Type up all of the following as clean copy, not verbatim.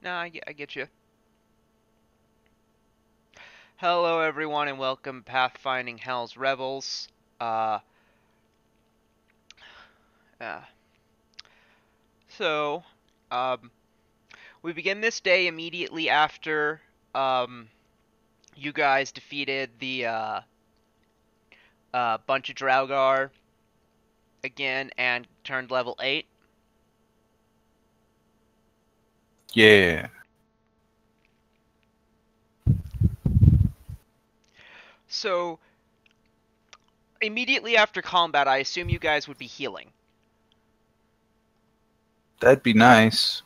No, I get you. Hello, everyone, and welcome Pathfinding Hell's Rebels. Uh, uh, so, um, we begin this day immediately after, you guys defeated the, bunch of Draugr again and turned level 8. Yeah. So, immediately after combat, I assume you guys would be healing. That'd be nice.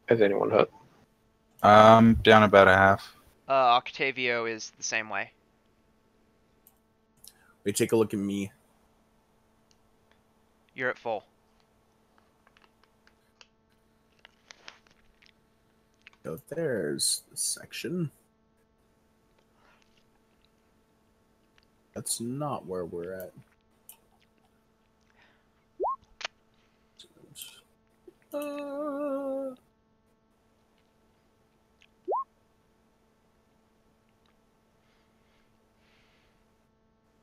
Has anyone hurt? Down about a half. Octavio is the same way. Wait, take a look at me. You're at full. So there's the section. That's not where we're at.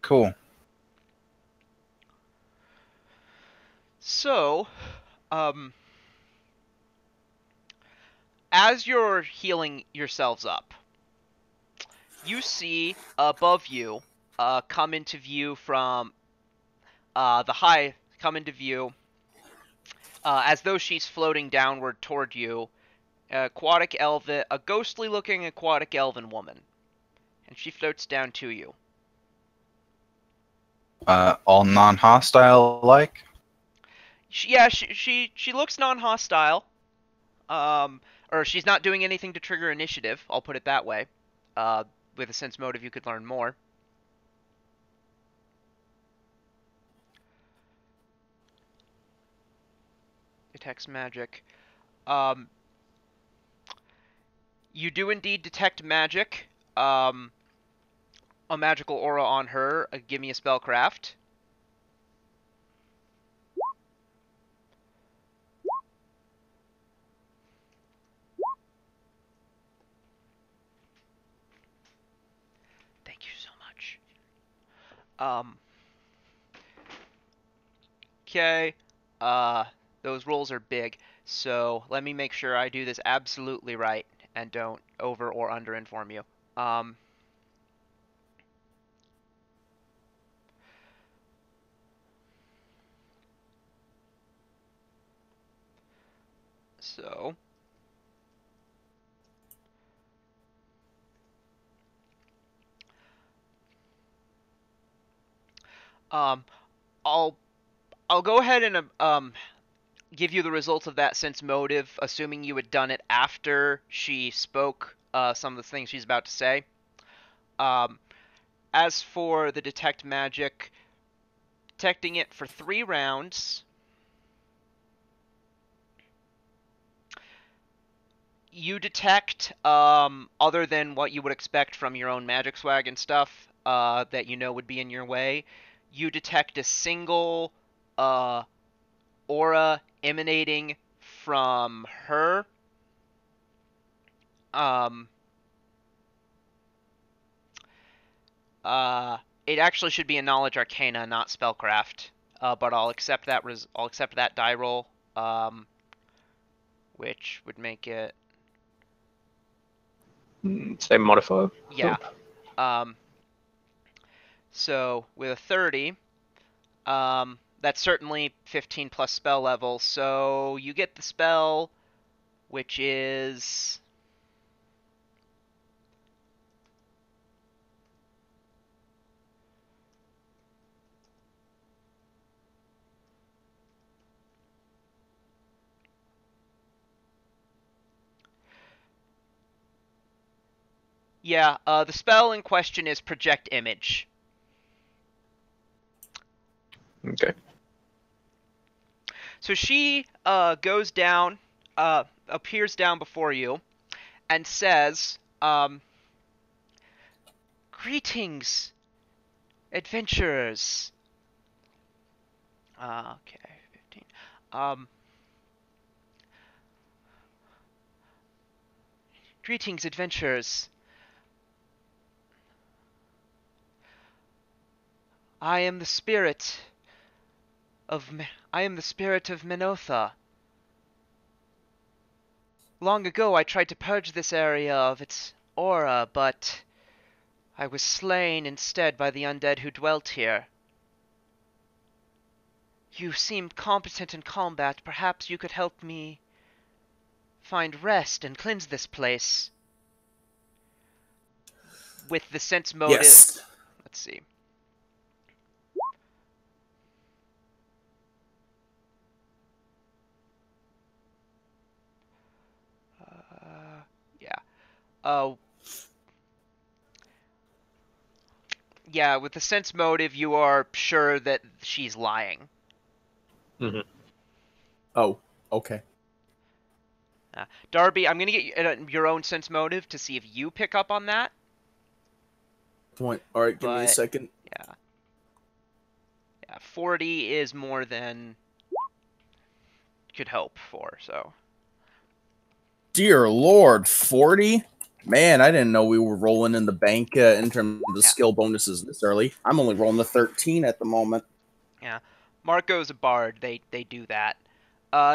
Cool. So, as you're healing yourselves up, you see above you come into view from come into view as though she's floating downward toward you, a ghostly looking aquatic elven woman, and she floats down to you. All non-hostile like? She looks non-hostile, or she's not doing anything to trigger initiative, I'll put it that way. With a sense motive you could learn more. Detects magic. You do indeed detect magic. A magical aura on her. Give me a spellcraft. Thank you so much. Okay. Those rolls are big, so let me make sure I do this absolutely right and don't over or under inform you. So um, I'll go ahead and give you the results of that sense motive, assuming you had done it after she spoke some of the things she's about to say. As for the detect magic, detecting it for 3 rounds, you detect, other than what you would expect from your own magic swag and stuff that you know would be in your way, you detect a single aura emanating from her. It actually should be a knowledge arcana, not spellcraft. But I'll accept that I'll accept that die roll, which would make it Same modifier. yeah. So with a 30, that's certainly 15 plus spell level. So you get the spell, which is the spell in question is project image. Okay. So she goes down, appears down before you, and says, "Greetings, adventurers." Okay, 15. Greetings, adventurers. I am the spirit of Menotha. Long ago I tried to purge this area of its aura, but I was slain instead by the undead who dwelt here. You seem competent in combat. Perhaps you could help me find rest and cleanse this place. With the sense motive... Yes. Let's see. Yeah. Yeah, with the sense motive, you are sure that she's lying. Mm-hmm. Oh, okay. Darby, I'm gonna get your own sense motive to see if you pick up on that. Point. All right, give me a But- second. Yeah. Yeah, 40 is more than could hope for, so. Dear Lord, 40? Man, I didn't know we were rolling in the bank in terms of Yeah. skill bonuses this early. I'm only rolling the 13 at the moment. Yeah. Marco's a bard, they do that.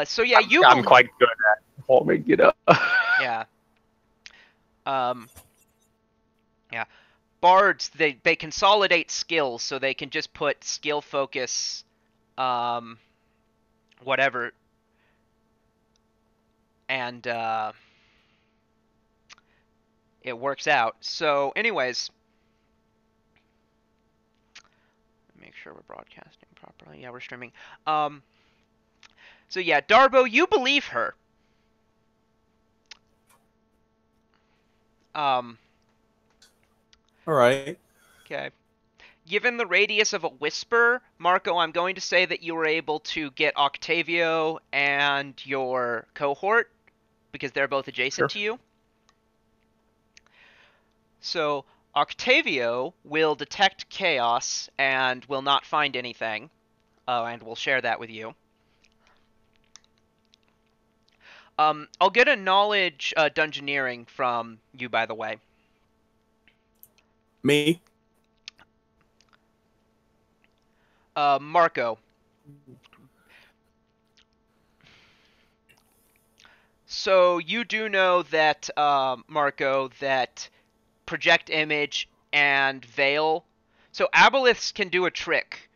So yeah, I'm quite good at performing, you know. Yeah. Yeah. Bards, they consolidate skills, so they can just put skill focus, whatever, and, it works out. So, anyways, make sure we're broadcasting properly. Yeah, we're streaming. So yeah, Darbo, you believe her. All right. Okay. Given the radius of a whisper, Marco, I'm going to say that you were able to get Octavio and your cohort, because they're both adjacent to you. So, Octavio will detect chaos and will not find anything, and will share that with you. I'll get a knowledge dungeoneering from you, by the way. Me? Marco. So you do know that, Marco, that project image and veil. So aboleths can do a trick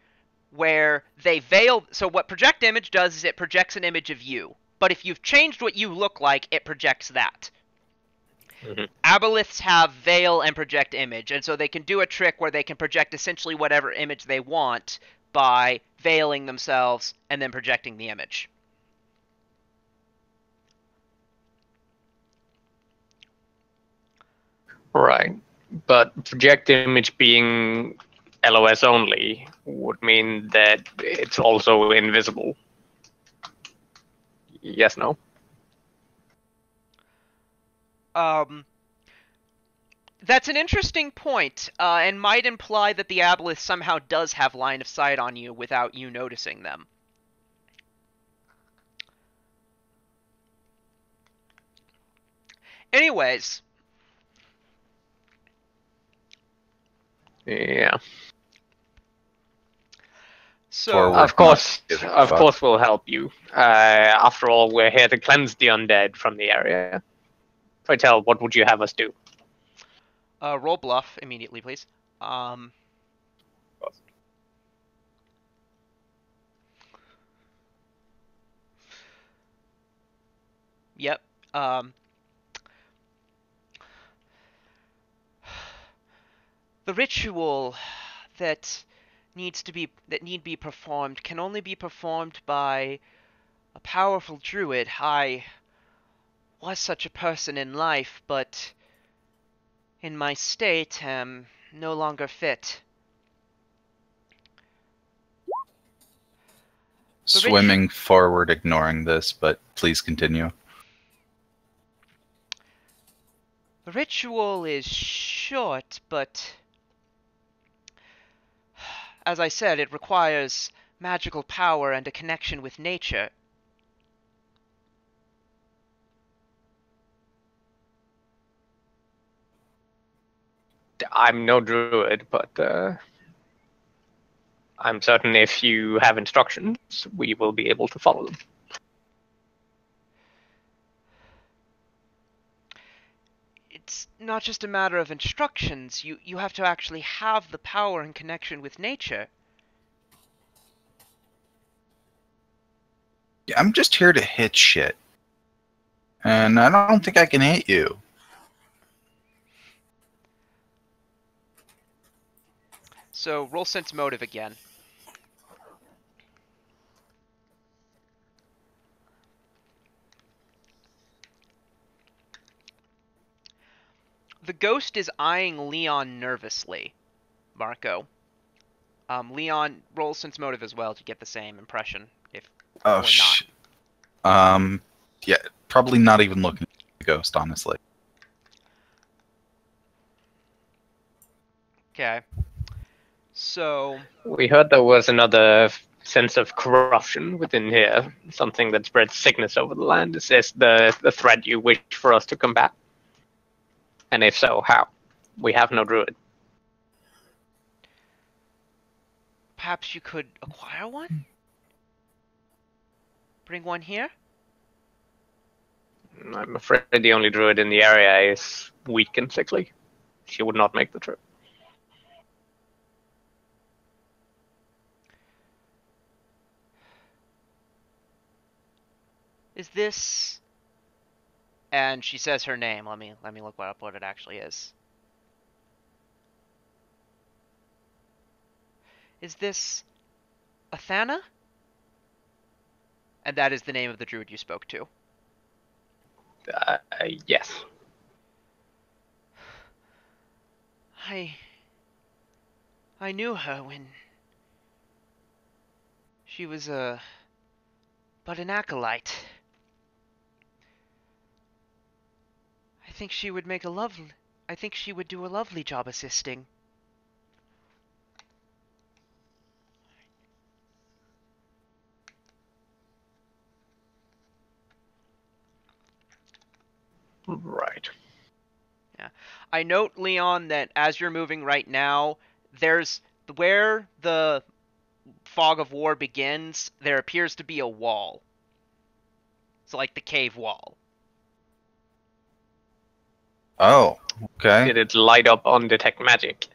where they veil. So what project image does is it projects an image of you. But if you've changed what you look like, it projects that. Mm-hmm. Aboleths have veil and project image, and so they can do a trick where they can project essentially whatever image they want by veiling themselves and then projecting the image. Right. But project image being LOS only would mean that it's also invisible. Yes, no? That's an interesting point, and might imply that the aboleth somehow does have line of sight on you without you noticing them. Anyways. Yeah. So, Forward. Of course, Not giving of a fuck. course, we'll help you. After all, we're here to cleanse the undead from the area. Pray tell, what would you have us do? roll bluff immediately, please. Yep. The ritual that need be performed can only be performed by a powerful druid. I was such a person in life, but in my state am no longer fit. Swimming forward, ignoring this, but please continue. The ritual is short, but as I said, it requires magical power and a connection with nature. I'm no druid, but I'm certain if you have instructions, we will be able to follow them. It's not just a matter of instructions. You have to actually have the power and connection with nature. Yeah, I'm just here to hit shit. And I don't think I can hit you. So roll sense motive again. The ghost is eyeing Leon nervously, Marco. Leon, roll sense motive as well to get the same impression, if Oh, or not. Yeah, probably not even looking at the ghost, honestly. Okay. So, We heard there was another sense of corruption within here, something that spreads sickness over the land. Is this the threat you wish for us to combat? And if so, how? We have no druid. perhaps you could acquire one? Bring one here? I'm afraid the only druid in the area is weak and sickly. She would not make the trip. Is this... And she says her name. Let me look up what it actually is. Is this Athana? And that is the name of the druid you spoke to. Yes. I knew her when she was but an acolyte. I think she would do a lovely job assisting. Right. Yeah. I note, Leon, that as you're moving right now, there's where the fog of war begins, there appears to be a wall. It's like the cave wall. Oh, okay. Did it light up on detect magic?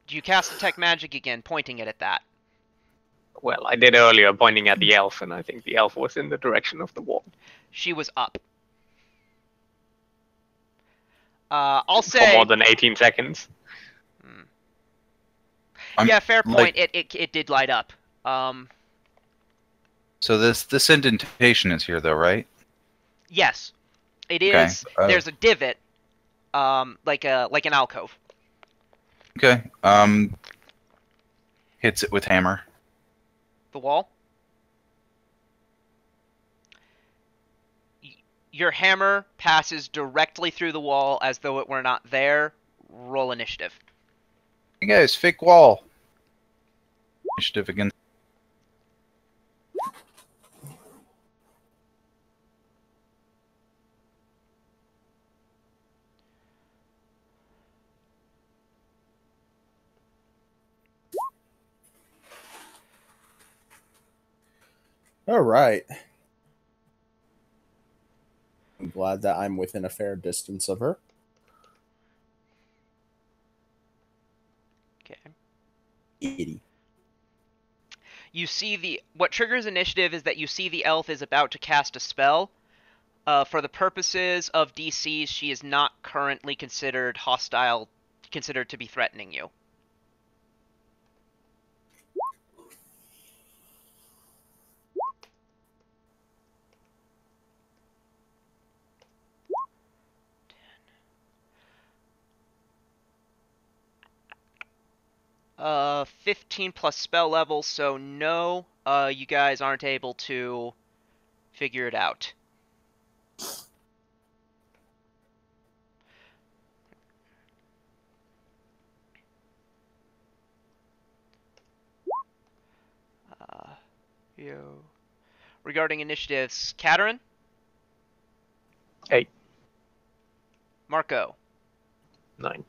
Do you cast detect magic again, pointing it at that? Well, I did earlier, pointing at the elf, and I think the elf was in the direction of the wall. She was up. I'll For say... more than 18 seconds. Yeah, fair point. Like, It did light up. so this indentation is here, though, right? Yes, it Okay. is. There's a divot, like an alcove. Okay. Hits it with hammer. The wall. Your hammer passes directly through the wall as though it were not there. Roll initiative. Hey guys, fake wall. Initiative again. All right. I'm glad that I'm within a fair distance of her. Okay. 80. You see what triggers initiative is that you see the elf is about to cast a spell. For the purposes of DCs, she is not currently considered hostile, considered to be threatening you. Uh, 15 plus spell level, so no, you guys aren't able to figure it out. You. Regarding initiatives, Katerin? Hey. Marco. 9.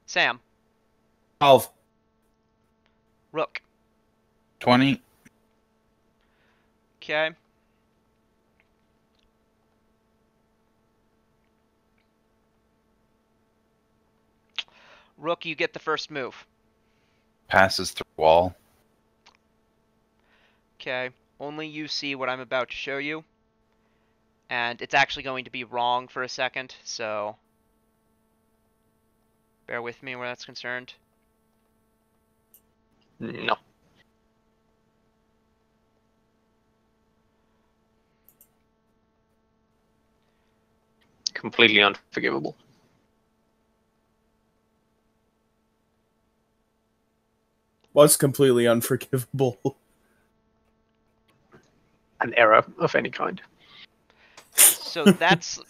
Sam. 12. Rook. 20. Okay. Rook, you get the first move. Passes through wall. Okay. Only you see what I'm about to show you. And it's actually going to be wrong for a second, so bear with me where that's concerned. No. Completely unforgivable. Was completely unforgivable. An error of any kind. So that's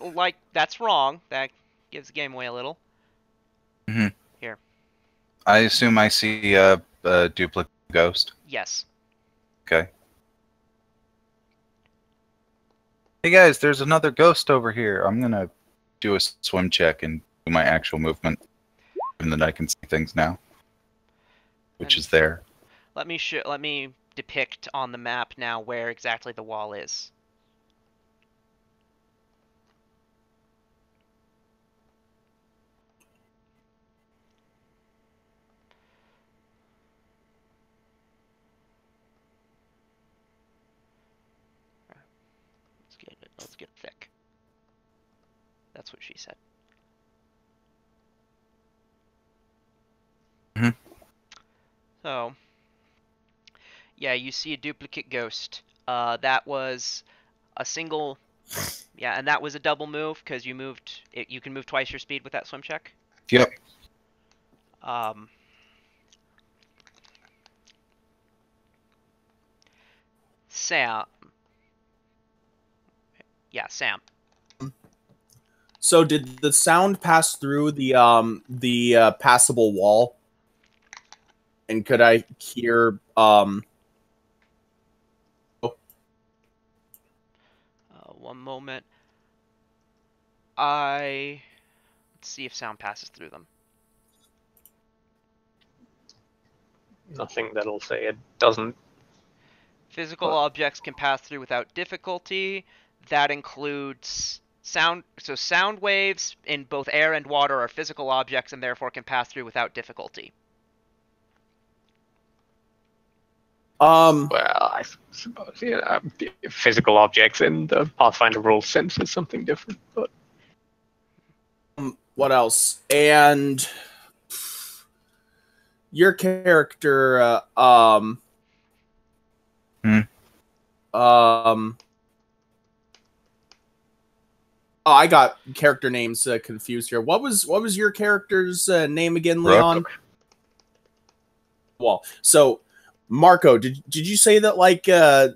that's wrong. That gives the game away a little. Mhm. Here. I assume I see a duplicate ghost. Yes. Okay. Hey guys, there's another ghost over here. I'm gonna do a swim check and do my actual movement, and then I can see things now, which And is there. let me depict on the map now where exactly the wall is. Let's get thick. That's what she said. Mhm. So, yeah, you see a duplicate ghost. That was a single, yeah, and that was a double move because you moved. You can move twice your speed with that swim check. Yep. Sam. Yeah, Sam. So did the sound pass through the passable wall? And could I hear One moment. Let's see if sound passes through them. Nothing that'll say it doesn't. Physical objects can pass through without difficulty. That includes sound. So sound waves in both air and water are physical objects and therefore can pass through without difficulty. Well, I suppose physical objects in the Pathfinder rules sense is something different. But what else? And your character Oh, I got character names confused here. What was your character's name again, Leon? Well, so Marco, did you say that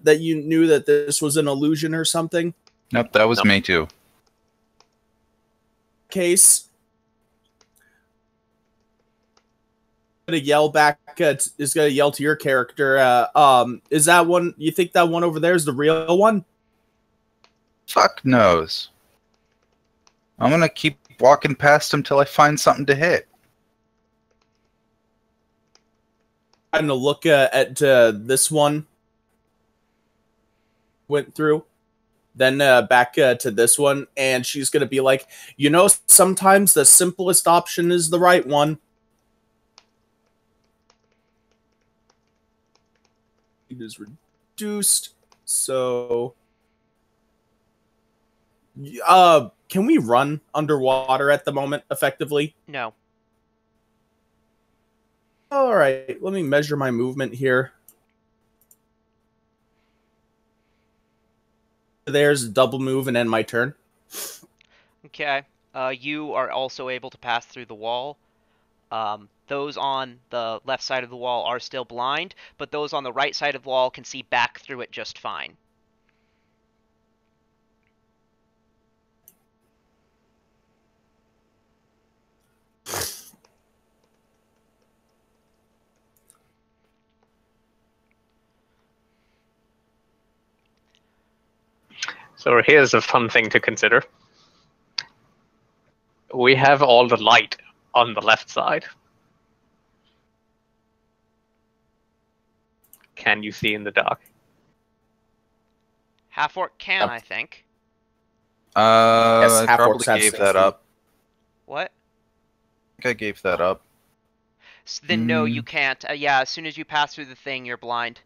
that you knew that this was an illusion or something? Nope, that was me too. Case. Gonna yell back. Is gonna yell to your character. Is that one? You think that one over there is the real one? Fuck knows. I'm gonna keep walking past him till I find something to hit. I'm gonna look at this one. Went through. Then back to this one, and she's gonna be like, sometimes the simplest option is the right one. It is reduced, so can we run underwater at the moment effectively? No. All right, let me measure my movement here. There's a double move and end my turn. Okay. You are also able to pass through the wall. Those on the left side of the wall are still blind, but those on the right side of the wall can see back through it just fine. So here's a fun thing to consider. We have all the light on the left side. Can you see in the dark? Half-orc can, Yep. I think. Yes, I half probably orcs have gave 6 that feet. up. What? I think I gave that up. Then no, you can't. Yeah, as soon as you pass through the thing, you're blind.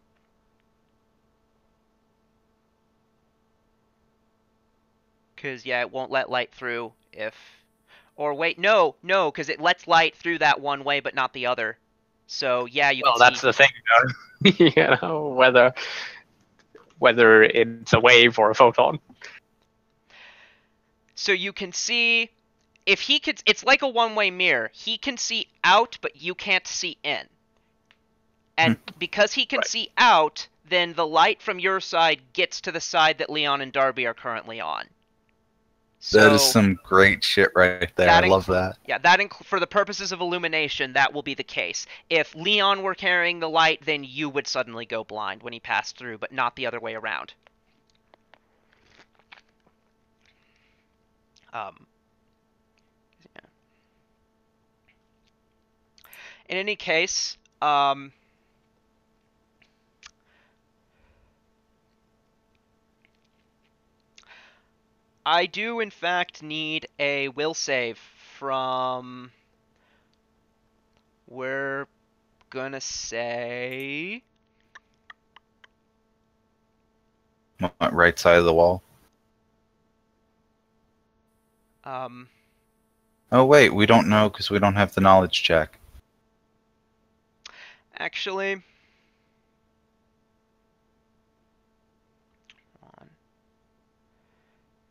Because, yeah, it won't let light through if... Or wait, no, because it lets light through that one way, but not the other. So, yeah, you can Well, that's see... the thing, you know, whether it's a wave or a photon. So you can see... If he could... It's like a one-way mirror. He can see out, but you can't see in. And because he can see out, then the light from your side gets to the side that Leon and Darby are currently on. So That is some great shit right there. I love that. Yeah, for the purposes of illumination, that will be the case. If Leon were carrying the light, then you would suddenly go blind when he passed through, but not the other way around. Yeah. In any case, I do, in fact, need a will save from... We're gonna say... Right side of the wall. Oh wait, we don't know because we don't have the knowledge check. Actually... On.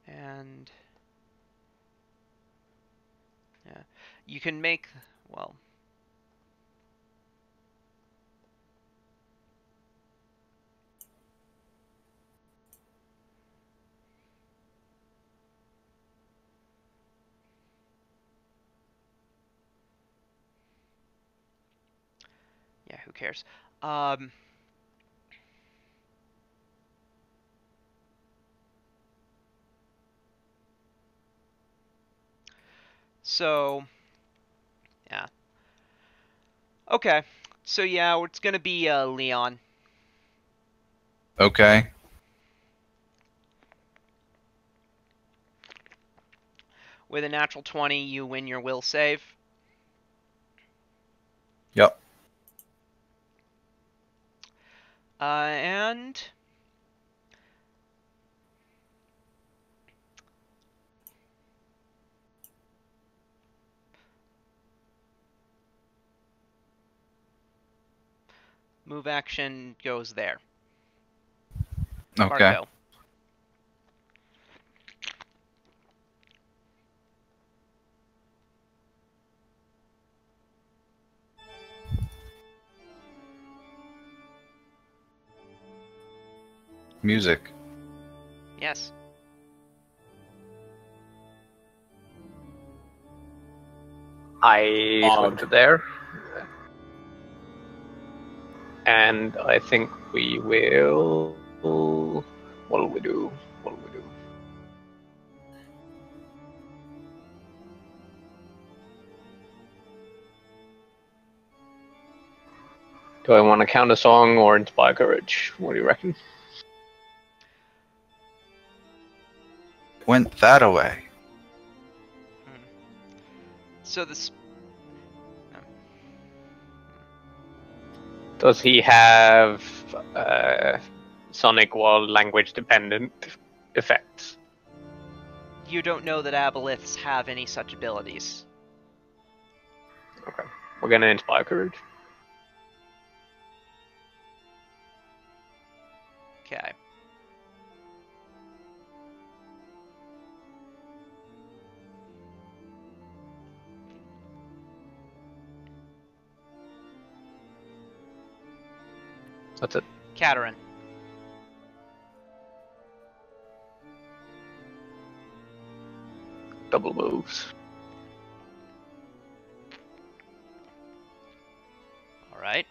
And... Yeah. You can make... Well... Yeah, who cares? So, yeah. Okay. So, yeah, it's gonna be, Leon. Okay. With a natural 20, you win your will save. Yep. And... Move action goes there. Okay. Barco. Music. Yes. I swim to there. And I think we will... What will we do? What will we do? Do I want to count a song or inspire courage? What do you reckon? Went that away. So this... Does he have sonic wall language dependent effects? You don't know that aboleths have any such abilities. Okay. We're gonna inspire courage. Okay. That's it. Caterin. Double moves. Alright.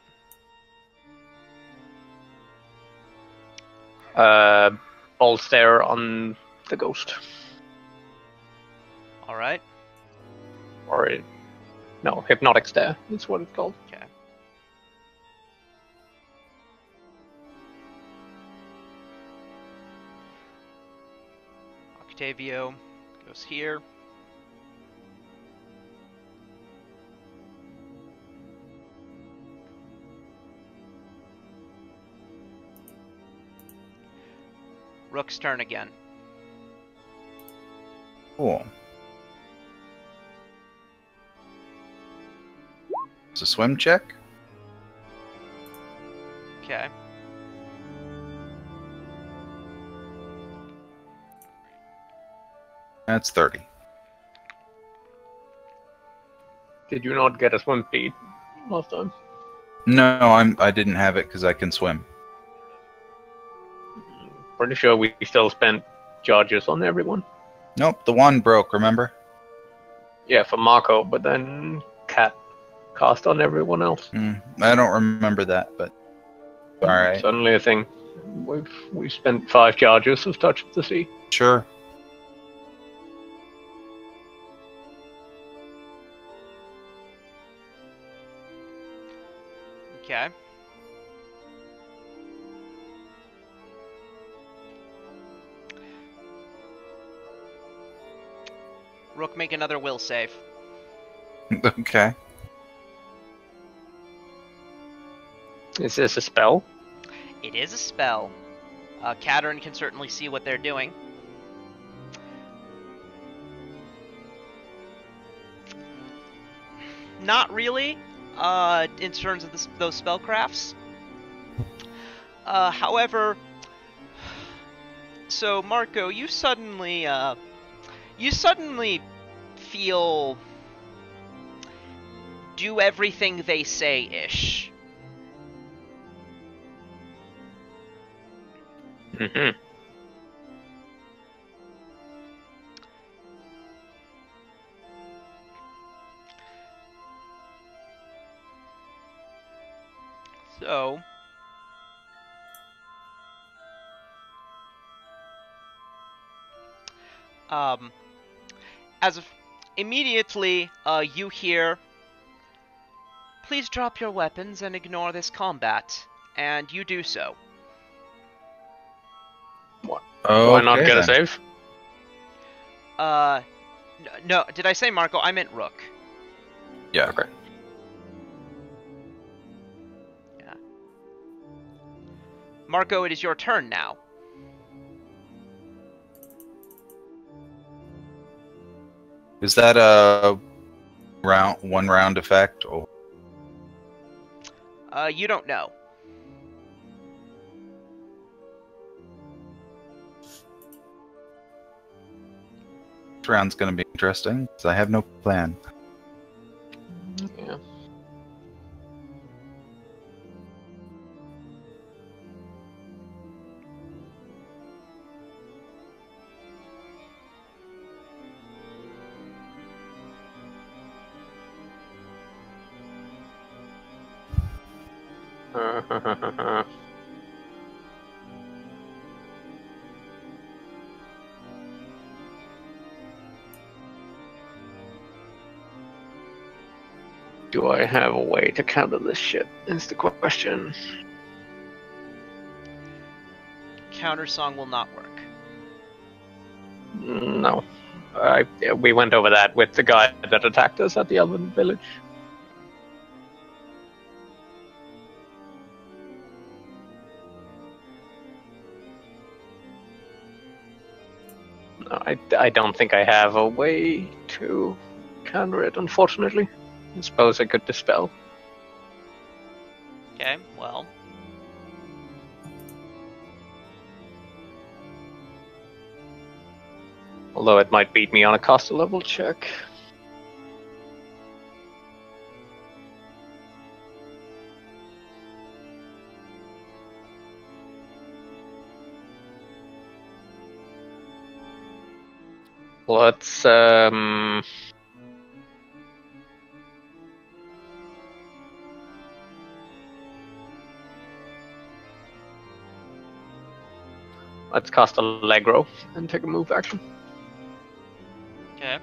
Ball stare on the ghost. Alright. Or no, hypnotic stare. That's what it's called. Okay. Octavio goes here. Rook's turn again. Cool. It's a swim check. Okay. That's 30. Did you not get a swim feed last time? No, I didn't have it because I can swim. Pretty sure we still spent charges on everyone. Nope, the one broke, remember? Yeah, for Marco, but then Cat cast on everyone else. I don't remember that, but alright. Suddenly a thing. We spent 5 charges of Touch of the Sea. Sure. Okay. Rook, make another will save. Okay. Is this a spell? It is a spell. Katerin can certainly see what they're doing. Not really, in terms of those spellcrafts. However, so Marco, you suddenly feel do everything they say-ish. Mm-hmm. So, as of immediately, you hear, "Please drop your weapons and ignore this combat," and you do so. What? Okay, Why not get a then. save? No, did I say Marco? I meant Rook. Yeah. Okay. Yeah. Marco, it is your turn now. Is that a one round effect or You don't know. this round's gonna be interesting? Because I have no plan. Yeah. Do I have a way to counter this shit? Is the question. Countersong will not work. No. We went over that with the guy that attacked us at the Elven Village. No, I don't think I have a way to counter it, unfortunately. I suppose I could dispel. Okay, well. Although it might beat me on a caster level check. Let's cast Allegro and take a move action. Okay.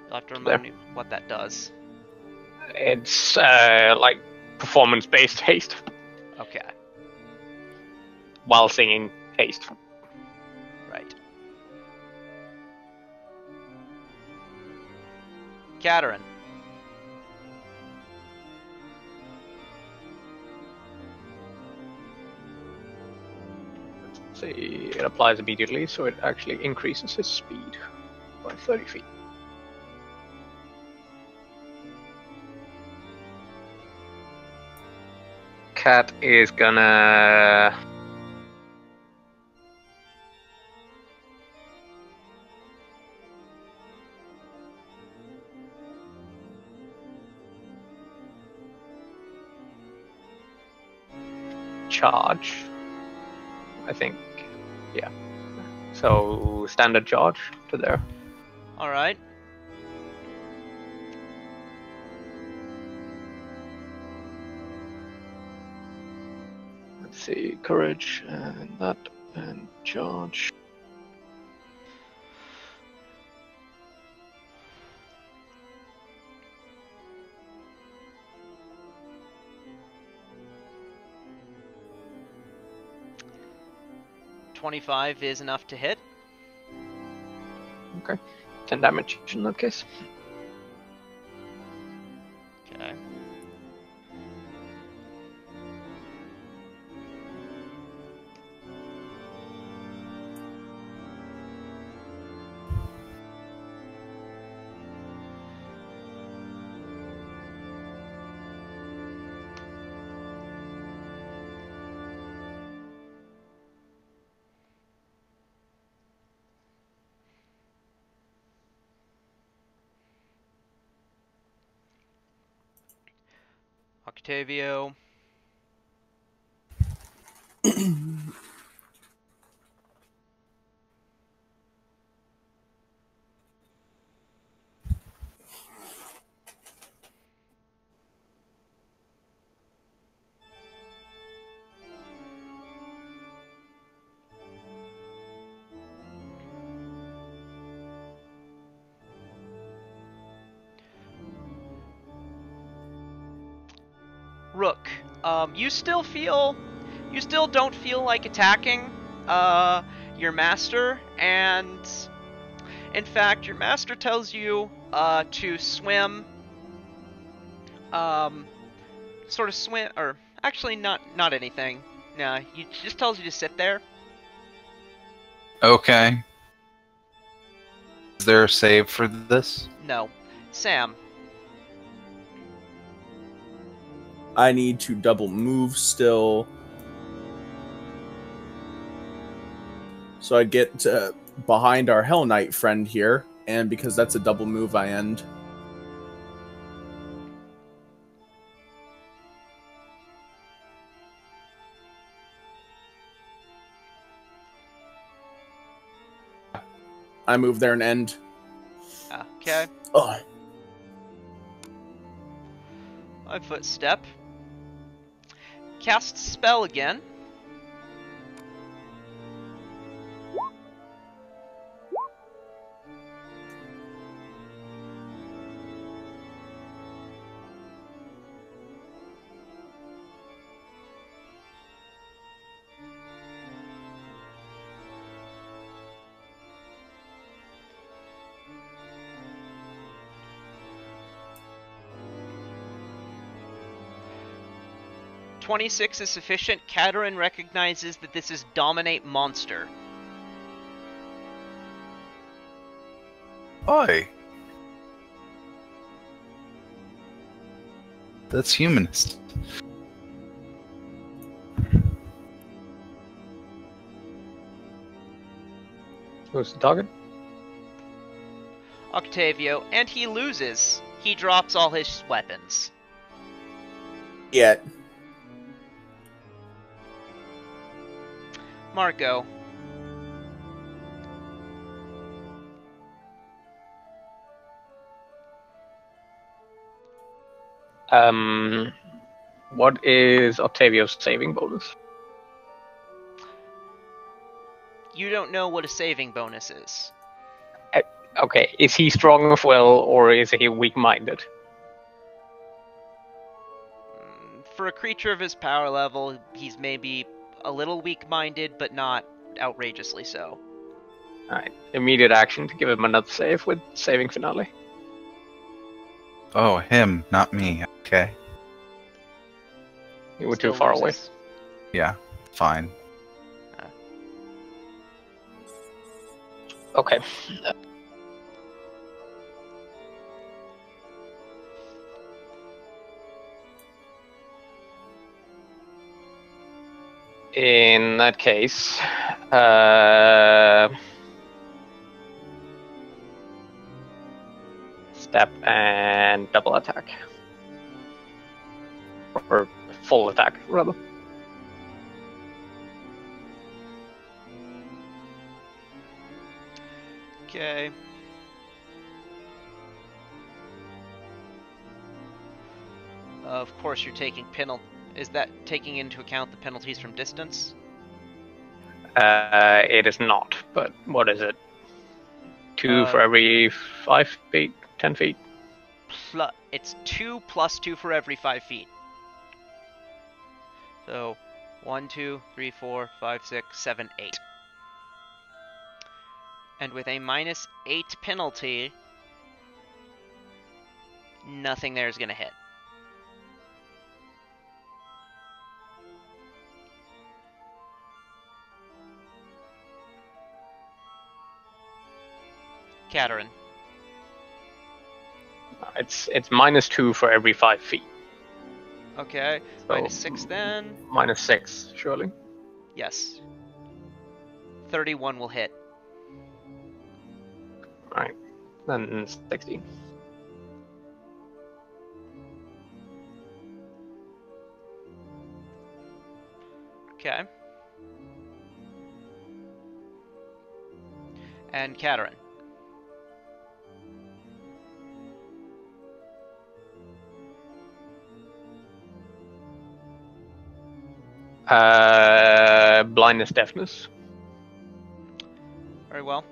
You'll have to remind me what that does. It's like performance-based haste Okay, while singing haste. right. Katerin. See, it applies immediately, so it actually increases his speed by 30 feet. Cat is gonna charge, I think. Yeah. So standard charge to there. All right. Let's see, courage and that and charge. $25 is enough to hit. Okay. 10 damage in that case. Okay. Octavio. Rook. You still don't feel like attacking your master, and in fact, your master tells you to swim, sort of swim, or actually not anything. No, he just tells you to sit there. Okay. Is there a save for this? No, Sam. I need to double move still. So I get behind our Hell Knight friend here, and because that's a double move, I end. I move there and end. Okay. Ugh. 5-foot step. Cast spell again. $26 is sufficient. Katerin recognizes that this is Dominate Monster. Oi. That's humanist. Who's the target? Octavio, and he loses. He drops all his weapons. Yet. Marco. What is Octavio's saving bonus? You don't know what a saving bonus is. Okay, is he strong of will or is he weak-minded? For a creature of his power level, he's maybe a little weak-minded, but not outrageously so. Alright, immediate action to give him another save with saving finale. Oh, him, not me. Okay. You were Still too far away. loses. Yeah, fine. Okay. In that case, step and double attack. Or full attack, rather. Okay. Of course, you're taking penalty. Is that taking into account the penalties from distance? It is not, but what is it? 2 for every 5 feet? 10 feet? It's 2 plus 2 for every 5 feet. So, 1, 2, 3, 4, 5, 6, 7, 8. And with a -8 penalty, nothing there is going to hit. Katerin. It's -2 for every 5 feet. Okay, So, -6 then. -6, surely. Yes. 31 will hit. Alright. Then 16. Okay. And Katerin. Blindness, deafness. Very well.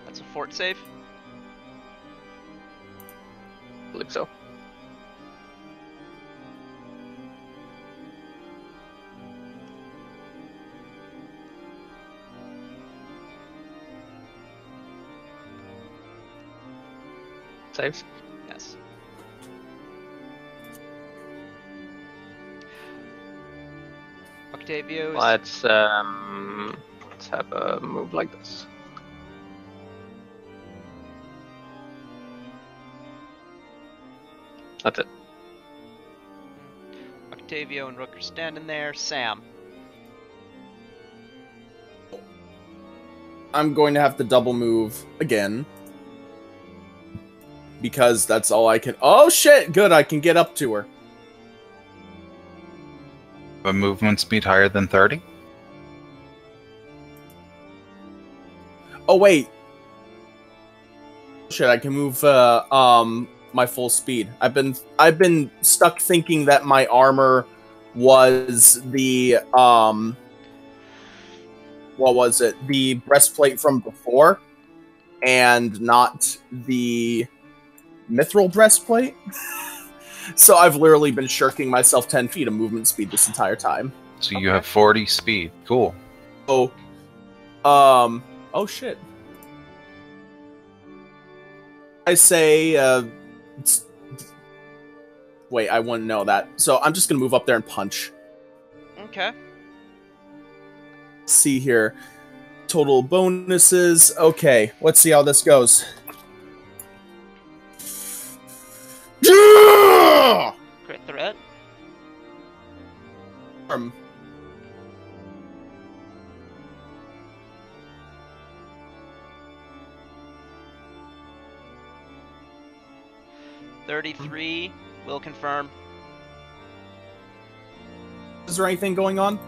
That's a fort save. I believe so. Saves. Yes. Octavio. Let's have a move like this. That's it. Octavio and Rook are standing there. Sam. I'm going to have to double move again. Because that's all I can... Oh, shit! Good, I can get up to her. A movement speed higher than 30? Oh, wait. Shit, I can move, my full speed. I've been stuck thinking that my armor was the, what was it? The breastplate from before, and not the mithril breastplate. So I've literally been shirking myself 10 feet of movement speed this entire time. So you have 40 speed. Cool. Oh, oh shit. I say, wait, I wouldn't know that. So I'm just gonna move up there and punch. Okay. See here. Total bonuses. Okay, let's see how this goes. Yeah! Crit threat. Um, 33 will confirm. Is there anything going on?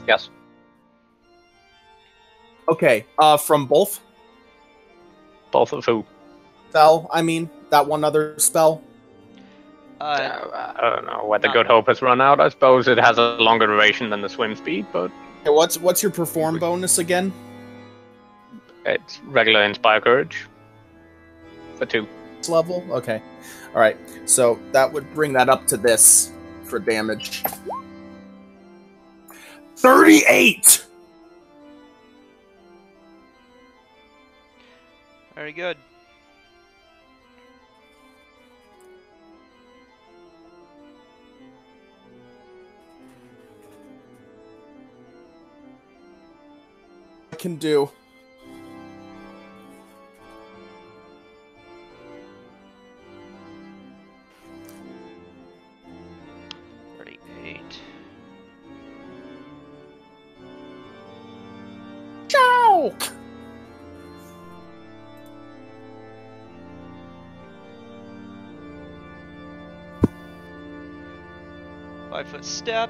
Yes. Okay, from both? Both of who? Spell, I mean, that one other spell? I don't know whether Good Hope has run out. I suppose it has a longer duration than the swim speed, but Okay, what's your perform bonus again? It's regular Inspire Courage for 2. Level? Okay. Alright, so that would bring that up to this for damage. 38! Very good. I can do. Choke! Five-foot step.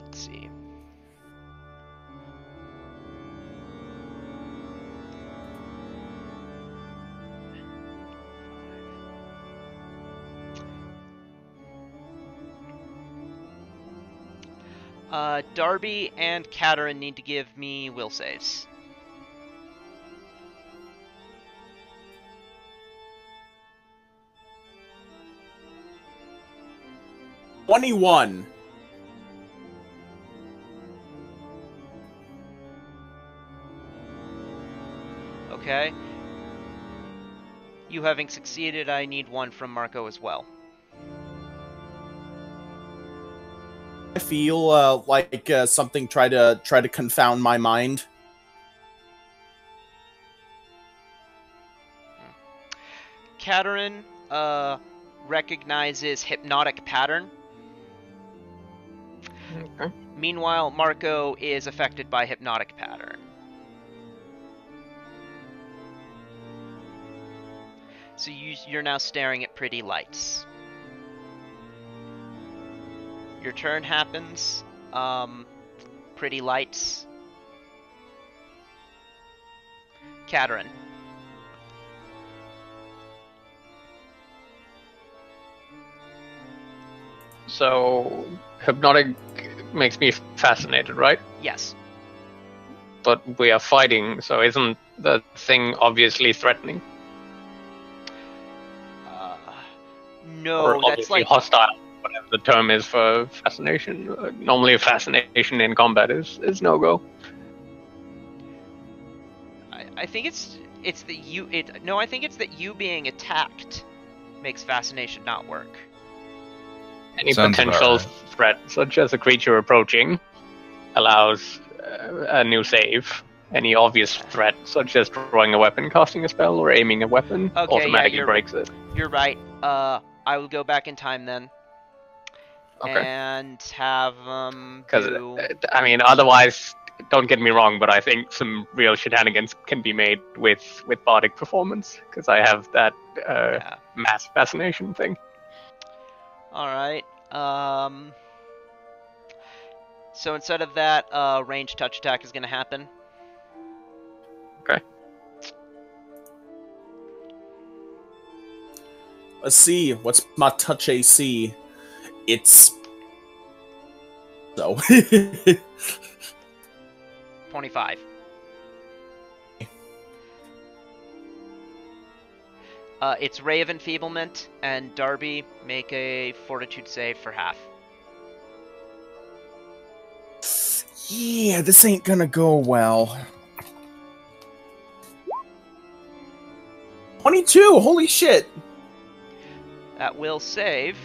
Let's see. Darby and Katerin need to give me will saves. $21. Okay. You having succeeded, I need one from Marco as well. I feel like something tried to confound my mind. Katerin recognizes hypnotic pattern. Okay. Meanwhile, Marco is affected by hypnotic pattern. So you're now staring at pretty lights. Your turn happens. Pretty lights. Katerin. So, hypnotic makes me fascinated, right? Yes. But we are fighting, so isn't the thing obviously threatening? No, or that's obviously like hostile, whatever the term is for fascination. Normally, fascination in combat is no go. I think it's that you no, I think it's that you being attacked makes fascination not work. Any Sounds about potential right. threat, such as a creature approaching, allows a new save. Any obvious threat, such as drawing a weapon, casting a spell, or aiming a weapon, Okay, automatically yeah, breaks it. You're right. I will go back in time then. Okay. And have Because, do... I mean, otherwise, don't get me wrong, but I think some real shenanigans can be made with bardic performance, because I have that yeah. mass fascination thing. Alright. So instead of that, ranged touch attack is going to happen. Okay. Let's see. What's my touch AC? It's... So... 25. It's Ray of Enfeeblement, and Darby, make a Fortitude save for half. Yeah, this ain't gonna go well. 22! Holy shit! That will save.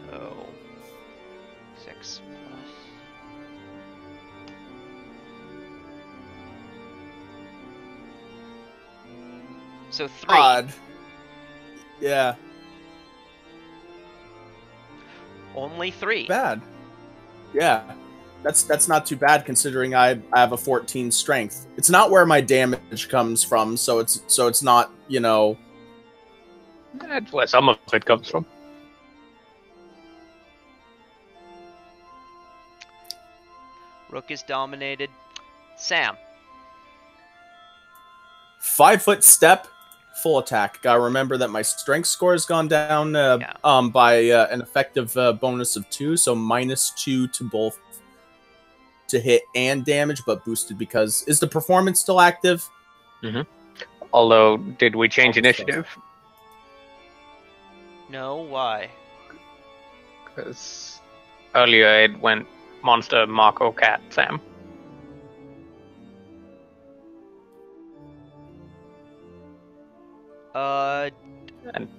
So 6 plus. So 3. Odd. Yeah. Only 3. Bad. Yeah. That's not too bad considering I have a 14 strength. It's not where my damage comes from, so it's not, you know. That's where some of it comes from. Rook is dominated. Sam. 5 foot step, full attack. Gotta remember that my strength score has gone down by an effective bonus of 2, so -2 to both to hit and damage, but boosted because is the performance still active? Mm-hmm. Although, did we change initiative? No, why? Because earlier it went monster, Marco, cat, Sam. And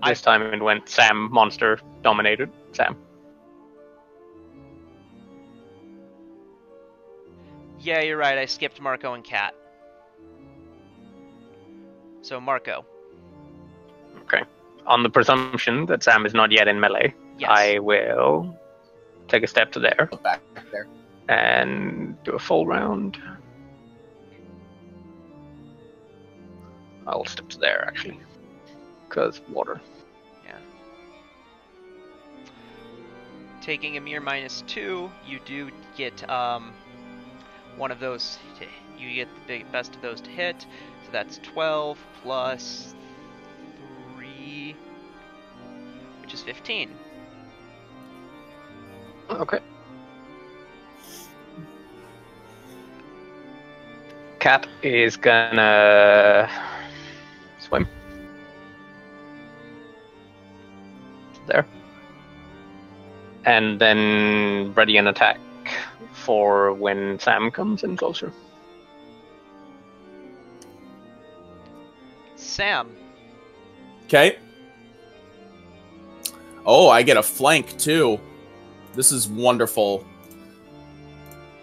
this time it went Sam, monster, dominated, Sam. Yeah, you're right. I skipped Marco and Cat. So Marco. Okay. On the presumption that Sam is not yet in melee, Yes. I will take a step to there Back there. and do a full round. I'll step to there, actually. Because water. Yeah. Taking a mere -2, you do get one of those. You get the best of those to hit. So that's 12 plus 3, which is 15. Okay. Cat is gonna swim. There. And then ready an attack for when Sam comes in closer. Sam. Okay. Oh, I get a flank too. This is wonderful.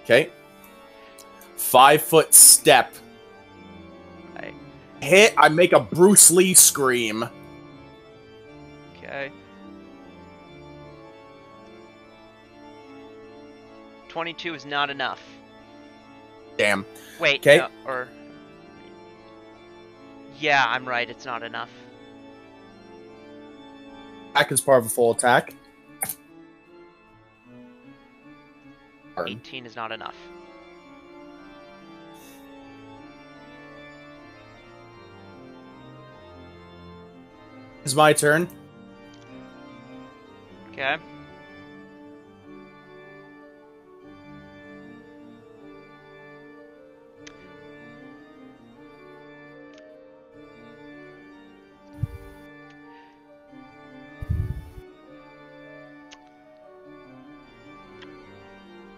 Okay. 5 foot step. Right. Hit. I make a Bruce Lee scream. Okay. 22 is not enough. Damn. Wait, 'Kay. no, or... Yeah, I'm right, it's not enough. Attack is part of a full attack. 18 is not enough. It's my turn. Okay.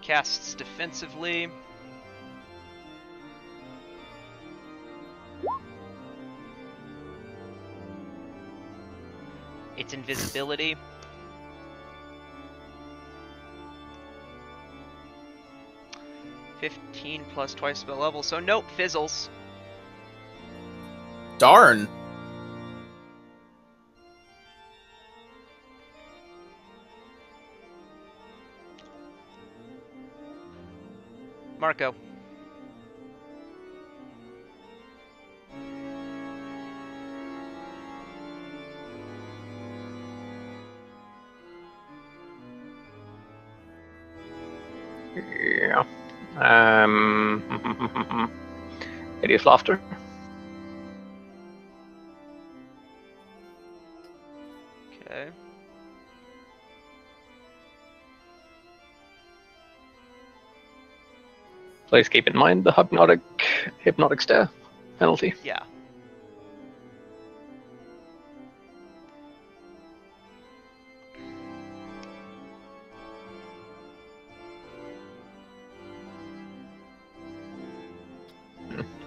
Casts defensively. It's invisibility. (15 plus twice spell level), so nope, fizzles. Darn. Marco. Yeah. Hideous laughter. Okay. Please keep in mind the hypnotic stare penalty. Yeah.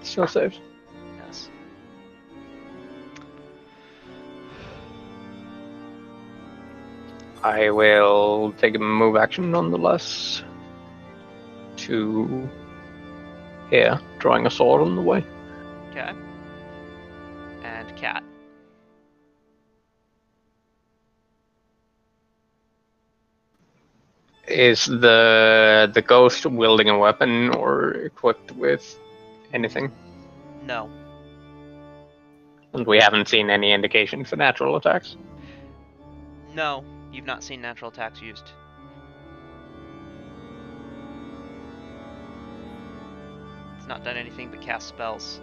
Still saved. Yes. I will take a move action nonetheless to here, drawing a sword on the way. Okay. And Cat. Is the ghost wielding a weapon or equipped with anything? No. And we haven't seen any indication for natural attacks. No, you've not seen natural attacks used. not done anything but cast spells.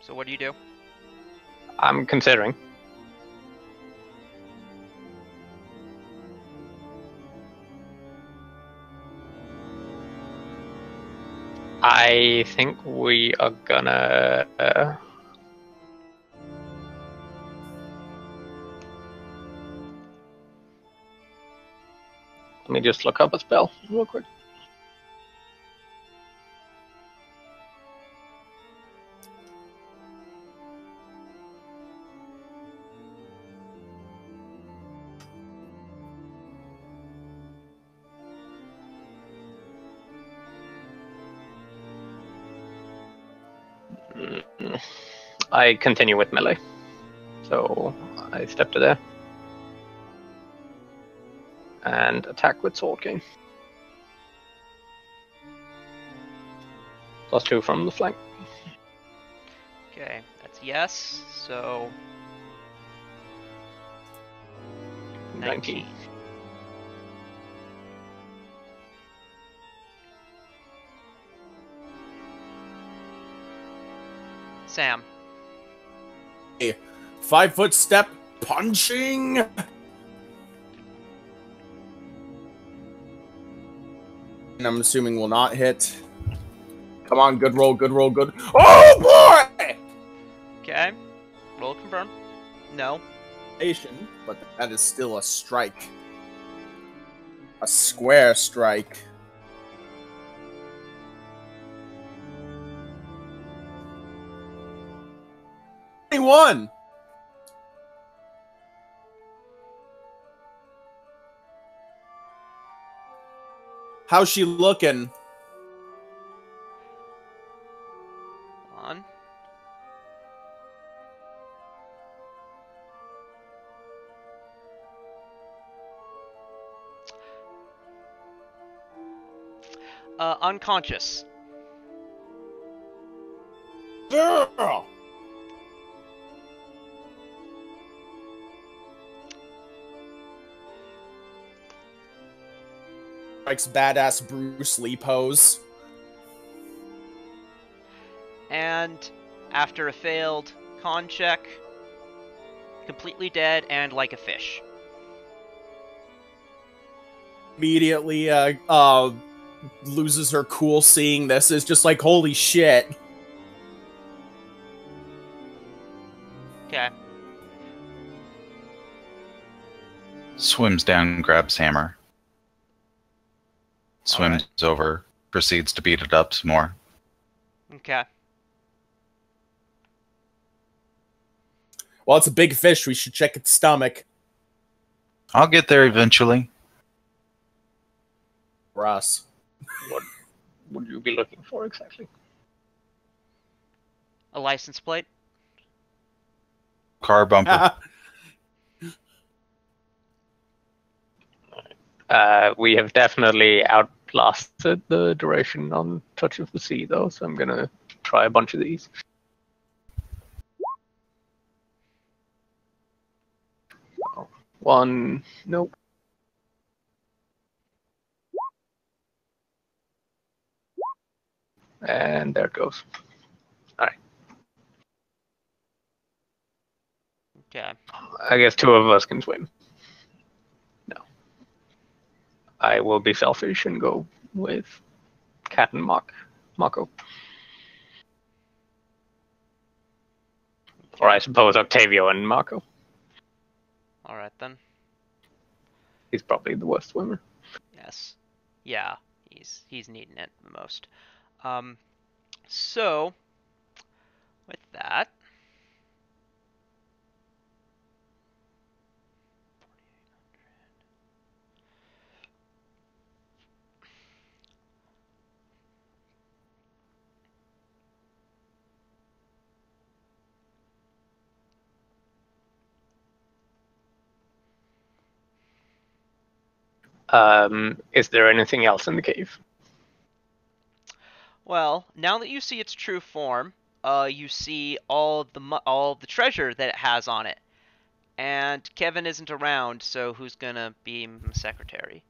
So what do you do? I'm considering. I think we are gonna. Let me just look up a spell real quick. I continue with melee. So I step to there. And attack with Sword King. +2 from the flank. Okay, that's yes. So 19. Sam. 5-foot step punching. And I'm assuming will not hit. Come on, good roll, good roll, good. Oh boy! Okay. Roll confirm. No. But that is still a strike. A square strike. One. How's she looking? On. Unconscious. Girl. Strikes badass Bruce Lee pose. And after a failed con check, completely dead and like a fish. Immediately loses her cool seeing this. Is just like, holy shit. Okay. Swims down, grabs hammer. Swims over, proceeds to beat it up some more. Okay. Well, it's a big fish. We should check its stomach. I'll get there eventually. For us. What would you be looking for exactly? A license plate. Car bumper. We have definitely outlasted the duration on Touch of the Sea, though, so I'm gonna try a bunch of these. One, nope. And there it goes. Alright. Okay. I guess 2 of us can swim. No. I will be selfish and go with Cat and Mako. Or I suppose Octavio and Mako. Alright then. He's probably the worst swimmer. Yes. Yeah. He's needing it the most. So with that, Is there anything else in the cave? Well, now that you see its true form, you see all the treasure that it has on it. And Kevin isn't around, so who's gonna be secretary?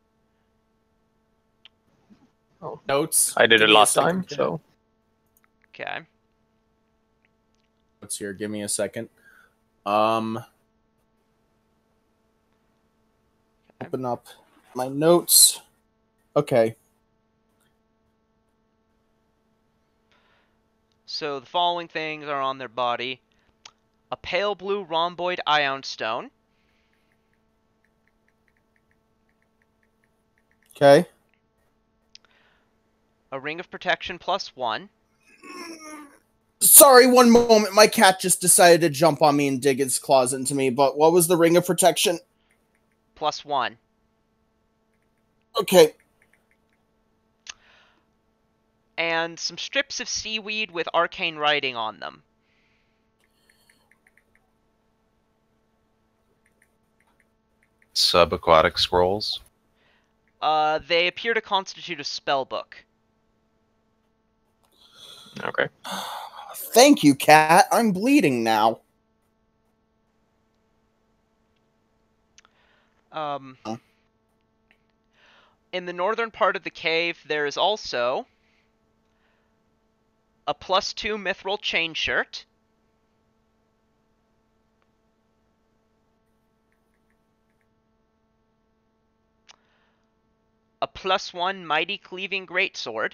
Oh, Notes. I did Give it me a last second, time, chat. so Okay. Notes here. Give me a second. Open up my notes. Okay. So the following things are on their body: a pale blue rhomboid ion stone, Okay. a ring of protection +1, Sorry, one moment. My cat just decided to jump on me and dig its claws into me. But what was the ring of protection? +1, Okay. and some strips of seaweed with arcane writing on them. Subaquatic scrolls. They appear to constitute a spell book. okay. Thank you, cat. I'm bleeding now. Um, Huh? in the northern part of the cave, there is also a +2 mithril chain shirt, a +1 mighty cleaving greatsword,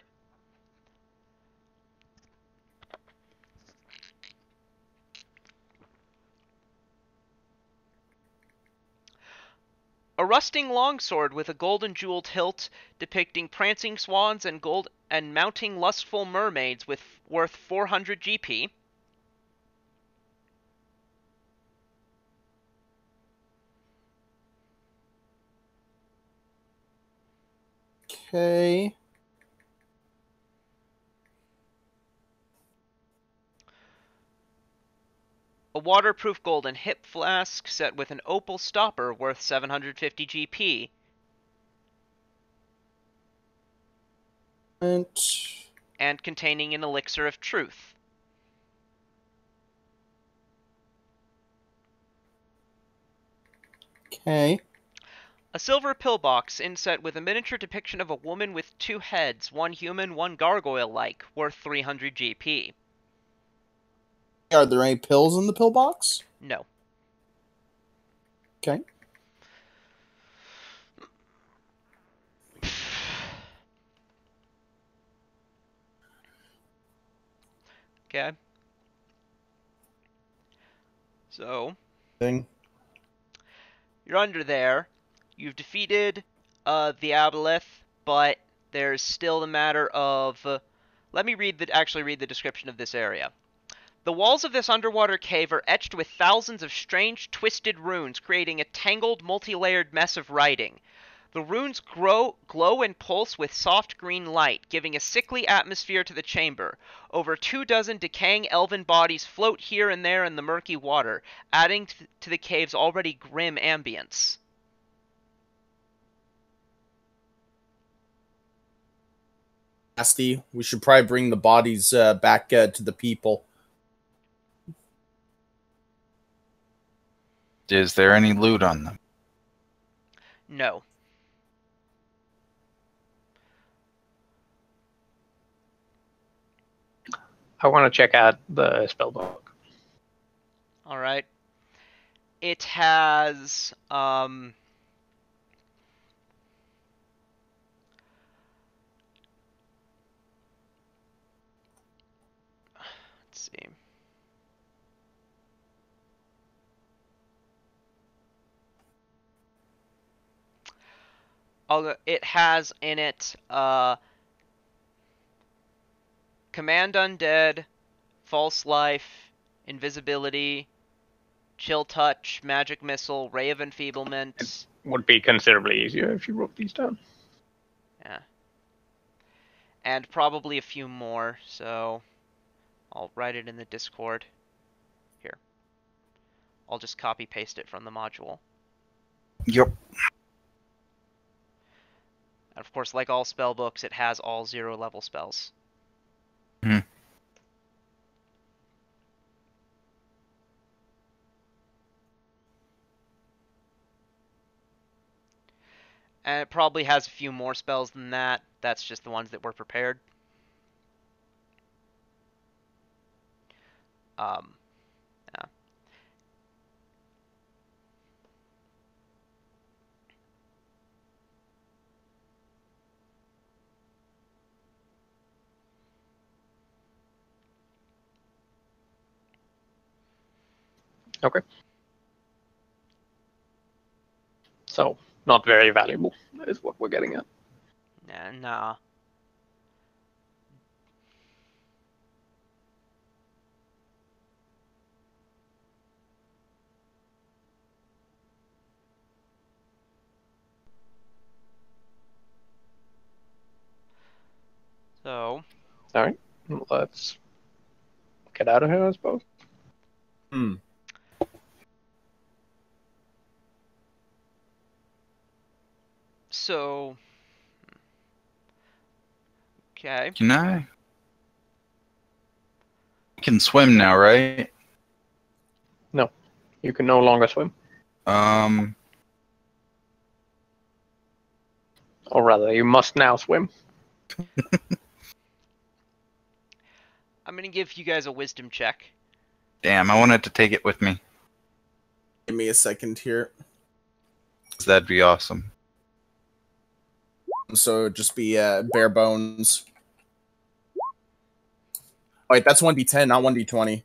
a rusting longsword with a golden jeweled hilt depicting prancing swans and mounting lustful mermaids with worth 400 GP. Okay. A waterproof golden hip flask set with an opal stopper worth 750 GP. And containing an elixir of truth. Okay. A silver pillbox inset with a miniature depiction of a woman with 2 heads, one human, one gargoyle-like, worth 300 GP. Are there any pills in the pillbox? No. Okay. Okay. So, Thing. you're under there. You've defeated the aboleth, but there's still the matter of... let me actually read the description of this area. The walls of this underwater cave are etched with thousands of strange, twisted runes, creating a tangled, multi-layered mess of writing. The runes glow and pulse with soft green light, giving a sickly atmosphere to the chamber. Over 24 decaying elven bodies float here and there in the murky water, adding to the cave's already grim ambience. Nasty. We should probably bring the bodies back to the people. Is there any loot on them? No. I want to check out the spellbook. Alright. It has, let's see. It has in it, Command Undead, False Life, Invisibility, Chill Touch, Magic Missile, Ray of Enfeeblement. Would be considerably easier if you wrote these down. Yeah. And probably a few more, so I'll write it in the Discord. Here. I'll just copy paste it from the module. Yep. And of course, like all spell books, it has all 0 level spells. And it probably has a few more spells than that. That's just the ones that were prepared. Yeah. Okay. So, not very valuable is what we're getting at. Nah. So, Alright, let's get out of here, I suppose. so, okay. Can I? I can swim now, right? No, you can no longer swim. Or rather, you must now swim. I'm gonna give you guys a wisdom check. Damn, I wanted to take it with me. Give me a second here. That'd be awesome. So it'd just be bare bones. Wait, that's 1d10, not 1d20.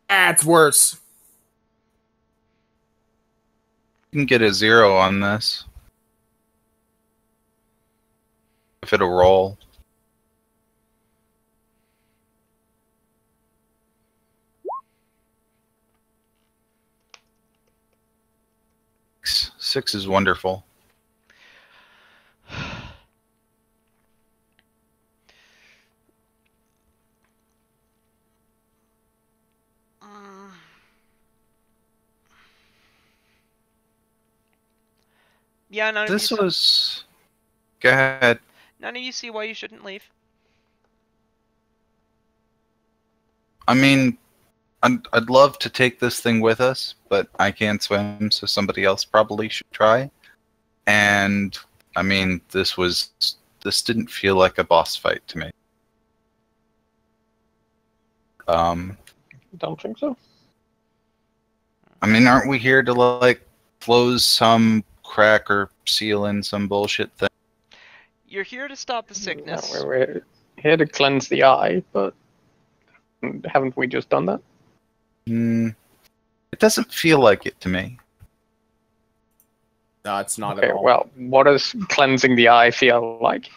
That's worse. You can get a 0 on this. If it'll roll. Six is wonderful. Yeah, none of This you. was. Go ahead. None of you see why you shouldn't leave. I mean, I'd love to take this thing with us, but I can't swim, so somebody else probably should try. And I mean, this didn't feel like a boss fight to me. Don't think so. I mean, aren't we here to like close some crack or seal in some bullshit thing? You're here to stop the sickness. No, we're here to cleanse the eye, but haven't we just done that? It doesn't feel like it to me. No, it's not Okay, at all. well, what does cleansing the eye feel like?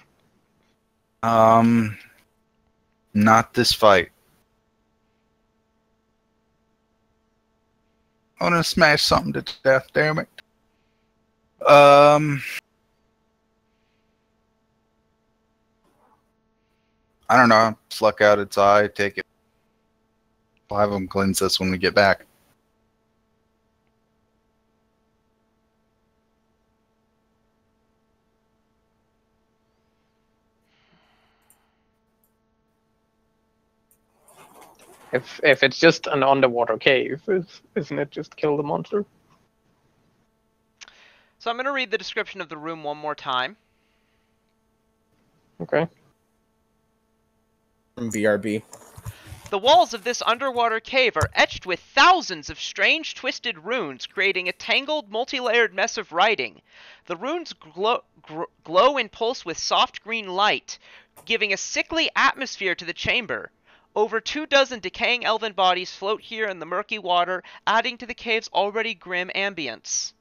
Not this fight. I want to smash something to death, damn it. I don't know. Pluck out its eye, take it. We'll have them cleanse us when we get back. If it's just an underwater cave, isn't it just kill the monster? So I'm going to read the description of the room one more time. Okay. From VRB. The walls of this underwater cave are etched with thousands of strange twisted runes, creating a tangled, multi-layered mess of writing. The runes glow and pulse with soft green light, giving a sickly atmosphere to the chamber. Over 24 decaying elven bodies float here in the murky water, adding to the cave's already grim ambience.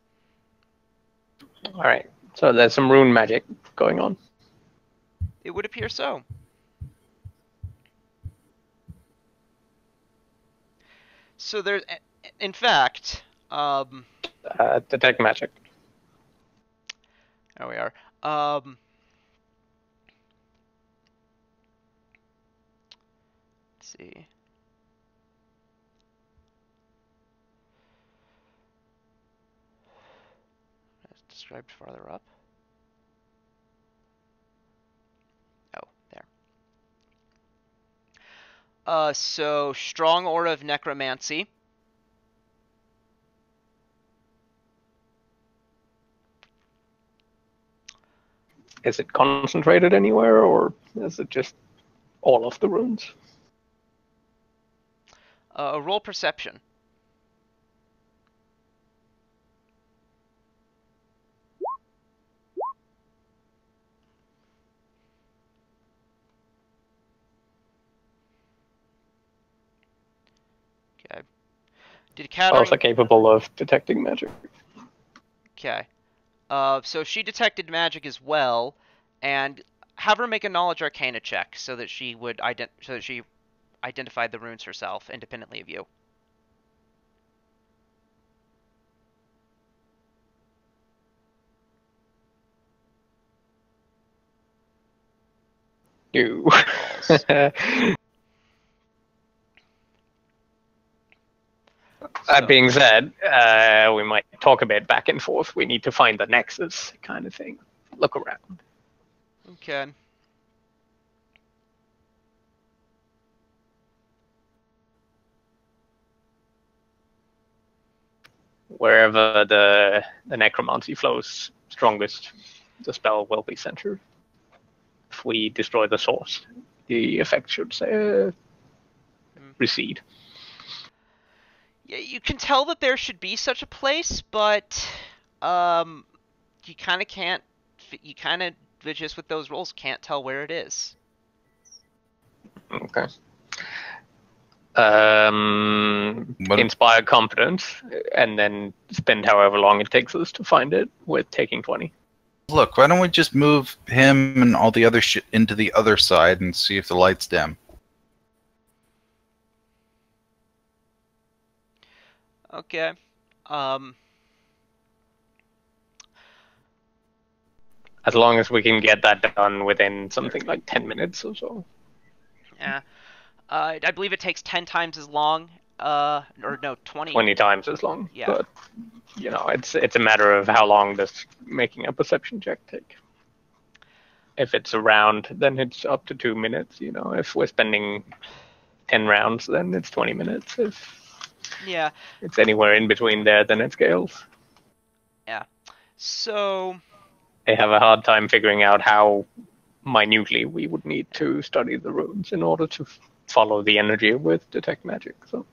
Alright, so there's some rune magic going on. It would appear so. So there's, in fact, Detect magic. there we are. Let's see. It's described farther up. Oh, there. So strong aura of necromancy. Is it concentrated anywhere, or is it just all of the runes? Roll perception. Okay. Did Also Kattering... capable of detecting magic. Okay. So she detected magic as well, and have her make a knowledge arcana check so that she would identified the runes herself independently of you. You. That So, being said, we might talk a bit back and forth. We need to find the nexus kind of thing. Look around. okay. Wherever the necromancy flows strongest, the spell will be centered. If we destroy the source, the effect should recede. Yeah, you can tell that there should be such a place, but you kind of can't. You kind of just with those rolls can't tell where it is. Okay. What- Inspire confidence, and then spend however long it takes us to find it with taking 20. Look, why don't we just move him and all the other shit into the other side and see if the lights dim? Okay. Um. As long as we can get that done within something like 10 minutes or so. Yeah. I believe it takes 10 times as long. Or no, 20. 20 times as long. Yeah. But, it's a matter of how long does making a perception check take. If it's a round, then it's up to 2 minutes. If we're spending 10 rounds, then it's 20 minutes. If Yeah. it's anywhere in between there, then it scales. Yeah. So. They have a hard time figuring out how minutely we would need to study the runes in order to follow the energy with detect magic. So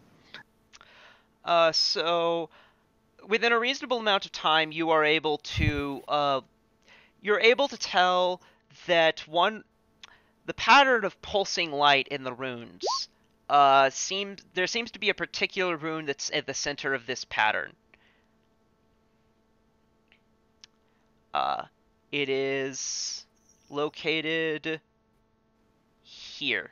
within a reasonable amount of time, you are able to tell that the pattern of pulsing light in the runes there seems to be a particular rune that's at the center of this pattern. It is located here.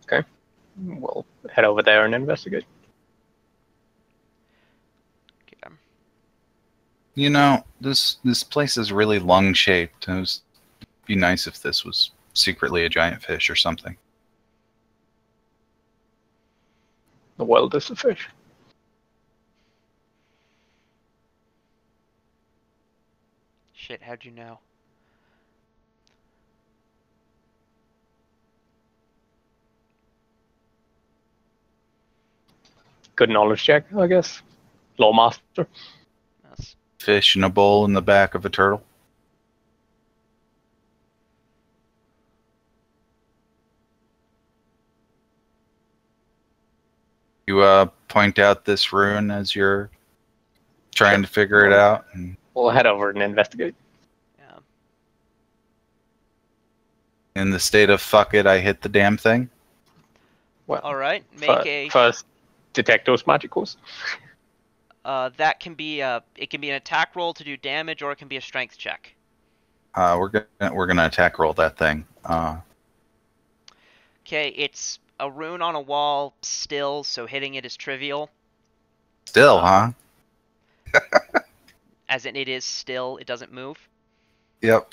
Okay, we'll head over there and investigate. Okay. This place is really lung-shaped. It'd be nice if this was secretly a giant fish or something. The world is a fish. Shit, how'd you know? Good knowledge check, I guess. Law master. Yes. Fish in a bowl in the back of a turtle. You point out this rune as you're trying to figure it out. And We'll head over and investigate. Yeah. in the state of fuck it, I hit the damn thing. Well, All right. Make first detect those magicals. that can be it can be an attack roll to do damage, or it can be a strength check. We're gonna attack roll that thing. Okay, it's a rune on a wall still, so hitting it is trivial. Still, huh? As in, it is still, it doesn't move. Yep.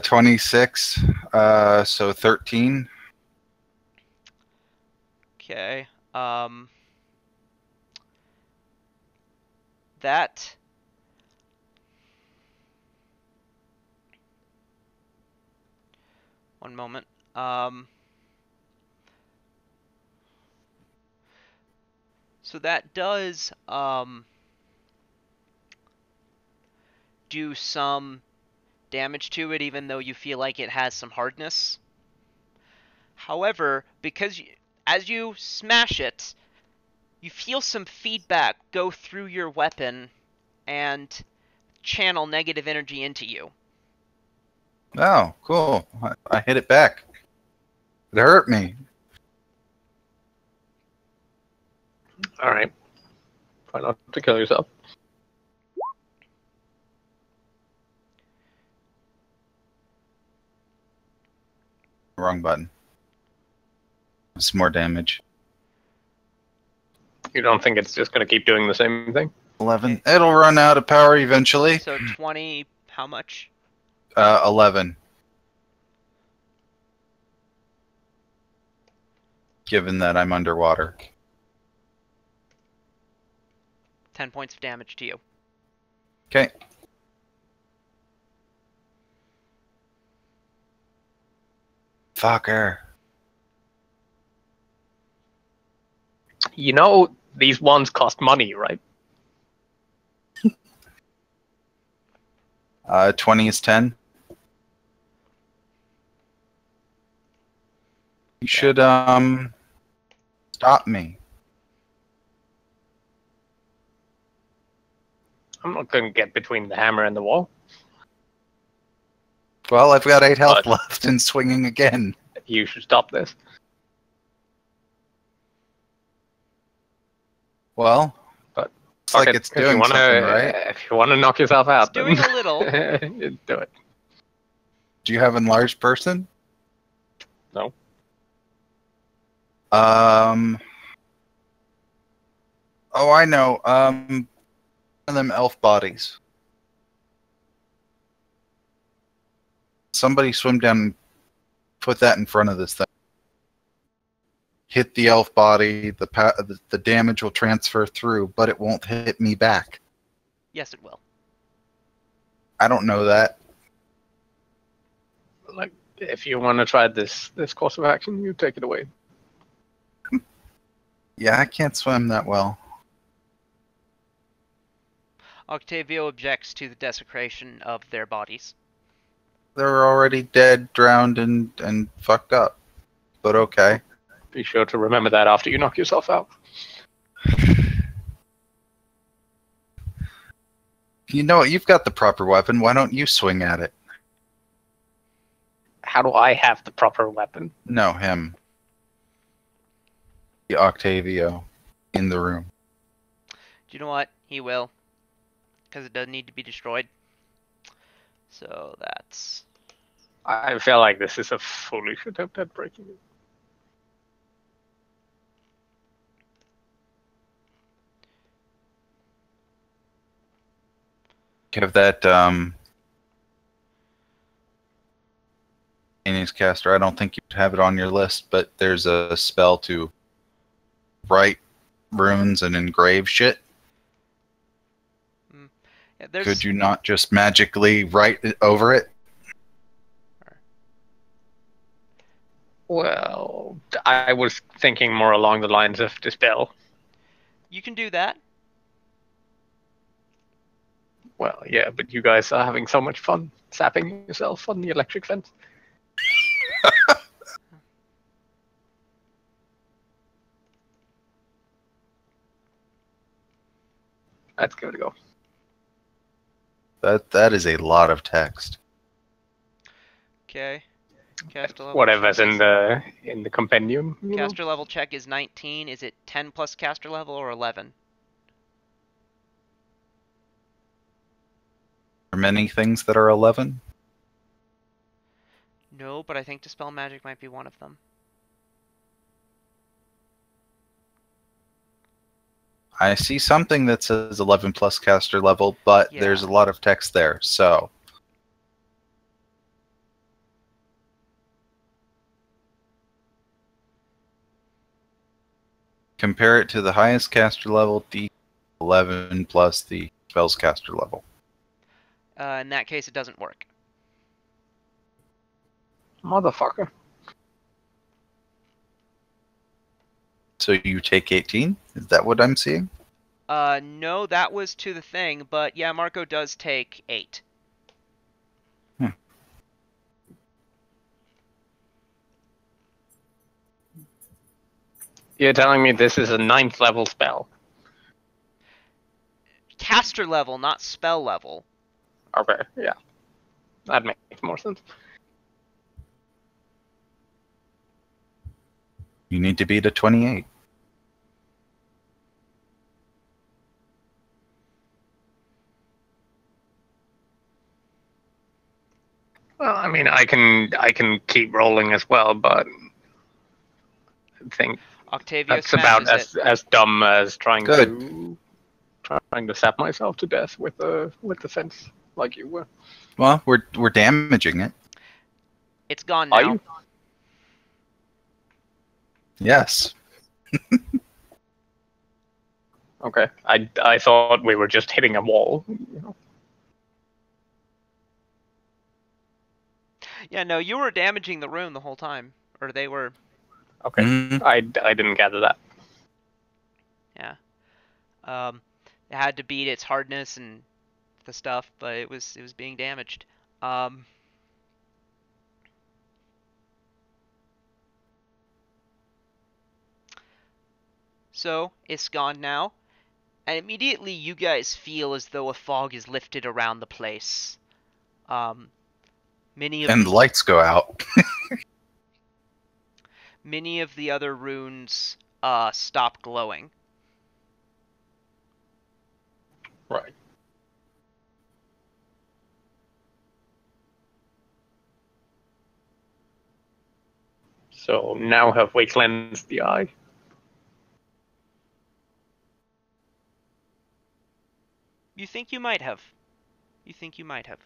26. So 13. Okay. That. One moment. So So that does do some damage to it, even though you feel like it has some hardness. However, because as you smash it, you feel some feedback go through your weapon and channel negative energy into you. Oh, cool. I hit it back. It hurt me. All right. Try not to kill yourself. Wrong button. It's more damage. You don't think it's just going to keep doing the same thing? 11. It'll run out of power eventually. So 20, how much? 11. Given that I'm underwater. 10 points of damage to you. Okay. Fucker. You know these ones cost money, right? 20 is 10. You should, stop me. I'm not going to get between the hammer and the wall. Well, I've got 8 health But- left and swinging again. You should stop this. Well, But it's like Fuck it, it's if you doing wanna- something, right? If you want to knock yourself out, It's doing a little. then do it. Do you have enlarged person? No. Oh, I know. One of them elf bodies. Somebody swim down and put that in front of this thing. Hit the elf body. The damage will transfer through, but it won't hit me back. Yes, it will. I don't know that. Like, if you want to try this course of action, you take it away. Yeah, I can't swim that well. Octavio objects to the desecration of their bodies. They're already dead, drowned, and fucked up. But okay. Be sure to remember that after you knock yourself out. You know what? You've got the proper weapon. Why don't you swing at it? How do I have the proper weapon? No, him. The Octavio in the room. Do you know what? He will. Because it doesn't need to be destroyed. So that's... I feel like this is a foolish attempt at breaking it. Have that Aeneas caster. I don't think you'd have it on your list, but there's a spell to write runes and engrave shit. Yeah, there's... Could you not just magically write it over it? Well, I was thinking more along the lines of dispel. You can do that. Well, yeah, but you guys are having so much fun sapping yourself on the electric fence. Let's give it a go. That is a lot of text. Okay. Caster level Whatever's check in the compendium. is... You know? Caster level check is 19. Is it 10 plus caster level or 11? Are many things that are 11? No, but I think Dispel Magic might be one of them. I see something that says 11 plus caster level, but Yeah. there's a lot of text there, so... Compare it to the highest caster level, D11 plus the spell's caster level. In that case, it doesn't work. Motherfucker. So you take 18? Is that what I'm seeing? No, that was to the thing, but yeah, Marco does take 8. You're telling me this is a 9th level spell? Caster level, not spell level. Okay, yeah. That makes more sense. You need to beat a 28. Well, I mean, I can keep rolling as well, but I think Octavio that's about smashes it. as dumb as trying Good. to stab myself to death with the fence like you were. Well, we're damaging it. It's gone Are now. you? Yes. Okay. I thought we were just hitting a wall. You know? Yeah, no, you were damaging the rune the whole time. Or they were. Okay. Mhm. I didn't gather that. Yeah. It had to beat its hardness and the stuff, but it was being damaged. So it's gone now, and immediately you guys feel as though a fog is lifted around the place. Many of And the lights go out. many of the other runes stop glowing. Right. So now have we cleansed the eye? You think you might have. You think you might have.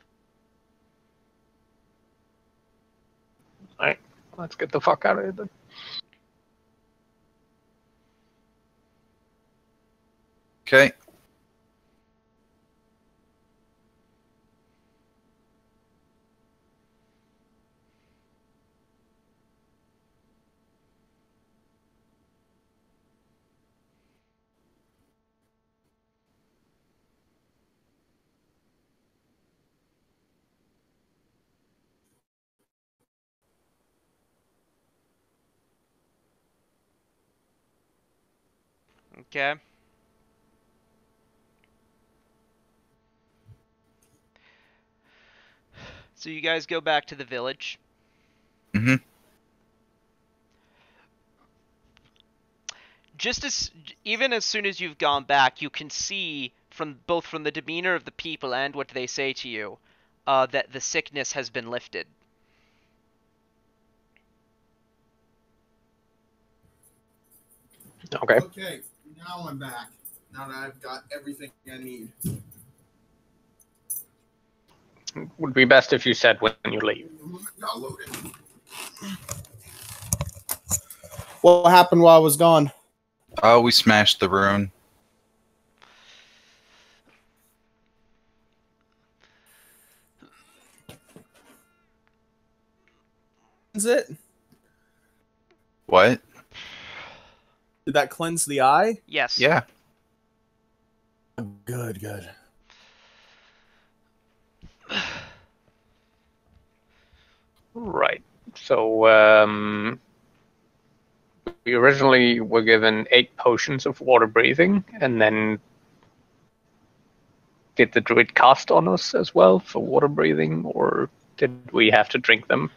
Alright. Let's get the fuck out of here then. Okay. Okay. So you guys go back to the village. Mm-hmm. Just as even as soon as you've gone back, you can see from both from the demeanor of the people and what they say to you, that the sickness has been lifted. Okay. Okay, now I'm back. Now that I've got everything I need. Would be best if you said when you leave. Got loaded. What happened while I was gone? Oh, we smashed the rune. Is it? What? Did that cleanse the eye? Yes. Yeah. Good, good. Right. So we originally were given 8 potions of water breathing, and then did the druid cast on us as well for water breathing, or did we have to drink them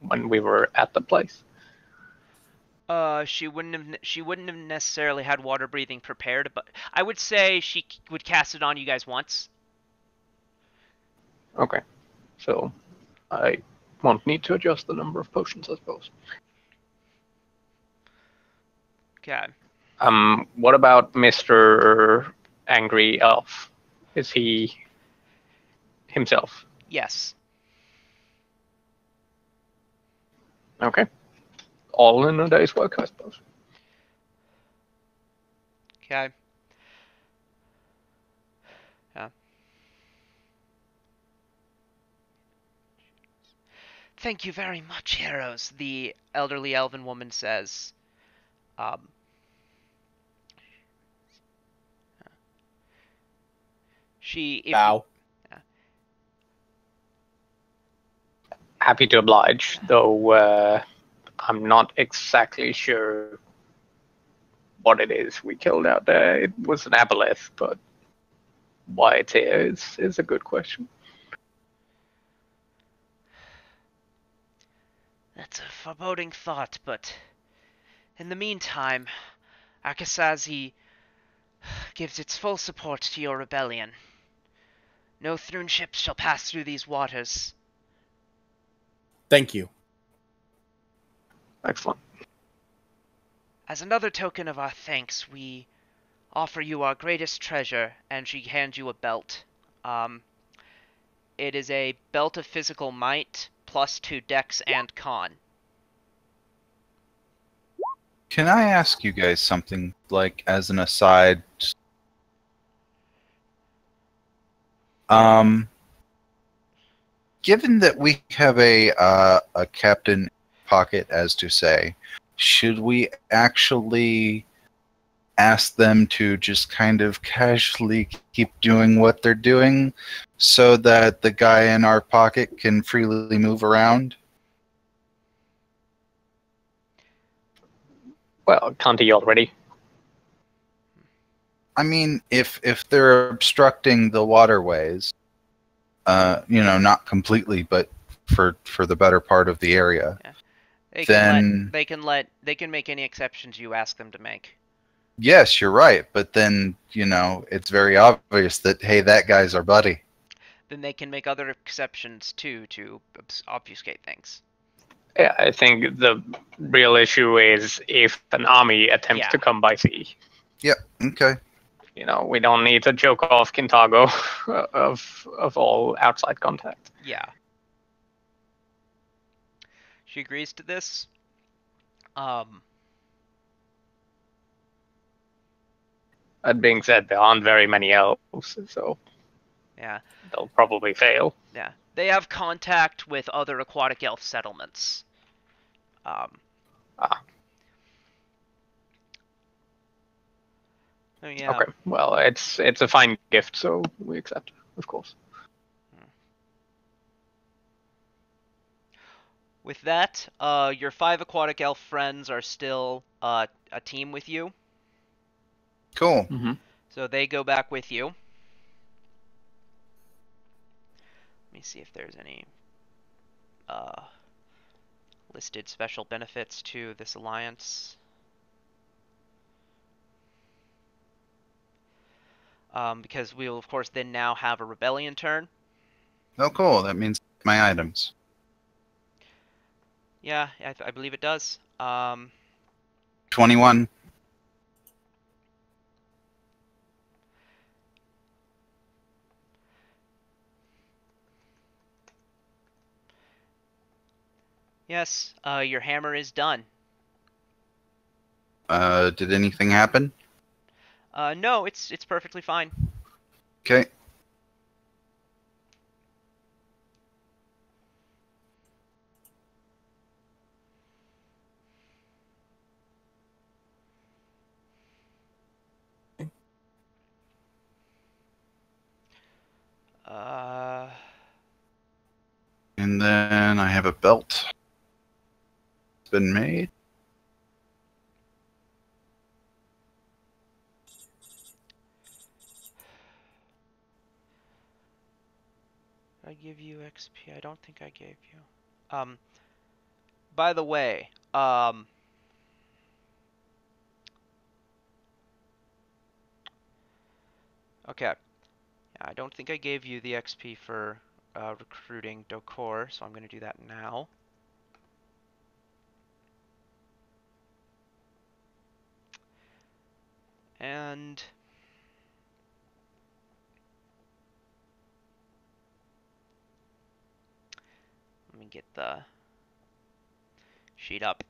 when we were at the place? She wouldn't have necessarily had water breathing prepared, but I would say she would cast it on you guys once. Okay. So I won't need to adjust the number of potions, I suppose. Okay. What about Mr. Angry Elf? Is he himself? Yes. Okay. All in a day's work, I suppose. Okay. Yeah. Thank you very much, heroes, the elderly elven woman says. Um, She, if you, Bow. Happy to oblige, though I'm not exactly sure what it is we killed out there. It was an aboleth, but why it's here is a good question. that's a foreboding thought, but in the meantime, Akasazi gives its full support to your rebellion. No Thrune ships shall pass through these waters. Thank you. Excellent. As another token of our thanks, we offer you our greatest treasure, and she hands you a belt. It is a belt of physical might, +2 dex and con. Can I ask you guys something, like, as an aside? Given that we have a captain pocket, as to say, should we actually ask them to just kind of casually keep doing what they're doing so that the guy in our pocket can freely move around? Well, can't he already? I mean, if they're obstructing the waterways, not completely, but for the better part of the area, Yeah. They then they can make any exceptions you ask them to make. yes, you're right. But then, it's very obvious that, hey, that guy's our buddy. Then they can make other exceptions too to obfuscate things. Yeah, I think the real issue is if an army attempts to come by sea. Yep. Okay. We don't need to choke off Kintago of all outside contact. Yeah. She agrees to this. That being said, there aren't very many elves, so Yeah. they'll probably fail. Yeah. They have contact with other aquatic elf settlements. Oh, yeah. Okay. Well, it's a fine gift, so we accept, of course. With that, your 5 aquatic elf friends are still a team with you. Cool. Mm-hmm. So they go back with you. Let me see if there's any listed special benefits to this alliance. Because we will, of course, then now have a rebellion turn. Oh, cool. That means my items. Yeah, I believe it does. 21. Yes, your hammer is done. Did anything happen? No, it's perfectly fine. Okay. And then I have a belt. It's been made. Did I give you XP? I don't think I gave you. By the way, okay. I don't think I gave you the XP for recruiting Dokor, so I'm going to do that now. And let me get the sheet up.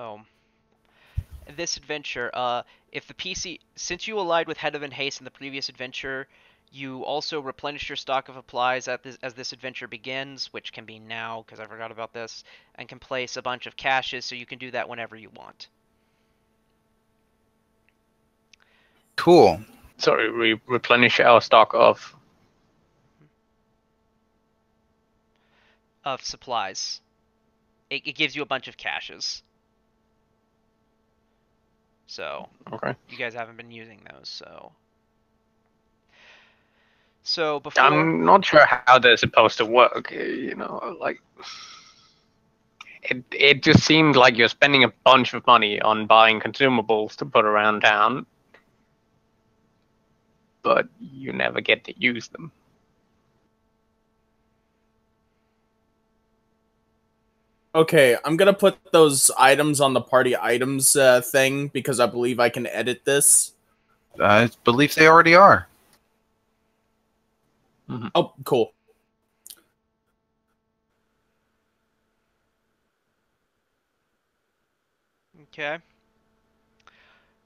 Oh, this adventure, if the PC, since you allied with Head of Haste in the previous adventure, you also replenish your stock of supplies as this adventure begins, which can be now, because I forgot about this, and can place a bunch of caches, so you can do that whenever you want. Cool. Sorry, we replenish our stock Of supplies. It gives you a bunch of caches. So, Okay. you guys haven't been using those, so... So, before... I'm not sure how they're supposed to work. Like it just seemed like you're spending a bunch of money on buying consumables to put around town, but you never get to use them. Okay, I'm gonna put those items on the party items thing because I believe I can edit this. I believe they already are. Mm-hmm. Oh, cool. Okay.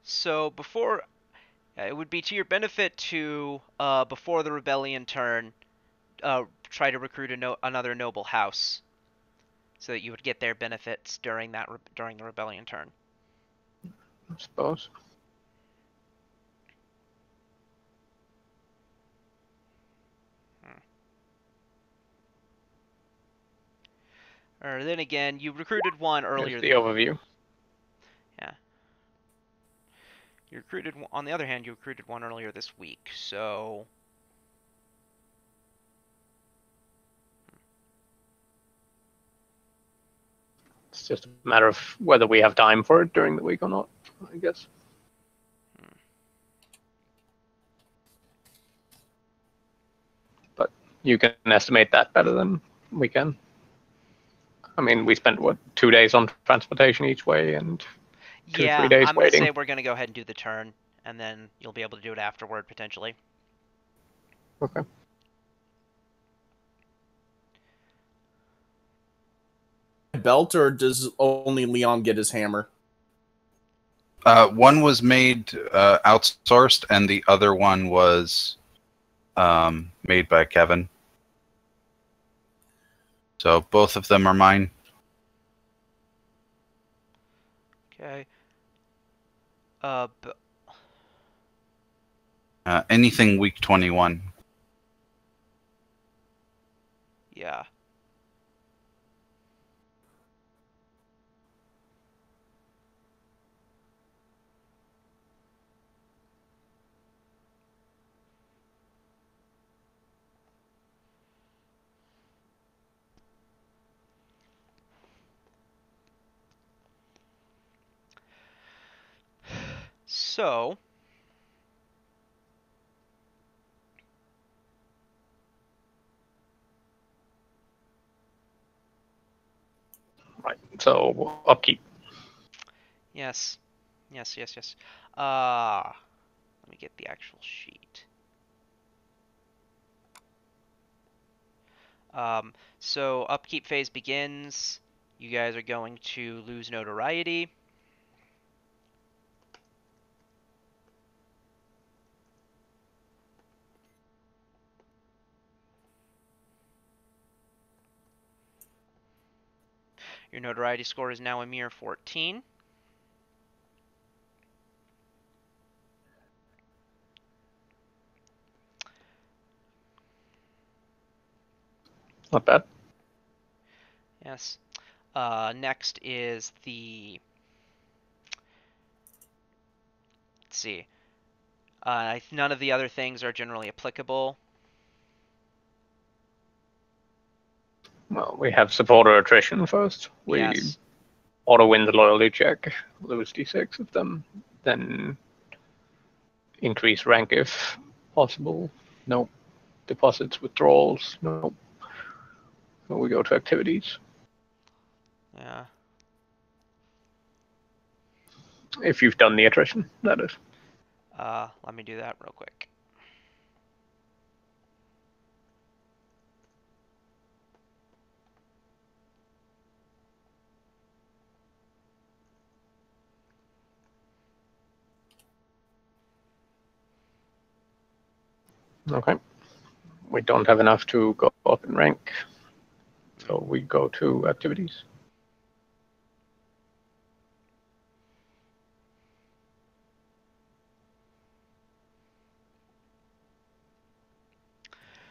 So, before... it would be to your benefit to, before the rebellion turn, try to recruit another noble house, so that you would get their benefits during during the rebellion turn. I suppose. Or then again, you recruited one earlier. Here's the overview. Yeah. You recruited. On the other hand, you recruited one earlier this week, so. It's just a matter of whether we have time for it during the week or not, I guess. But you can estimate that better than we can. I mean, we spent, 2 days on transportation each way and 3 days I'm waiting. gonna say we're gonna go ahead and do the turn, and then you'll be able to do it afterward, potentially. Okay. Belt, or does only Leon get his hammer? One was made outsourced, and the other one was made by Kevin. So both of them are mine. Okay. Anything week 21. Yeah. So. Right. So upkeep. Yes. Yes. Let me get the actual sheet. So upkeep phase begins. You guys are going to lose notoriety. Your notoriety score is now a mere 14. Not bad. Yes. Next is the... Let's see. None of the other things are generally applicable. Well, we have supporter attrition first. We Yes. auto-win the loyalty check, lose d6 of them, then increase rank if possible. Nope. Deposits, withdrawals. Nope. So we go to activities. Yeah. If you've done the attrition, that is. Let me do that real quick. Okay. We don't have enough to go up in rank, so we go to activities.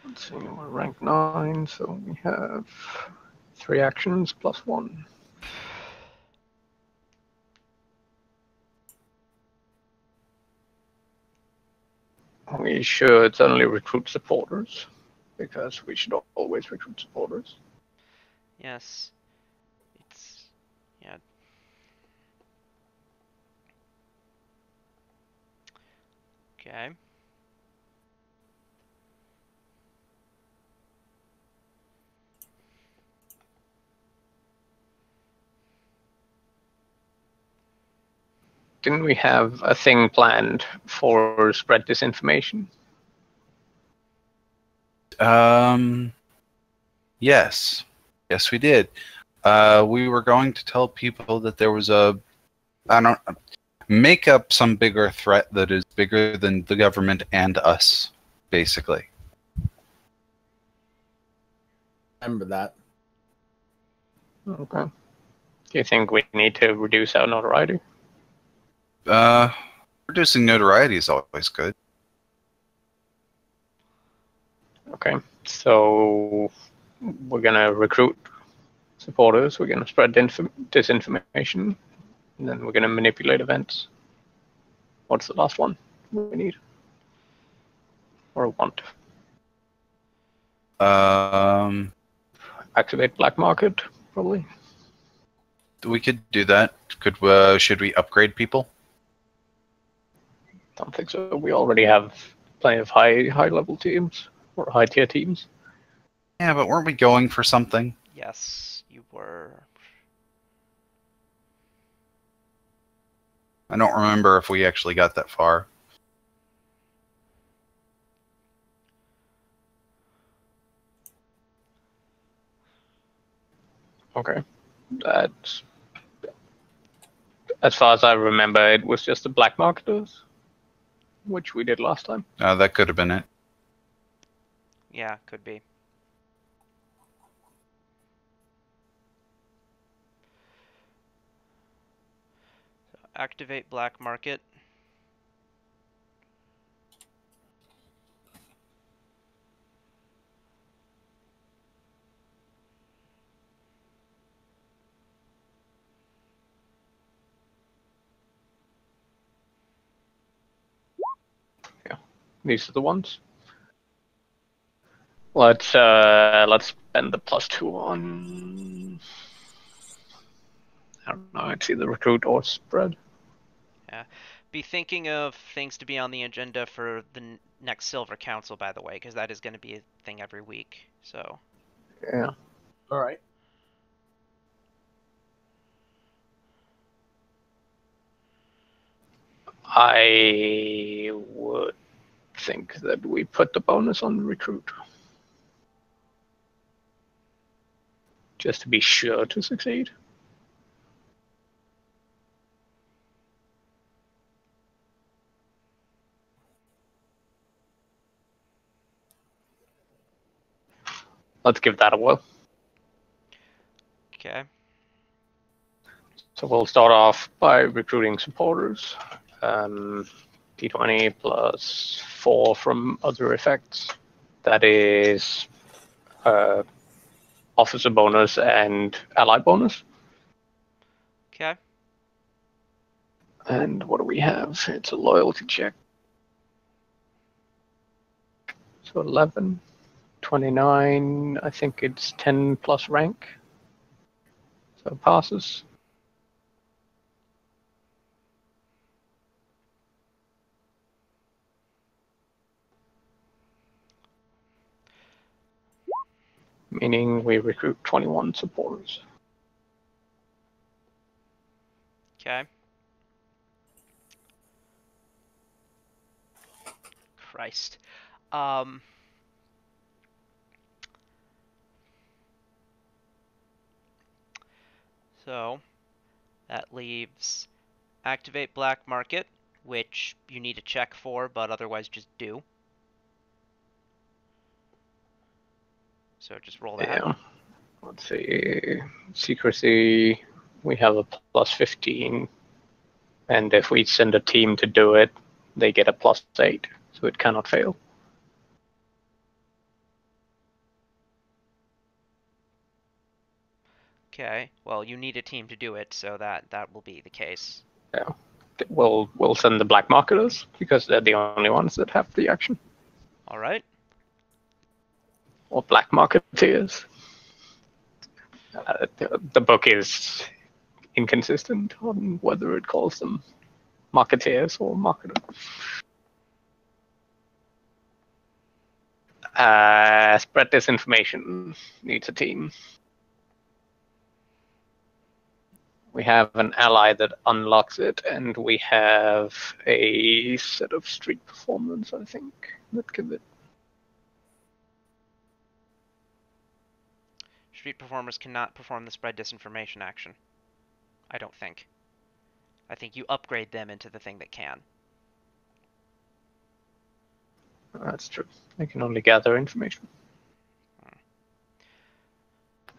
Let's see, we're rank 9, so we have 3 actions plus 1. We should certainly recruit supporters, because we should always recruit supporters. Yes. It's yeah. Okay. Didn't we have a thing planned for spread disinformation? Yes. Yes, we did. We were going to tell people that there was make up some bigger threat that is bigger than the government and us, basically. Remember that. Okay. Do you think we need to reduce our notoriety? Reducing notoriety is always good. Okay. So we're gonna recruit supporters, we're gonna spread disinformation, and then we're gonna manipulate events. What's the last one we need? Or want? Activate black market, probably. We could do that. Should we upgrade people? Don't think so. We already have plenty of high level teams or high tier teams. Yeah, but weren't we going for something? Yes, you were. I don't remember if we actually got that far. Okay. That's, as far as I remember, it was just the black marketers, which we did last time. That could have been it. Yeah, could be. So activate black market. These are the ones. Let's spend the +2 on. I don't know. It's either recruit or spread. Yeah. Be thinking of things to be on the agenda for the next Silver Council, by the way, because that is going to be a thing every week. So. Yeah. All right. I would think that we put the bonus on recruit. Just to be sure to succeed. Let's give that a whirl. Okay. So we'll start off by recruiting supporters. D20 plus 4 from other effects. That is officer bonus and ally bonus. Okay. And what do we have? It's a loyalty check. So 11, 29, I think it's 10 plus rank. So it passes. Meaning we recruit 21 supporters. Okay. Christ. So that leaves activate black market, which you need to check for, but otherwise just do. So just roll that. Yeah. Let's see. Secrecy, we have a plus 15. And if we send a team to do it, they get a plus 8. So it cannot fail. Okay. Well, you need a team to do it, so that will be the case. Yeah. We'll send the black marketers because they're the only ones that have the action. All right. Or black marketeers. The book is inconsistent on whether it calls them marketeers or marketers. Spread disinformation needs a team. We have an ally that unlocks it, and we have a set of street performers, I think, that give it. Street performers cannot perform the spread disinformation action. I don't think. I think you upgrade them into the thing that can. That's true. They can only gather information.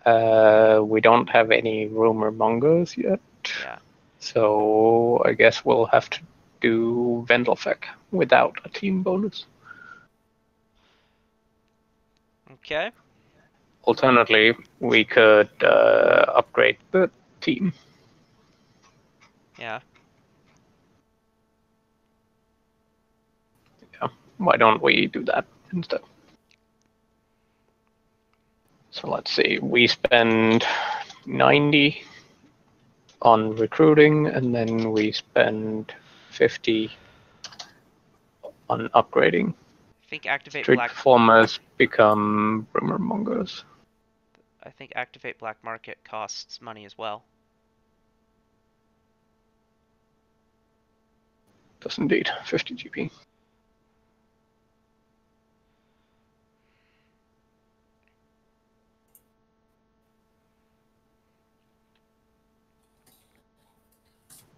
We don't have any rumor mongers yet. Yeah. So I guess we'll have to do Vendelfek without a team bonus. Okay. Alternatively, we could upgrade the team. Yeah. Yeah. Why don't we do that instead? So let's see. We spend 90 on recruiting, and then we spend 50 on upgrading. I think activate Street black. performers become rumor mongers. I think activate black market costs money as well. Does indeed. 50 GP.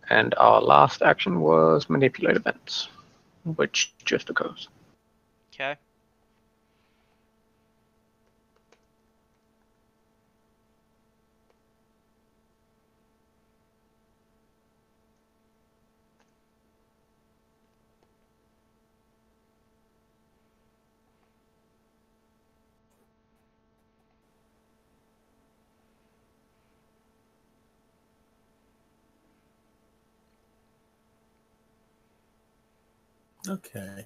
And our last action was manipulate events, which just occurs. Okay. Okay.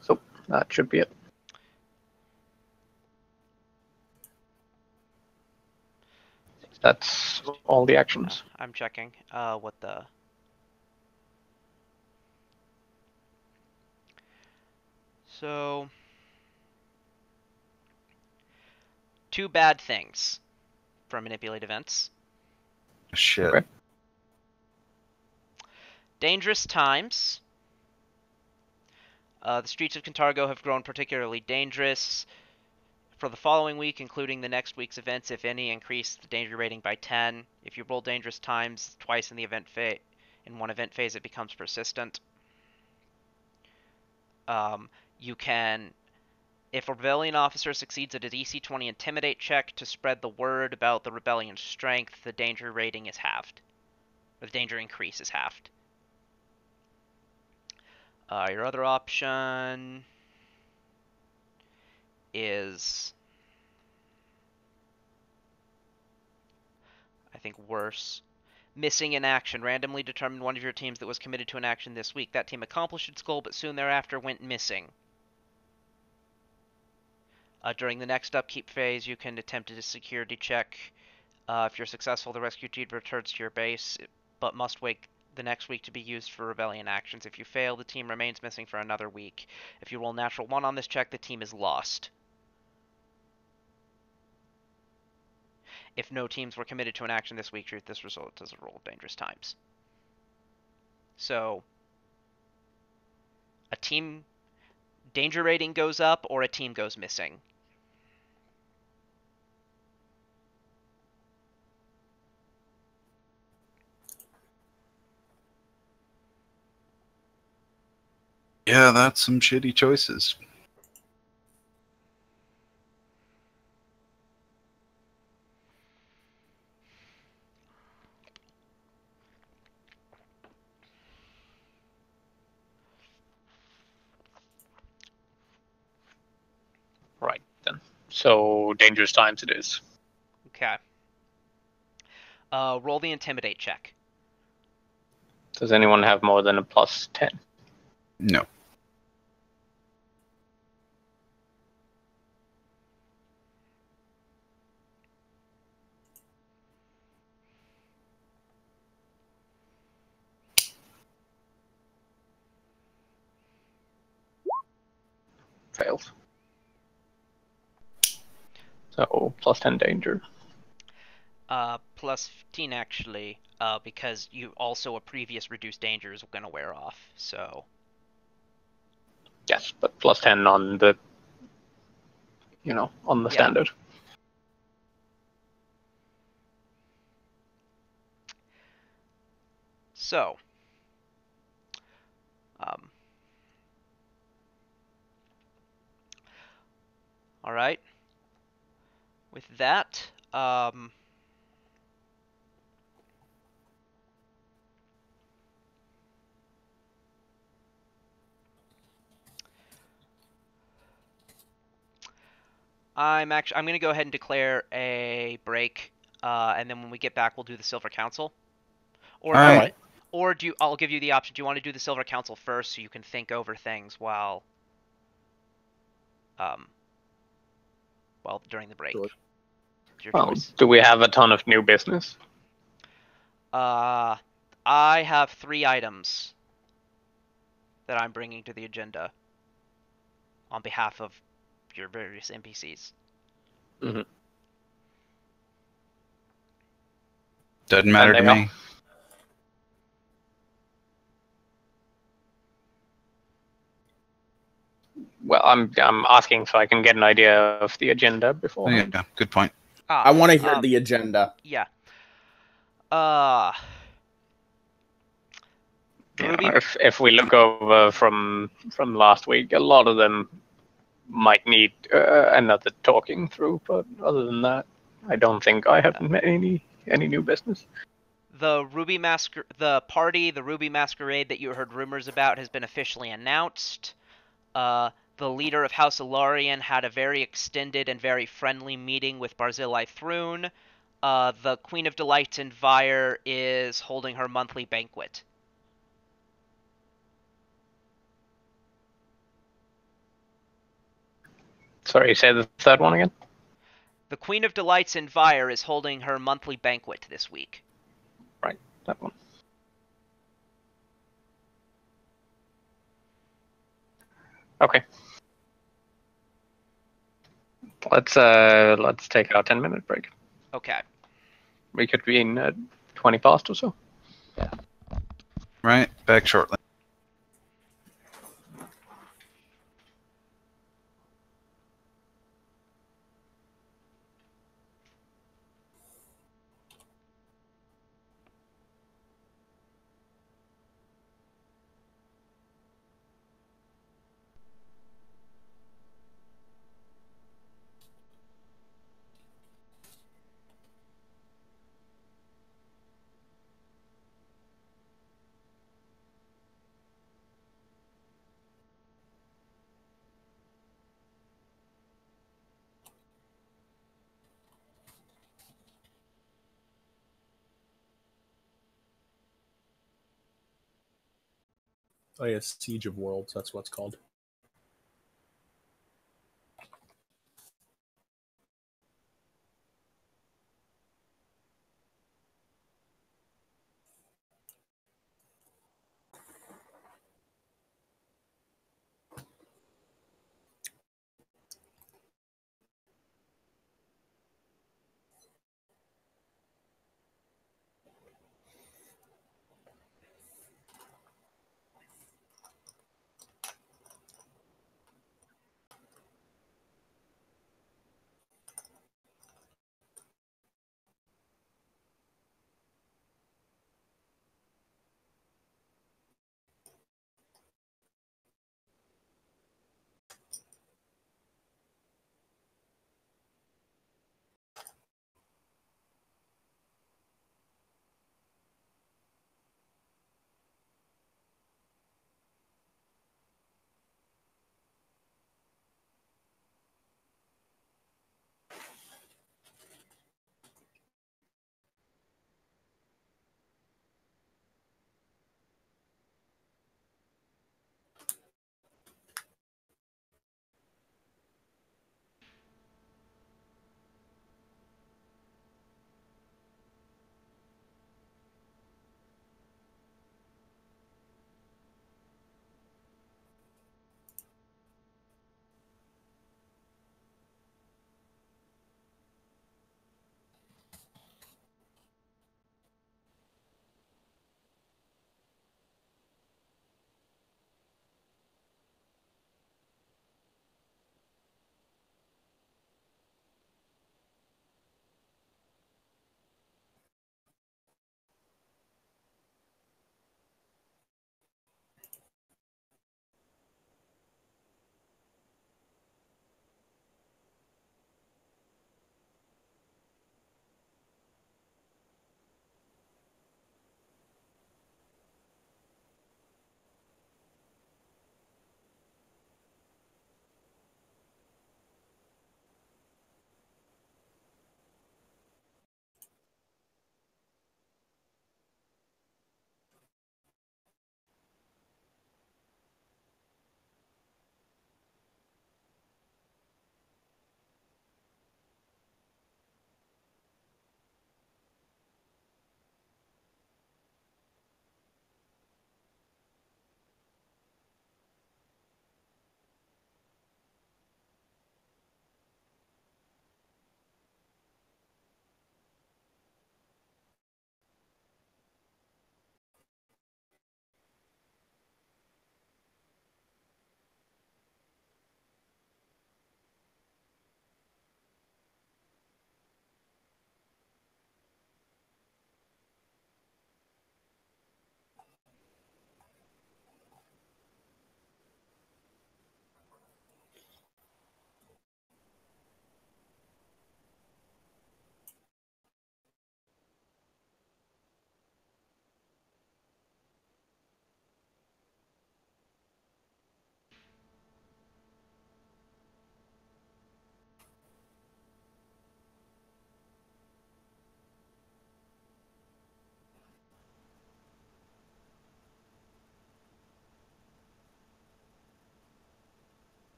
So that should be it. That's all the actions. I'm checking. What the? So, two bad things for manipulate events. Shit. Okay. Dangerous times. The streets of Cantargo have grown particularly dangerous. For the following week, including the next week's events, if any, increase the danger rating by 10. If you roll dangerous times twice in the event phase, in one event phase, it becomes persistent. You can, if a rebellion officer succeeds at a DC 20 intimidate check to spread the word about the rebellion's strength, the danger rating is halved. The danger increase is halved. Your other option is, I think, worse. Missing in action. Randomly determine one of your teams that was committed to an action this week. That team accomplished its goal, but soon thereafter went missing. During the next upkeep phase, you can attempt a security check. If you're successful, the rescue team returns to your base, but must wait the next week to be used for rebellion actions. If you fail, the team remains missing for another week. If you roll natural 1 on this check, the team is lost. If no teams were committed to an action this week, treat this result as a roll of dangerous times. So, a team danger rating goes up or a team goes missing. Yeah, that's some shitty choices. So dangerous times it is. Okay. Roll the intimidate check. Does anyone have more than a +10? No. Fails. So +10 danger. Plus 15 actually, because you also a previous reduced danger is going to wear off. So Yes, but +10 on the, on the Yeah. standard. So, all right. With that, I'm going to go ahead and declare a break, and then when we get back, we'll do the Silver Council. Or All no, right. or I'll give you the option. Do you want to do the Silver Council first, so you can think over things while during the break? Sure. It's your Well, choice. do we have a ton of new business? I have 3 items that I'm bringing to the agenda on behalf of your various NPCs. Mm-hmm. Doesn't matter And to they are. me. Well, I'm asking so I can get an idea of the agenda Oh, beforehand. yeah, good point. I want to hear the agenda. Yeah. The Ruby. If we look over from last week, a lot of them might need another talking through. But other than that, I don't think I have any new business. The Ruby Masquerade that you heard rumors about has been officially announced. The leader of House Ilarion had a very extended and very friendly meeting with Barzillai Thrune. The Queen of Delight in Vyre is holding her monthly banquet. Sorry, say the third one again. The Queen of Delights in Vyre is holding her monthly banquet this week. Right, that one. Okay. Let's take our 10-minute break. Okay. We could be in 20 past or so. Right, back shortly. Oh yeah, Siege of Worlds, that's what it's called.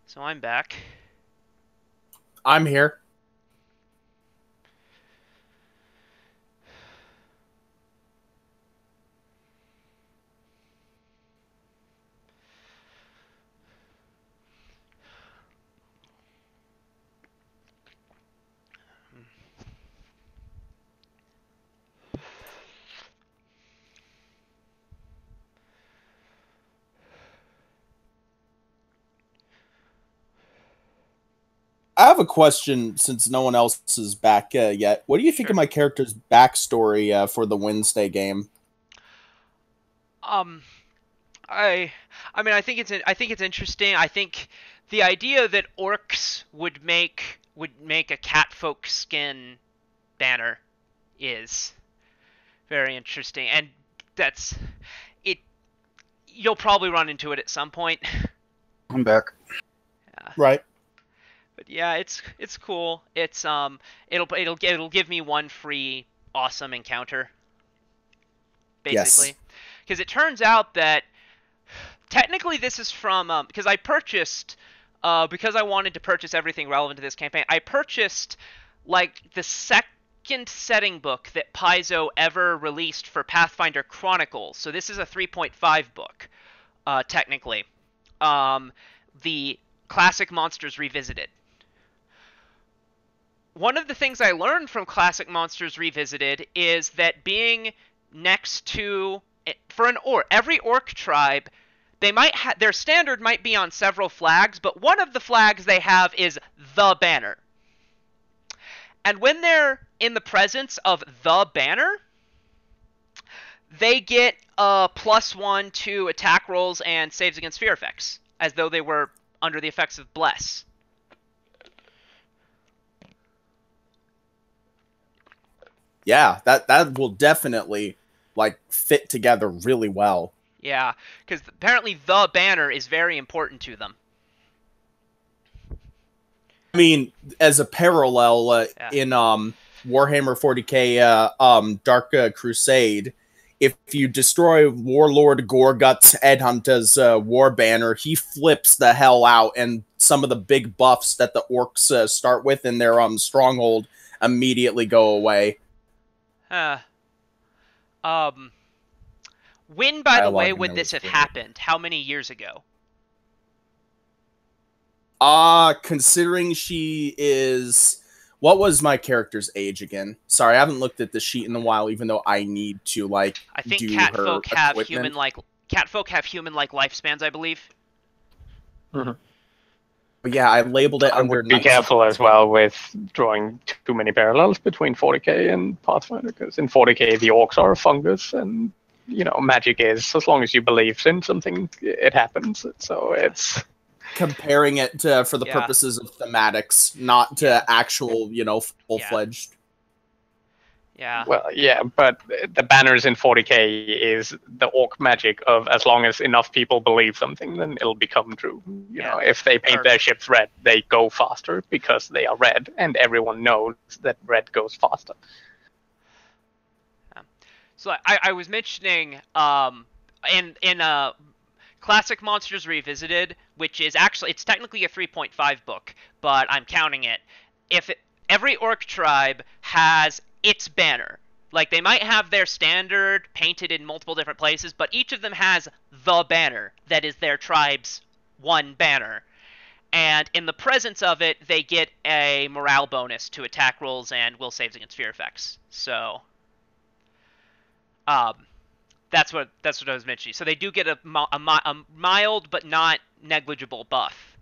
So I'm back. I'm here. I have a question since no one else is back yet. What do you think Sure. of my character's backstory for the Wednesday game? I mean, I think it's interesting. I think the idea that orcs would make a catfolk skin banner is very interesting, and that's it. You'll probably run into it at some point. I'm back. Yeah. Right. But yeah, it's cool. It'll give me one free awesome encounter, Yes. basically, because it turns out that technically this is from because I purchased because I wanted to purchase everything relevant to this campaign. I purchased like the second setting book that Paizo ever released for Pathfinder Chronicles. So this is a 3.5 book, technically. The Classic Monsters Revisited. One of the things I learned from Classic Monsters Revisited is that being next to for an orc, every orc tribe, they might their standard might be on several flags, but one of the flags they have is the banner. And when they're in the presence of the banner, they get a +1 to attack rolls and saves against fear effects, as though they were under the effects of Bless. Yeah, that will definitely like fit together really well. Yeah, because apparently the banner is very important to them. I mean, as a parallel Yeah. in Warhammer 40k Dark Crusade, if you destroy Warlord Gorgut's Headhunter's war banner, he flips the hell out, and some of the big buffs that the orcs start with in their stronghold immediately go away. When, by the way, Dialogue in would there this was have great. happened? How many years ago? Considering she is... What was my character's age again? Sorry, I haven't looked at the sheet in a while, even though I need to, like, I think do her equipment. catfolk have human-like lifespans, I believe. Mm-hmm. But yeah, I labeled it I under would be 19. careful as well with drawing too many parallels between 40k and Pathfinder, because in 40k the orcs are a fungus, and magic is, as long as you believe in something, it happens. So it's Comparing it for the purposes of thematics, not to actual, full-fledged. Yeah. Well, yeah, but the banners in 40k is the orc magic of as long as enough people believe something, then it'll become true. If they paint their ships red, they go faster because they are red, and everyone knows that red goes faster. So I was mentioning in Classic Monsters Revisited, which is actually, it's technically a 3.5 book, but I'm counting it. Every orc tribe has its banner. Like, they might have their standard painted in multiple different places, but each of them has the banner that is their tribe's one banner. And in the presence of it, they get a morale bonus to attack rolls and will saves against fear effects. So, that's what I was mentioning. So they do get a mild but not negligible buff.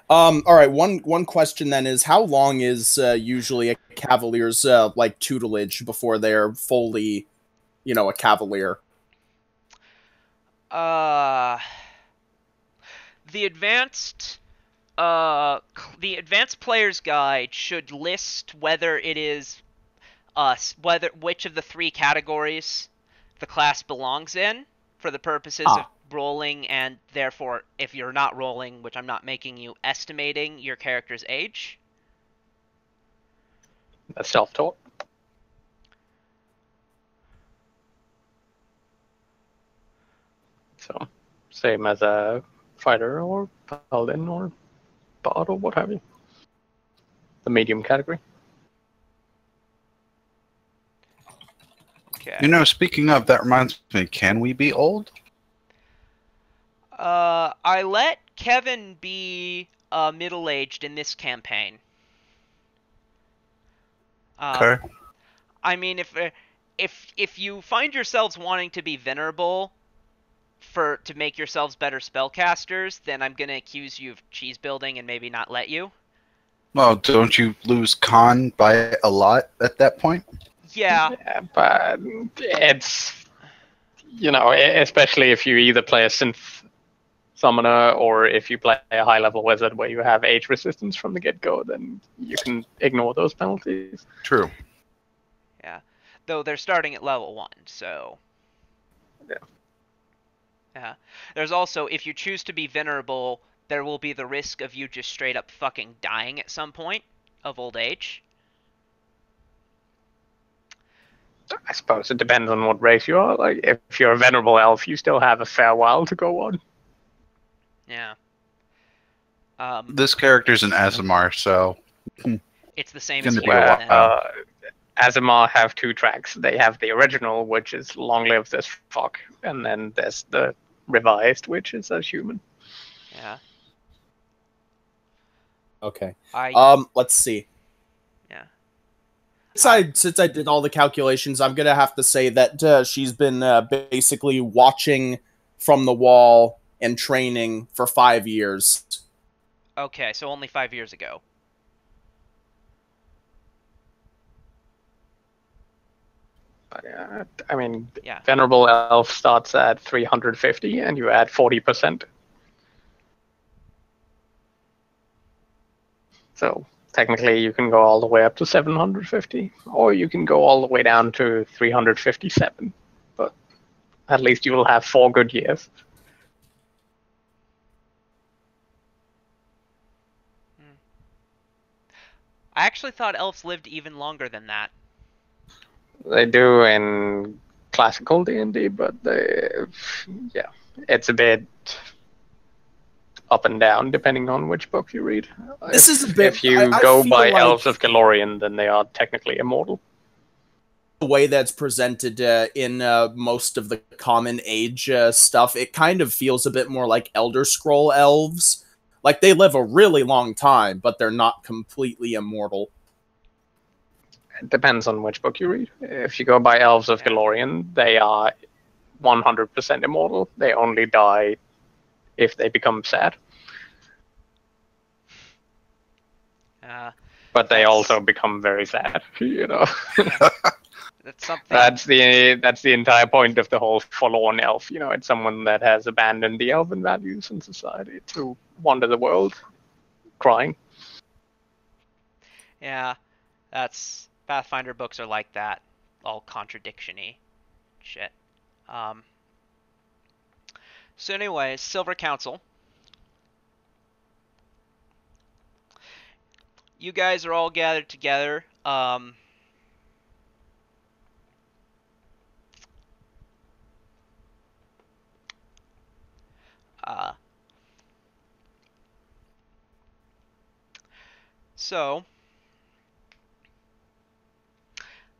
All right. One question then is, how long is usually a cavalier's like tutelage before they're fully, a cavalier? The advanced player's guide should list whether it is which of the three categories the class belongs in for the purposes of rolling, and therefore, if you're not rolling, which I'm not making you, estimating your character's age. That's self-taught. So, same as a fighter or paladin or bard or what have you. The medium category. Okay. You know, speaking of, that reminds me, can we be old? I let Kevin be middle-aged in this campaign. Okay. I mean, if you find yourselves wanting to be venerable to make yourselves better spellcasters, then I'm gonna accuse you of cheese building and maybe not let you. Well, don't you lose con by a lot at that point? Yeah. Yeah, but it's, you know, especially if you either play a synth summoner or if you play a high level wizard where you have age resistance from the get go, then you can ignore those penalties. True. Yeah. Though they're starting at level 1, so. Yeah. Yeah. There's also, if you choose to be venerable, there will be the risk of you just straight up fucking dying at some point of old age. I suppose it depends on what race you are. Like, if you're a venerable elf, you still have a fair while to go on. Yeah. This character's an Azamar, so It's the same It's as gonna be a Hero while. then. Azamar have two tracks. They have the original, which is long lived as fuck, and then there's the revised, which is as human. Yeah. Okay. I Let's see. yeah. Since I did all the calculations, I'm gonna have to say that she's been basically watching from the wall and training for 5 years. Okay, so only 5 years ago. I mean, Yeah. Venerable Elf starts at 350, and you add 40%. So technically, you can go all the way up to 750, or you can go all the way down to 357. But at least you will have 4 good years. I actually thought elves lived even longer than that. They do in classical D&D, but yeah, it's a bit up and down depending on which book you read. This is a bit. If you I go feel by like Elves of Galorian, then they are technically immortal. the way that's presented in most of the common age stuff, it kind of feels a bit more like Elder Scroll elves. Like they live a really long time, but they're not completely immortal. It depends on which book you read. If you go by Elves of Galorian, they are 100% immortal. They only die if they become sad. But they also become very sad, you know. Yeah. That's something. That's the entire point of the whole forlorn elf. You know, it's someone that has abandoned the elven values in society to wander the world, crying. Yeah, that's Pathfinder books are like that, all contradiction-y shit. So anyways, Silver Council. You guys are all gathered together. So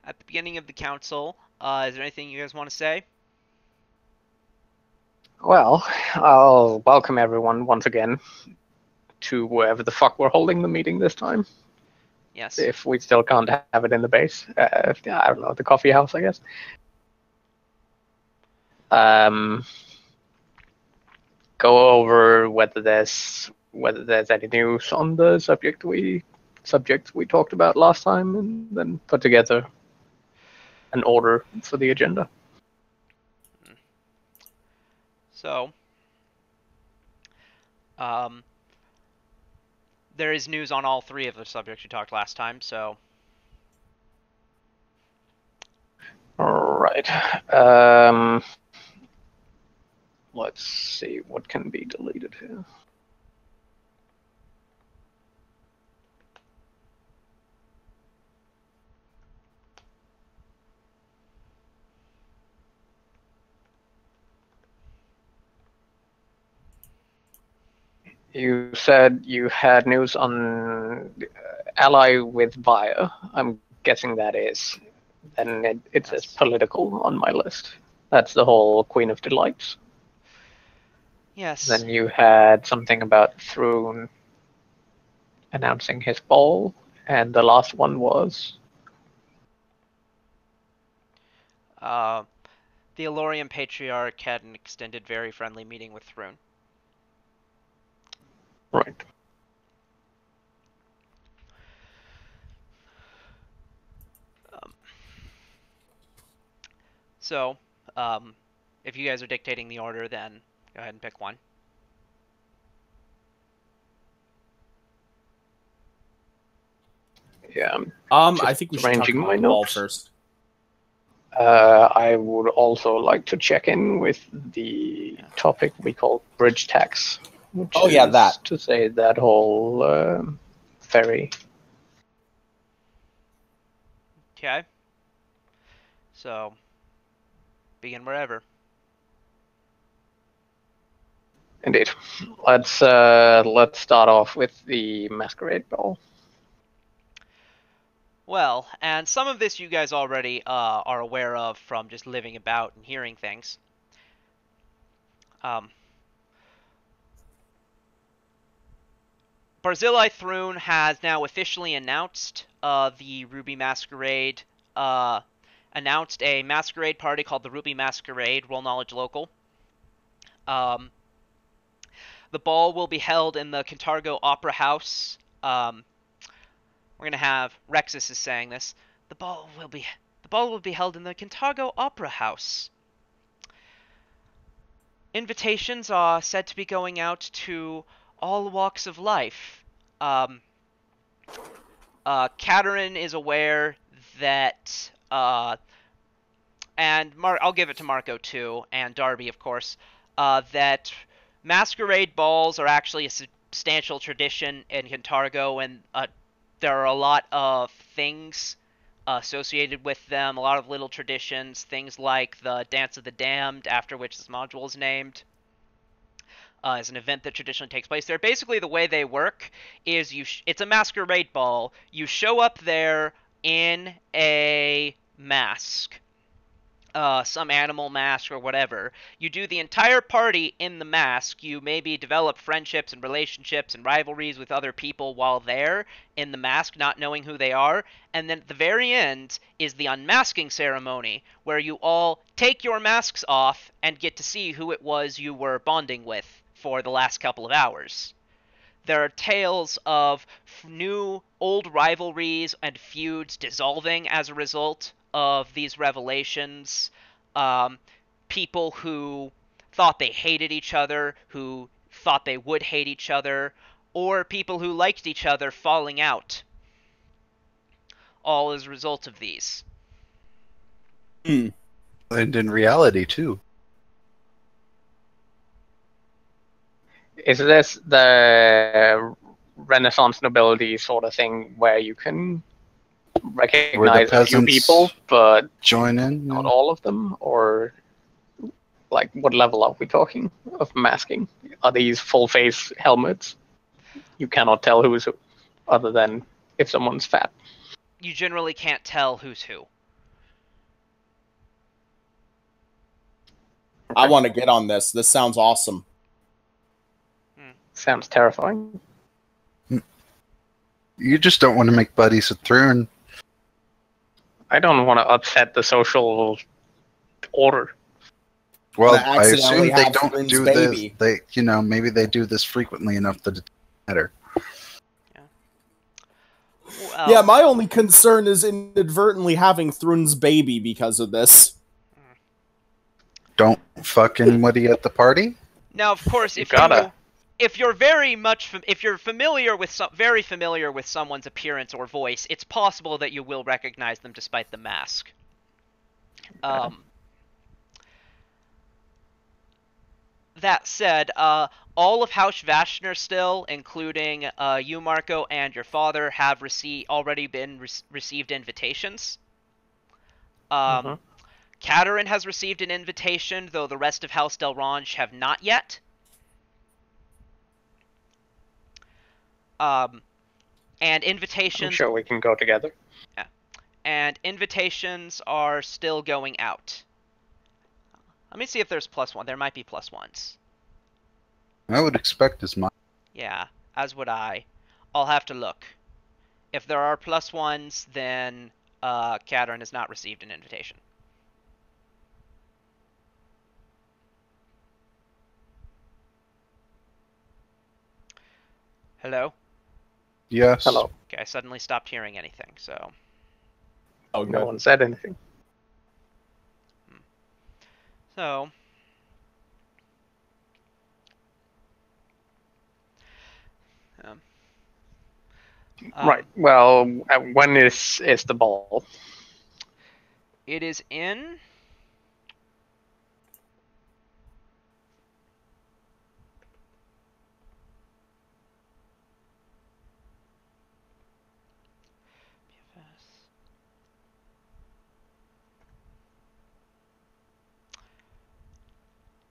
at the beginning of the council, is there anything you guys want to say? Well, I'll welcome everyone once again to wherever the fuck we're holding the meeting this time. Yes. If we still can't have it in the base. I don't know, the coffee house, I guess. Go over whether there's any news on the subjects we talked about last time, and then put together an order for the agenda. So, there is news on all 3 of the subjects you talked last time, so. Alright. Let's see what can be deleted here. You said you had news on ally with Via. I'm guessing that is. Then it says political on my list. That's the whole Queen of Delights. Yes. Then you had something about Thrune announcing his ball, and the last one was The Elorian Patriarch had an extended, very friendly meeting with Thrune. right. So, if you guys are dictating the order, then go ahead and pick one. Yeah. I think we should talk arranging about my the ball notes. first. I would also like to check in with the topic we call bridge tax. Which Oh, yeah, is that. to say that whole ferry. Okay. So, begin wherever. Indeed. Let's start off with the masquerade ball. Well, and some of this you guys already are aware of from just living about and hearing things. Barzillai Thrune has now officially announced the Ruby Masquerade, announced a masquerade party called the Ruby Masquerade, Roll Knowledge Local. The ball will be held in the Cantargo Opera House. We're gonna have Rexus is saying this. The ball will be held in the Cantargo Opera House. Invitations are said to be going out to all walks of life. Katerin is aware that, and I'll give it to Marco too, and Darby, of course, that masquerade balls are actually a substantial tradition in Cantargo, and there are a lot of things associated with them, a lot of little traditions, things like the Dance of the Damned, after which this module is named, is an event that traditionally takes place there. Basically, the way they work is it's a masquerade ball. You show up there in a mask, some animal mask or whatever. You do the entire party in the mask. You maybe develop friendships and relationships and rivalries with other people while there in the mask, not knowing who they are. And then at the very end is the unmasking ceremony, where you all take your masks off and get to see who it was you were bonding with for the last couple of hours. There are tales of new old rivalries and feuds dissolving as a result of these revelations. People who thought they hated each other, who thought they would hate each other, or people who liked each other falling out. All as a result of these. And in reality, too. Is this the Renaissance nobility sort of thing where you can recognize a few people, but join in? not all of them? Or like, what level are we talking of masking? Are these full face helmets? You cannot tell who's who, other than if someone's fat. You generally can't tell who's who. I want to get on this. This sounds awesome. Sounds terrifying. You just don't want to make buddies with Thrune. I don't want to upset the social order. Well, Gonna I accidentally assume they have don't Thrune's do baby. this. Maybe they do this frequently enough that it matter. Well, Yeah, my only concern is inadvertently having Thrune's baby because of this. Don't fuck anybody at the party. now, of course, if you're familiar with very familiar with someone's appearance or voice, it's possible that you will recognize them despite the mask. That said, all of House Vashner still, including you, Marco, and your father, have already received invitations. Katerin has received an invitation, though the rest of House Delrange have not yet. And I'm invitations sure we can go together. are still going out. Let me see if there's +1. There might be +1s. I would expect as much. Yeah, as would I. I'll have to look. If there are +1s, then Katerin has not received an invitation. Hello? Yes. Hello. Okay, I suddenly stopped hearing anything, so... Oh, No good. one said anything. So... Right. Well, when is the ball? It is in...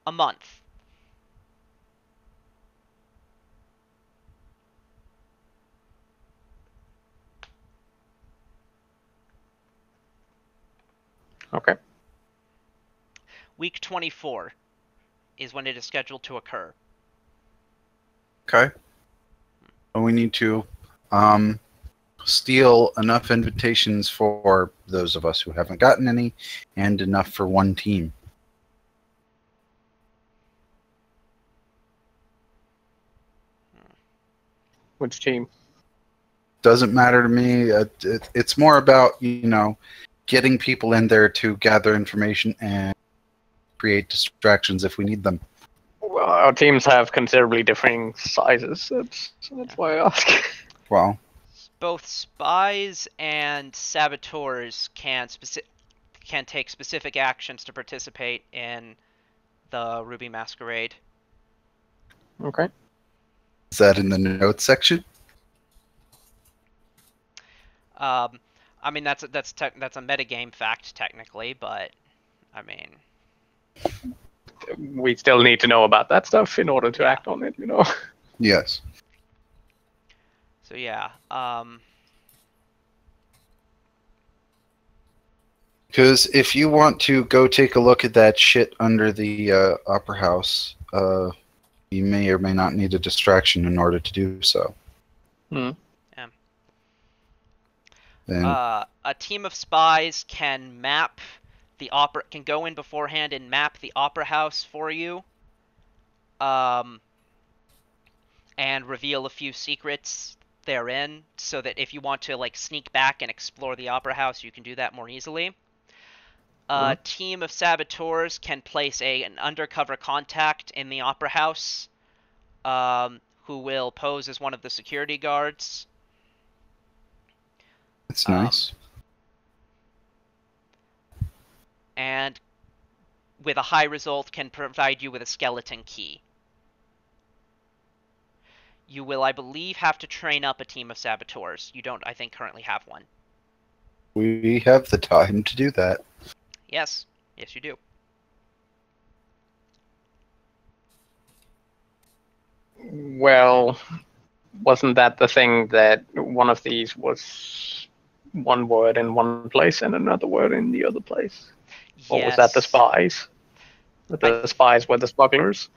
a month. Okay. Week 24 is when it is scheduled to occur. Okay. We need to steal enough invitations for those of us who haven't gotten any, and enough for one team. Which team? Doesn't matter to me. It's more about, getting people in there to gather information and create distractions if we need them. Well, our teams have considerably differing sizes. That's why I ask. Well, Both spies and saboteurs can take specific actions to participate in the Ruby Masquerade. Okay. is that in the notes section? I mean that's a metagame fact technically, but I mean We still need to know about that stuff in order to act on it, Yes. so yeah. Because if you want to go take a look at that shit under the Opera House, you may or may not need a distraction in order to do so. Hmm. Then A team of spies can can go in beforehand and map the Opera House for you. And reveal a few secrets therein, so that if you want to sneak back and explore the Opera House, you can do that more easily. A team of saboteurs can place an undercover contact in the Opera House, who will pose as one of the security guards. that's nice. And with a high result can provide you with a skeleton key. You will, I believe, have to train up a team of saboteurs. You don't, I think, currently have one. We have the time to do that. Yes. Yes, you do. Well, wasn't that the thing that one of these was one word in one place and another word in the other place? Or was that the Yes. spies? The spies were the smugglers?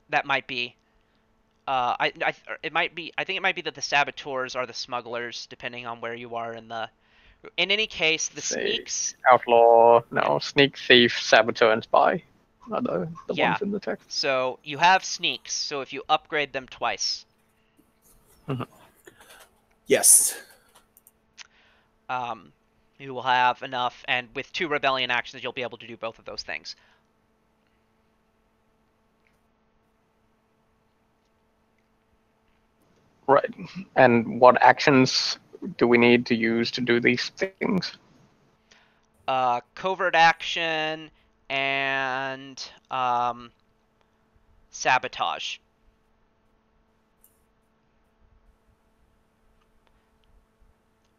That might be. It might be. I think it might be that the saboteurs are the smugglers, depending on where you are in the. In any case, the sneaks. Outlaw, no, sneak, thief, saboteur, and spy are the Yeah. ones in the text. So you have sneaks. So if you upgrade them twice, Yes. you will have enough, and with 2 rebellion actions, you'll be able to do both of those things. Right. And what actions do we need to use to do these things? Covert action and sabotage.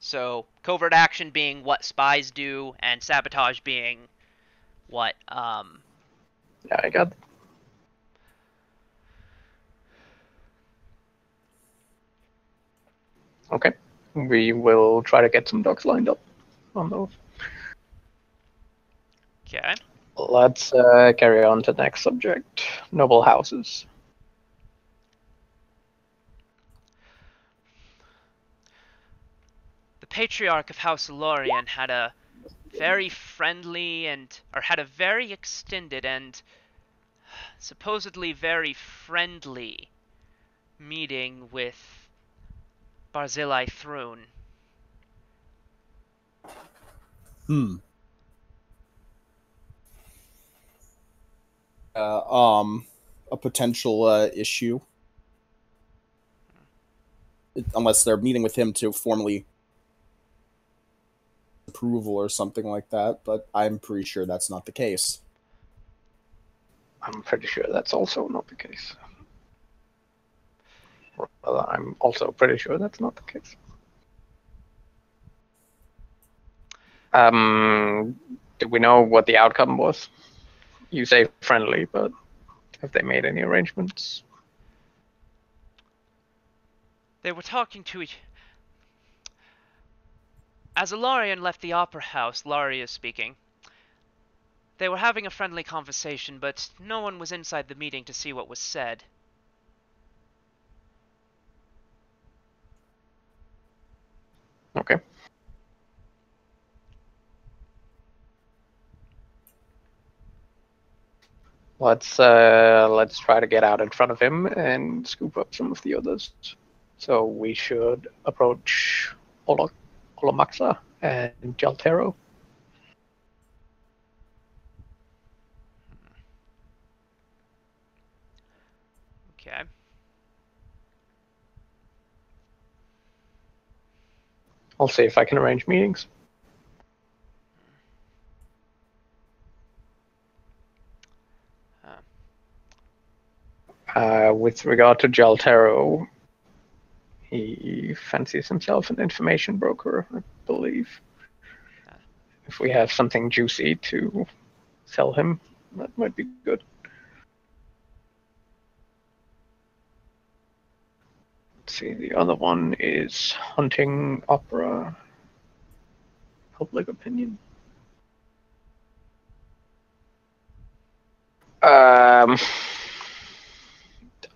So covert action being what spies do, and sabotage being what Yeah, I got. Okay. We will try to get some ducks lined up on those. Okay. Let's carry on to the next subject. Noble houses. The patriarch of House Lorien had a very friendly or had a very extended and supposedly very friendly meeting with Barzillai Thrune. A potential issue. Unless they're meeting with him to formally approval or something like that, but I'm pretty sure that's not the case. I'm pretty sure that's also not the case. Well, I'm also pretty sure that's not the case. Do we know what the outcome was? You say friendly, but have they made any arrangements? They were talking to each... As Ilarion left the opera house, Laria speaking, they were having a friendly conversation, but no one was inside the meeting to see what was said. Okay. Let's try to get out in front of him and scoop up some of the others. So we should approach Olamaxa and Jaltero. Okay. I'll see if I can arrange meetings. With regard to Jaltero, he fancies himself an information broker, I believe. If we have something juicy to sell him, that might be good. Let's see, the other one is hunting opera public opinion.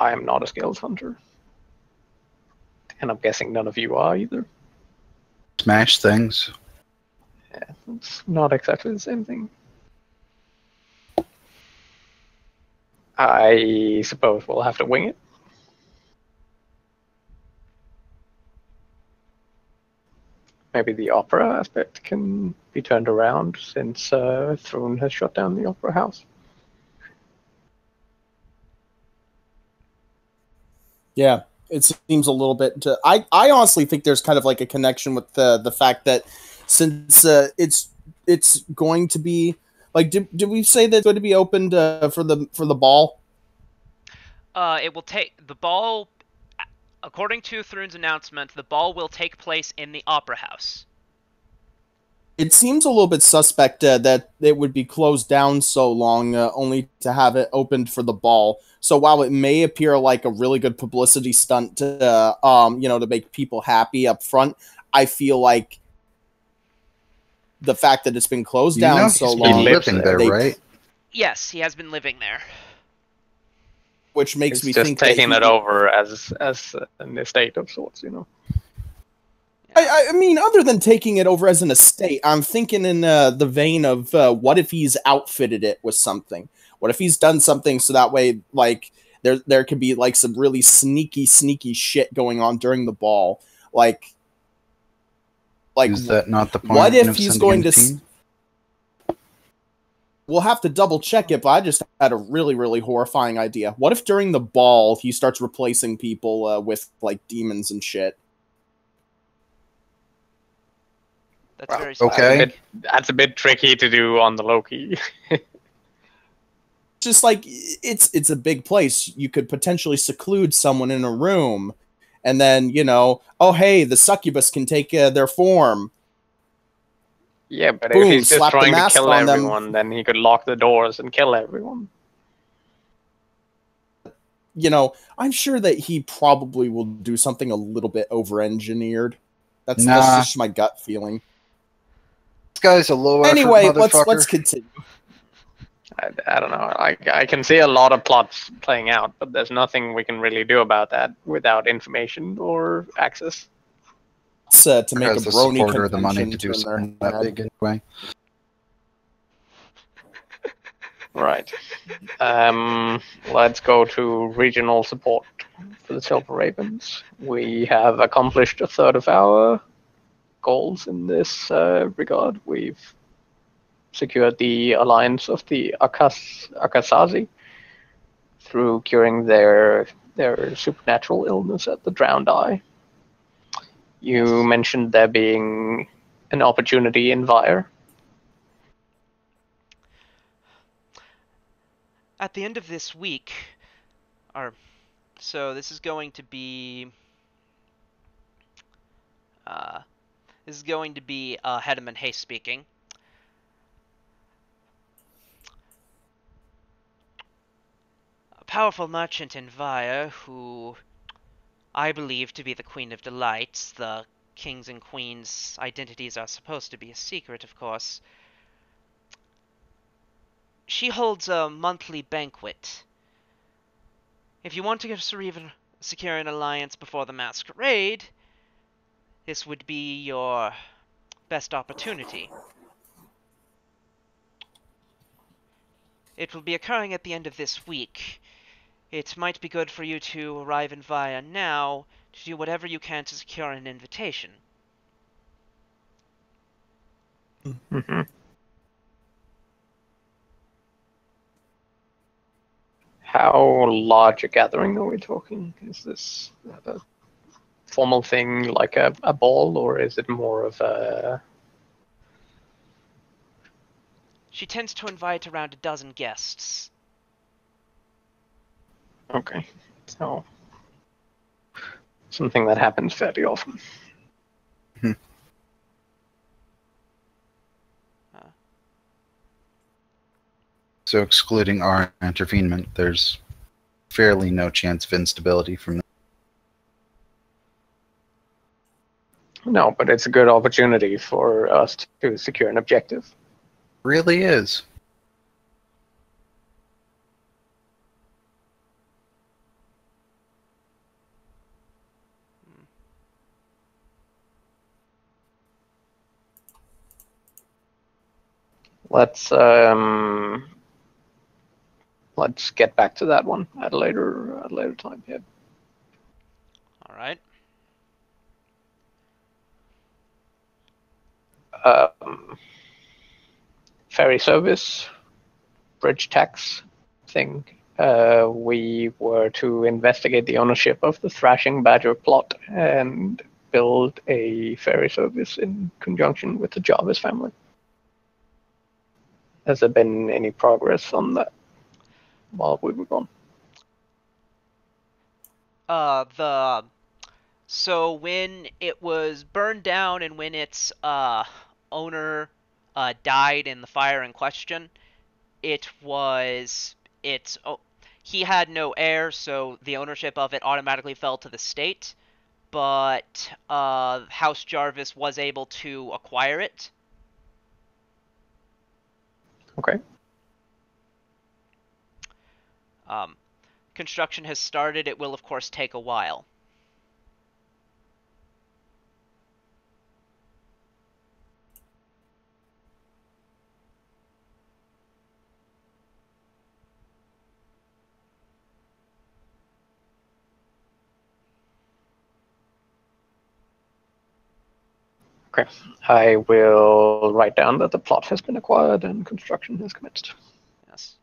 I am not a skills hunter. And I'm guessing none of you are either. Smash things. Yeah, it's not exactly the same thing. I suppose we'll have to wing it. Maybe the opera aspect can be turned around since Thrune has shut down the opera house. Yeah, it seems a little bit. I honestly think there's kind of like a connection with the fact that since it's going to be like, did we say that it's going to be opened for the ball? It will take the ball. According to Thrune's announcement, the ball will take place in the opera house. It seems a little bit suspect that it would be closed down so long, only to have it opened for the ball. So while it may appear like a really good publicity stunt to make people happy up front, I feel like the fact that it's been closed down so he's long, been living there, right? Yes, he has been living there. Which makes He's me just think taking that it over as an estate of sorts, you know. I mean, other than taking it over as an estate, I'm thinking in the vein of what if he's outfitted it with something? What if he's done something so that way, like, there could be like some really sneaky shit going on during the ball, like is that not the point? What if of he's sending going in the to? team? We'll have to double check it, but I just had a really horrifying idea. What if during the ball he starts replacing people with like demons and shit? That's very okay. That's a bit tricky to do on the low-key. Just like it's a big place. You could potentially seclude someone in a room, and then oh hey, the succubus can take their form. Yeah, but Boom, if he's just slap the trying to mask kill on them. everyone, then he could lock the doors and kill everyone. I'm sure that he probably will do something a little bit over-engineered. That's Nah. just my gut feeling. This guy's a low Anyway, effort motherfucker. let's continue. I don't know. I can see a lot of plots playing out, but there's nothing we can really do about that without information or access. To make a Has the brony supporter the money convention to do turn their something that head. big anyway. Right. Let's go to regional support for the Silver Ravens. We have accomplished a third of our goals in this regard. We've secured the alliance of the Akasazi through curing their supernatural illness at the Drowned Eye. You mentioned there being an opportunity in Vire. At the end of this week, so this is going to be Hedeman Hayes speaking. A powerful merchant in Vire who I believe to be the Queen of Delights. The kings and queens' identities are supposed to be a secret, of course. She holds a monthly banquet. If you want to secure an alliance before the masquerade, this would be your best opportunity. It will be occurring at the end of this week. It might be good for you to arrive in Vire now to do whatever you can to secure an invitation. Mm-hmm. How large a gathering are we talking? Is this a formal thing like a ball, or is it more of a... She tends to invite around a dozen guests. Okay, so something that happens fairly often. So excluding our intervenement, there's fairly no chance of instability from that. No, but it's a good opportunity for us to secure an objective. Really is. Let's get back to that one at a later time. Yeah. All right. Ferry service, bridge tax thing. We were to investigate the ownership of the Thrashing Badger plot and build a ferry service in conjunction with the Jarvis family. Has there been any progress on that while we were gone? So when it was burned down and when its owner died in the fire in question, he had no heir, so the ownership of it automatically fell to the state. But House Jarvis was able to acquire it. Okay. Construction has started. It will, of course, take a while. Okay. I will write down that the plot has been acquired and construction has commenced. Yes.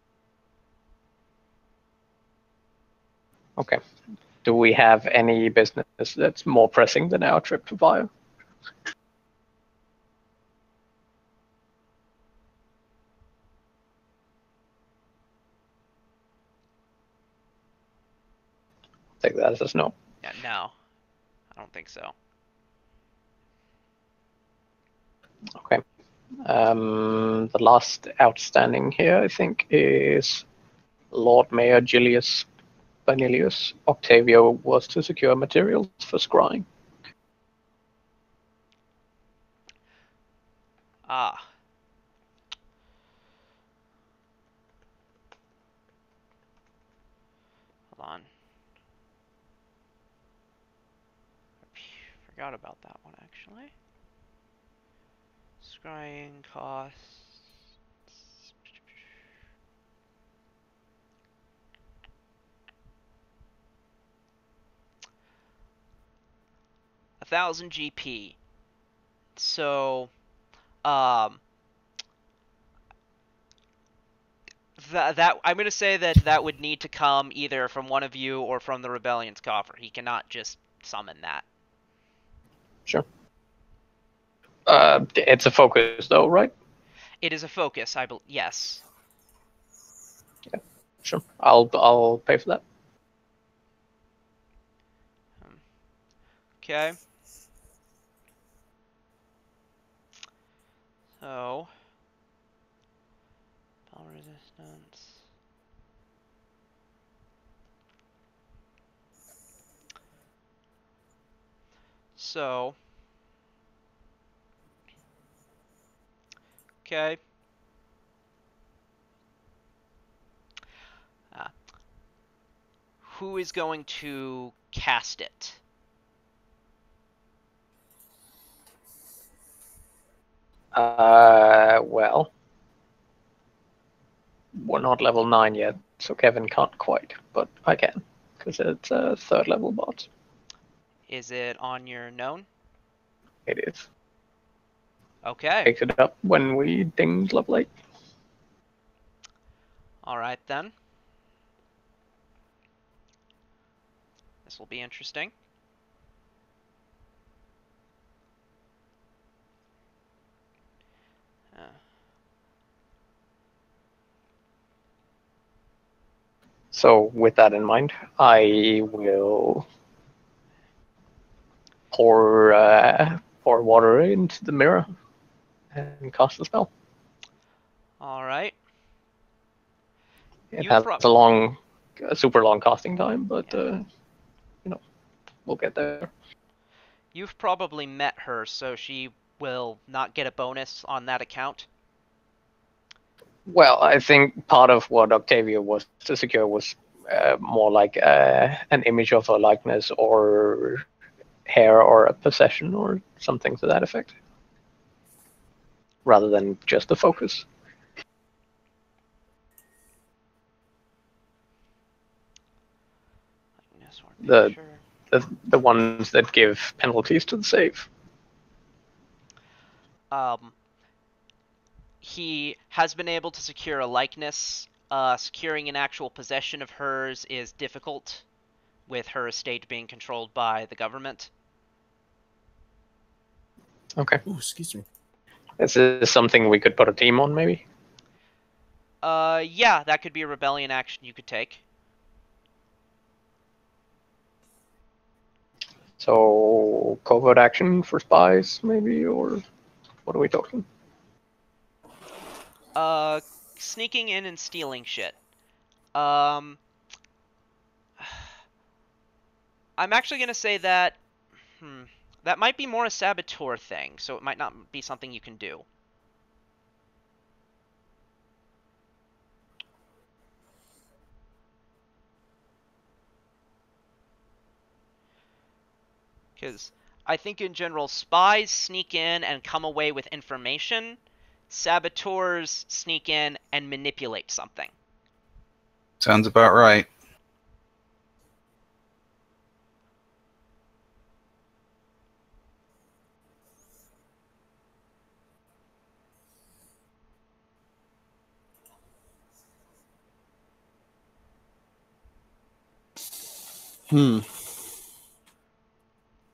Okay. Do we have any business that's more pressing than our trip to Vire? Take that as no. Yeah, no. I don't think so. Okay. The last outstanding here, I think, is Lord Mayor Julius Vanilius, Octavio was to secure materials for scrying. Ah. Hold on. Forgot about that one, actually. Scrying costs. 1,000 GP. So, um, that I'm gonna say that would need to come either from one of you or from the Rebellion's coffer. He cannot just summon that. Sure. It's a focus, though, right? It is a focus, I believe. Yes. Yeah, sure. I'll pay for that. Okay. So, spell resistance. So, okay. Who is going to cast it? Well, we're not level 9 yet, so Kevin can't quite, but I can, because it's a 3rd level bot. Is it on your known? It is. Okay. Picked it up when we dinged level 8. Alright then. This will be interesting. So, with that in mind, I will pour water into the mirror and cast the spell. Alright. It You has prob- a super long casting time, but we'll get there. You've probably met her, so she will not get a bonus on that account. Well, I think part of what Octavia was to secure was more like an image of a likeness or hair or a possession or something to that effect, rather than just the focus. The ones that give penalties to the save. He has been able to secure a likeness. Securing an actual possession of hers is difficult, with her estate being controlled by the government. Okay. Ooh, excuse me. Is this something we could put a team on, maybe? Yeah, that could be a rebellion action you could take. So, covert action for spies, maybe, or what are we talking? Sneaking in and stealing shit. I'm actually gonna say that, that might be more a saboteur thing, so it might not be something you can do. Because I think in general, spies sneak in and come away with information. Saboteurs sneak in and manipulate something. Sounds about right.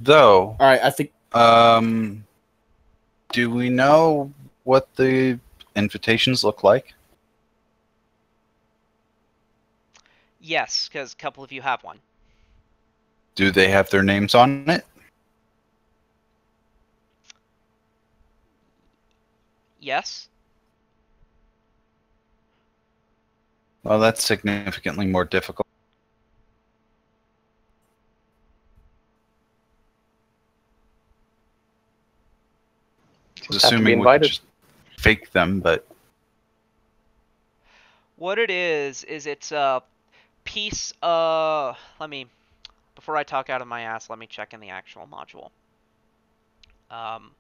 Though, All right, I think. Do we know what the invitations look like? Yes, because a couple of you have one. Do they have their names on it? Yes. Well, that's significantly more difficult. Just have to be Assuming we could invited. just fake them, but What it is it's a piece before I talk out of my ass, let me check in the actual module. Um,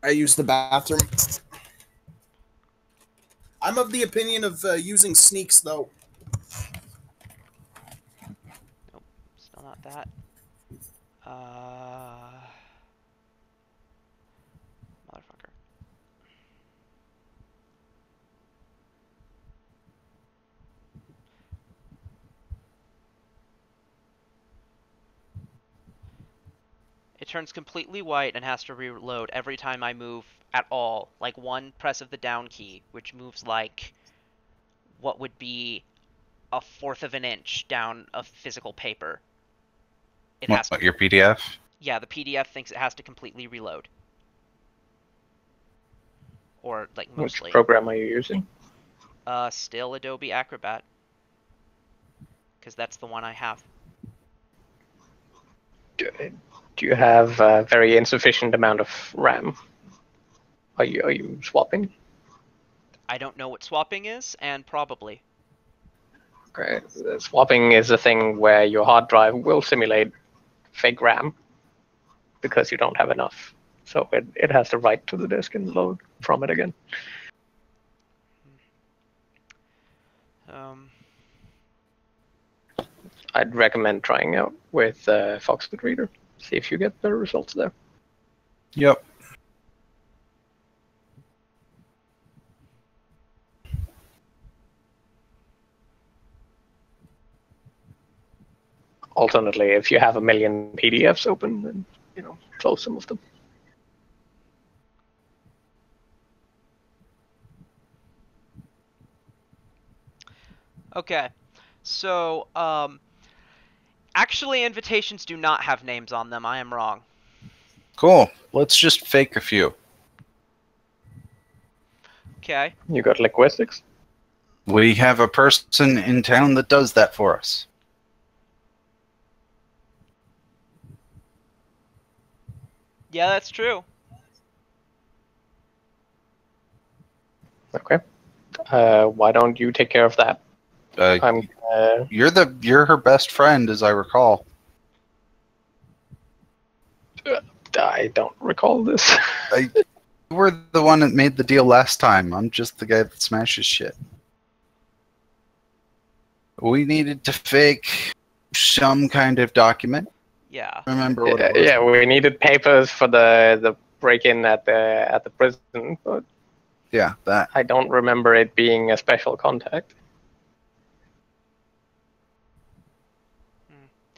I use the bathroom. I'm of the opinion of using sneaks, though. Nope, still not that. Motherfucker. It turns completely white and has to reload every time I move at all. Like one press of the down key, which moves like what would be a fourth of an inch down a physical paper. It has to. what, your PDF? Yeah, the PDF thinks it has to completely reload. Or like mostly. Which program are you using? Still Adobe Acrobat. Because that's the one I have. Do you have a very insufficient amount of RAM? Are you swapping? I don't know what swapping is, and probably. Okay. Swapping is a thing where your hard drive will simulate fake RAM because you don't have enough. So it has to write to the disk and load from it again. I'd recommend trying out with Foxfit Reader. See if you get better results there. Yep. Alternately, if you have a million PDFs open, then close some of them. Okay, so, actually invitations do not have names on them. I am wrong. Cool. Let's just fake a few. Okay. You got linguistics? We have a person in town that does that for us. Yeah, that's true. Okay. Why don't you take care of that? You're her best friend, as I recall. I don't recall this. You were the one that made the deal last time. I'm just the guy that smashes shit. We needed to fake some kind of document. Yeah. Remember what it was? Yeah, we needed papers for the break-in at the prison, but Yeah, that. I don't remember it being a special contact.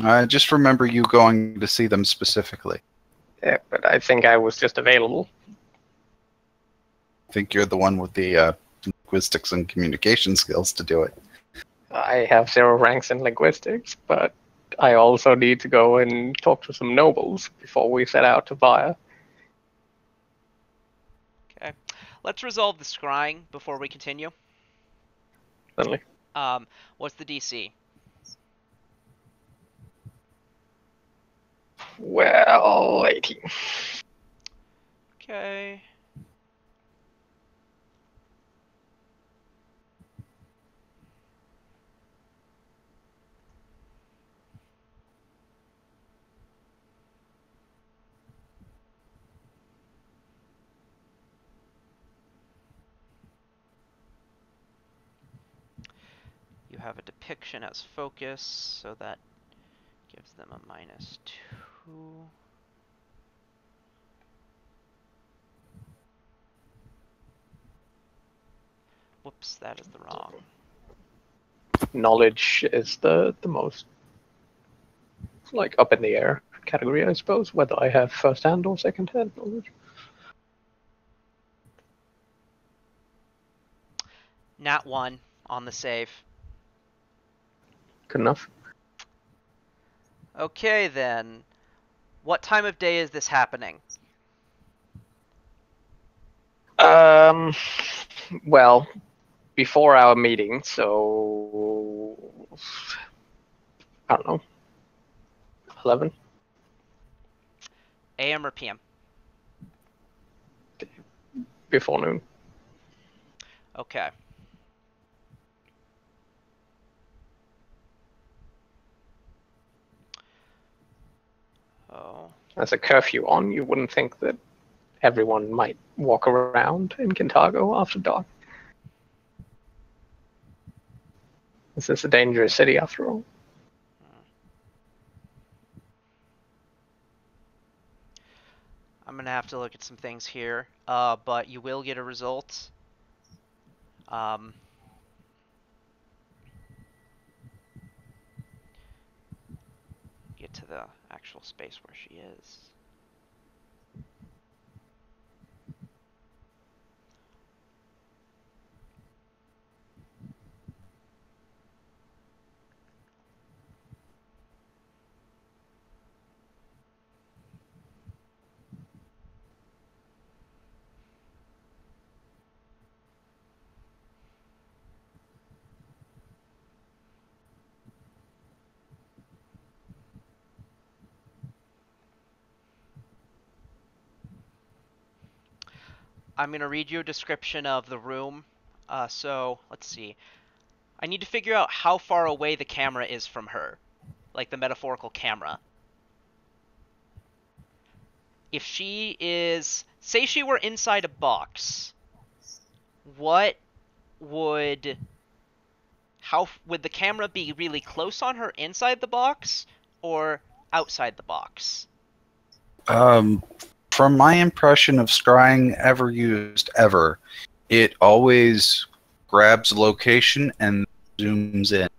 I just remember you going to see them specifically. Yeah, but I think I was just available. I think you're the one with the linguistics and communication skills to do it. I have 0 ranks in linguistics, but I also need to go and talk to some nobles before we set out to Via. Okay. Let's resolve the scrying before we continue. Certainly. What's the DC? Well, 18. Okay. You have a depiction as focus, so that gives them a -2. Whoops, that is the wrong. Knowledge is the most like up in the air category, I suppose, whether I have first-hand or second-hand knowledge. Nat 1 on the save. Good enough. Okay, then. What time of day is this happening? Well, before our meeting, so I don't know, 11 AM or PM? before noon. Okay. Oh. As a curfew on, you wouldn't think that everyone might walk around in Kintago after dark. This is a dangerous city, after all. I'm gonna have to look at some things here, but you will get a result. Get to the actual space where she is. I'm going to read you a description of the room. So, let's see. I need to figure out how far away the camera is from her. Like the metaphorical camera. If she is... Say she were inside a box. What would... How would the camera be really close on her inside the box? Or outside the box? From my impression of scrying ever used ever, it always grabs location and zooms in.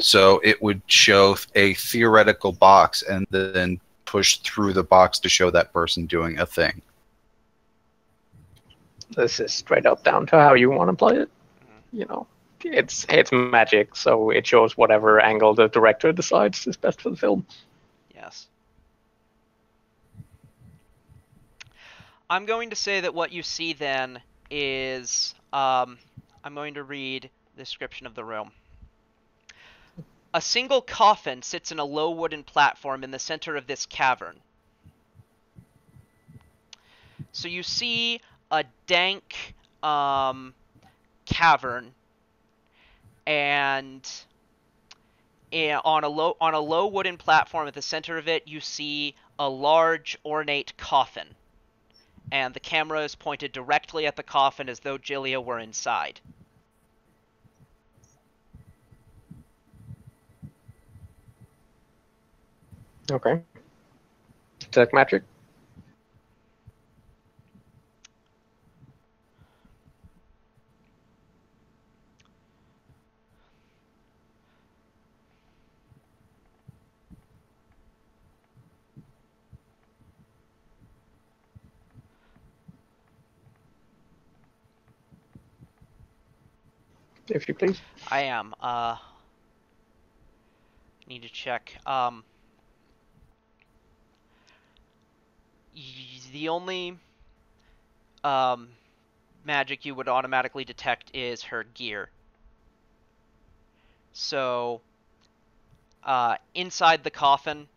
So it would show a theoretical box and then push through the box to show that person doing a thing. This is straight up down to how you want to play it. You know, it's magic, so it shows whatever angle the director decides is best for the film. Yes. I'm going to say that what you see then is, I'm going to read the description of the room. A single coffin sits in a low wooden platform in the center of this cavern. So you see a dank cavern, and on a low wooden platform at the center of it, you see a large ornate coffin. And the camera is pointed directly at the coffin as though Jillia were inside. Okay. Detect magic. If you please. I am. Need to check. The only magic you would automatically detect is her gear. So, inside the coffin,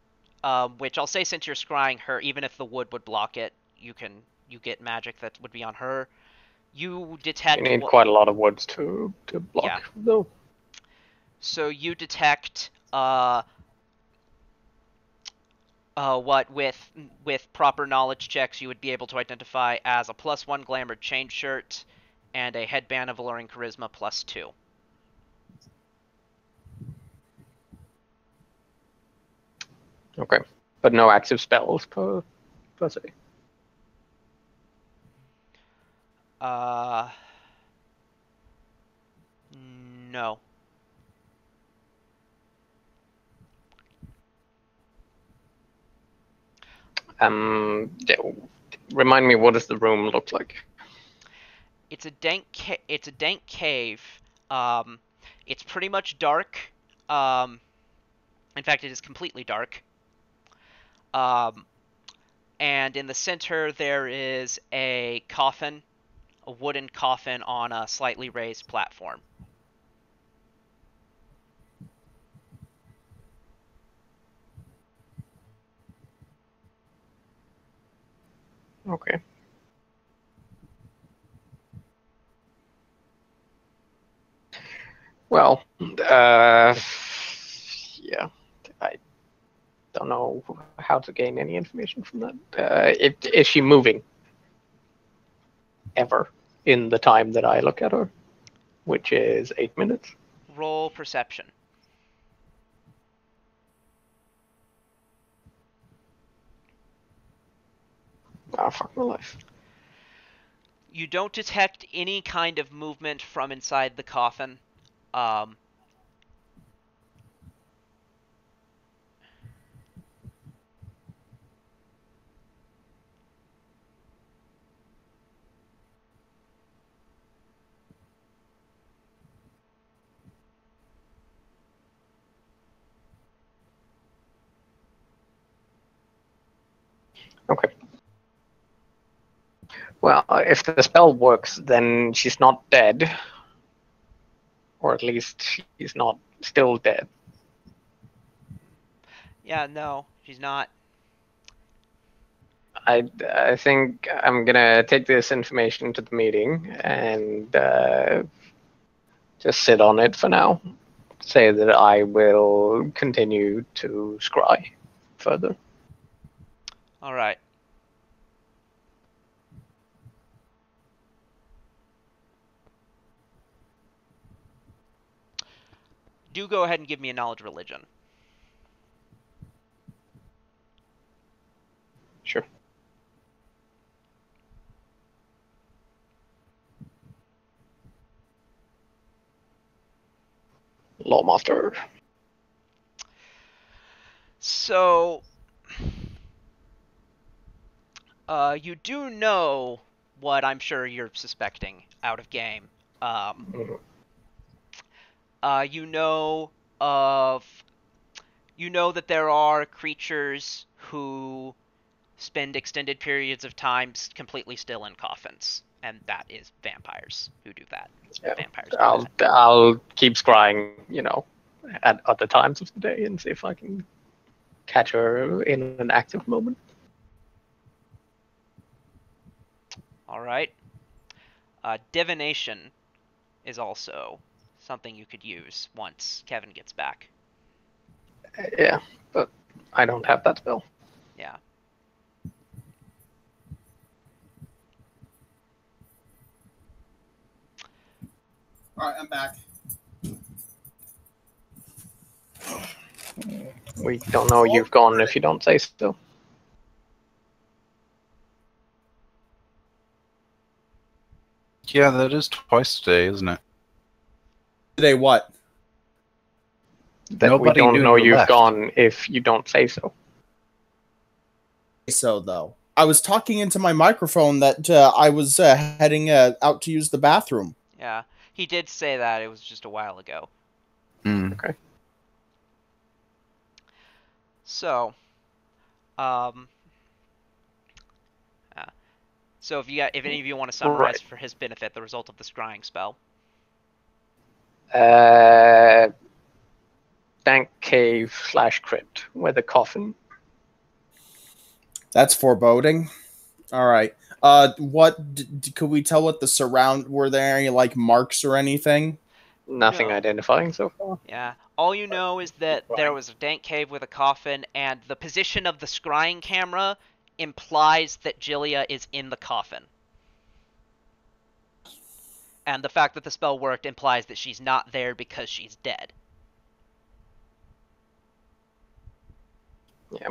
which I'll say since you're scrying her, even if the wood would block it, you get magic that would be on her. You detect. You need quite a lot of woods to block, Yeah. though. So you detect what with proper knowledge checks you would be able to identify as a +1 glamour chain shirt and a headband of alluring charisma +2. Okay, but no active spells per se. No. Remind me, what does the room look like? It's a dank cave. Um, it's pretty much dark. Um, in fact, it is completely dark. Um, and in the center there is a coffin, a wooden coffin on a slightly raised platform. Okay. Well, yeah, I don't know how to gain any information from that. Is she moving ever in the time that I look at her, which is 8 minutes? Roll perception. Ah, fuck my life. You don't detect any kind of movement from inside the coffin. Um, Okay. Well, if the spell works, then she's not dead. Or at least she's not still dead. yeah, no, she's not. I think I'm gonna take this information to the meeting and just sit on it for now. Say that I will continue to scry further. All right. Do go ahead and give me a knowledge religion. Sure. Lawmaster. So, you do know what I'm sure you're suspecting out of game. Mhm. You know of you know that there are creatures who spend extended periods of time completely still in coffins, and that is vampires who do that. Yeah. Vampires do I'll that. I'll keep scrying, at other times of the day and see if I can catch her in an active moment. All right. Divination is also something you could use once Kevin gets back. Yeah, but I don't have that spell. Yeah. All right, I'm back. We don't know you've gone if you don't say so. Yeah, that is twice today, isn't it? Today, what? That Nobody we knew don't know you you've left. gone if you don't say so. So though, I was talking into my microphone that I was heading out to use the bathroom. Yeah. He did say that. It was just a while ago. Hmm. Okay. So, um, so if any of you want to summarize Right. for his benefit the result of the scrying spell. Dank cave / crypt where the coffin. That's foreboding. All right. What could we tell? What the surround were there any like marks or anything? Nothing No. identifying so far. Yeah. All you know is that there was a dank cave with a coffin, and the position of the scrying camera implies that Jillia is in the coffin. And the fact that the spell worked implies that she's not there because she's dead. Yeah.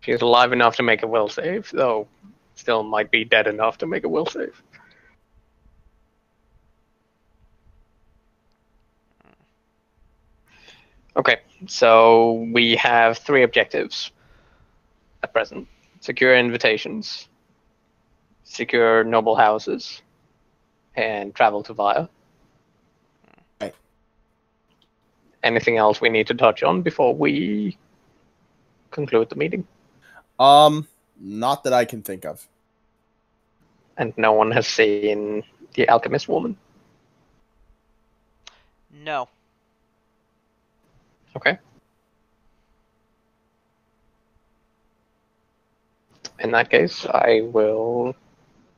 She's alive enough to make a will save, though still might be dead enough to make a will save. Okay, so we have 3 objectives at present. Secure invitations, secure noble houses, and travel to Via. Right. Anything else we need to touch on before we conclude the meeting? Not that I can think of. And no one has seen the alchemist woman. No. Okay. In that case, I will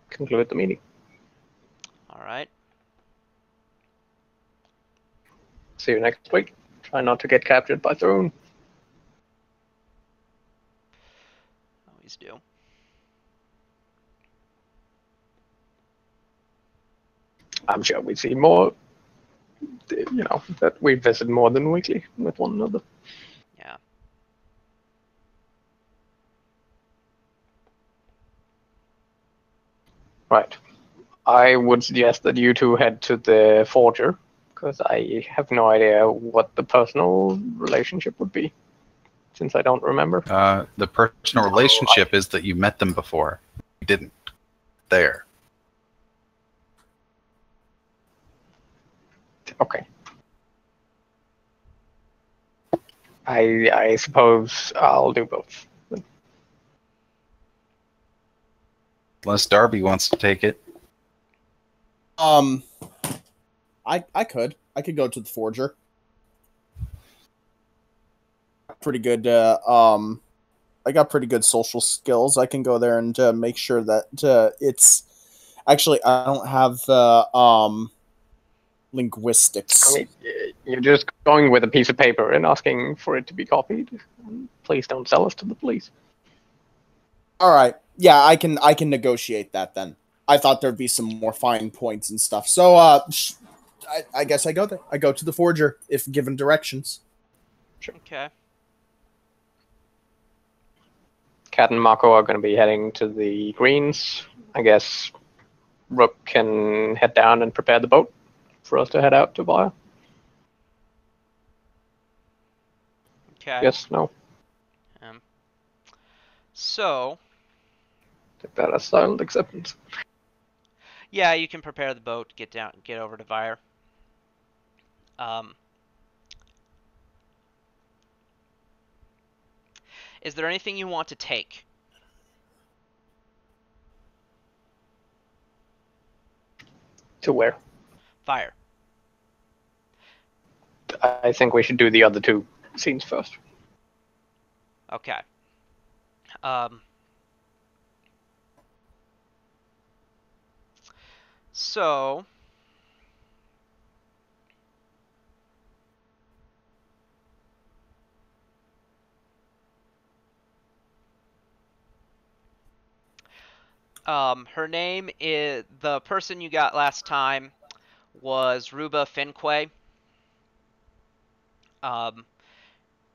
conclude the meeting. All right. See you next week. Try not to get captured by Throne. Always do. I'm sure we see more, that we visit more than weekly with one another. Yeah. Right. I would suggest that you two head to the Forger, because I have no idea what the personal relationship would be, since I don't remember. The personal relationship is that you met them before. You didn't. There. Okay. I suppose I'll do both. Unless Darby wants to take it. I could go to the Forger. Pretty good. I got pretty good social skills. I can go there and make sure that it's. Actually, I don't have linguistics. I mean, you're just going with a piece of paper and asking for it to be copied. Please don't sell us to the police. All right. Yeah, I can negotiate that then. I thought there'd be some more fine points and stuff. So, I guess I go there. I go to the Forger if given directions. Sure. Okay. Cat and Mako are going to be heading to the greens. I guess Rook can head down and prepare the boat for us to head out to Via. Okay. Yes, no. So, Take that as silent acceptance. yeah, you can prepare the boat, get over to Vire. Is there anything you want to take? To where? Fire. I think we should do the other two scenes first. Okay. So, her name is, the person you got last time was Ruba Finquay.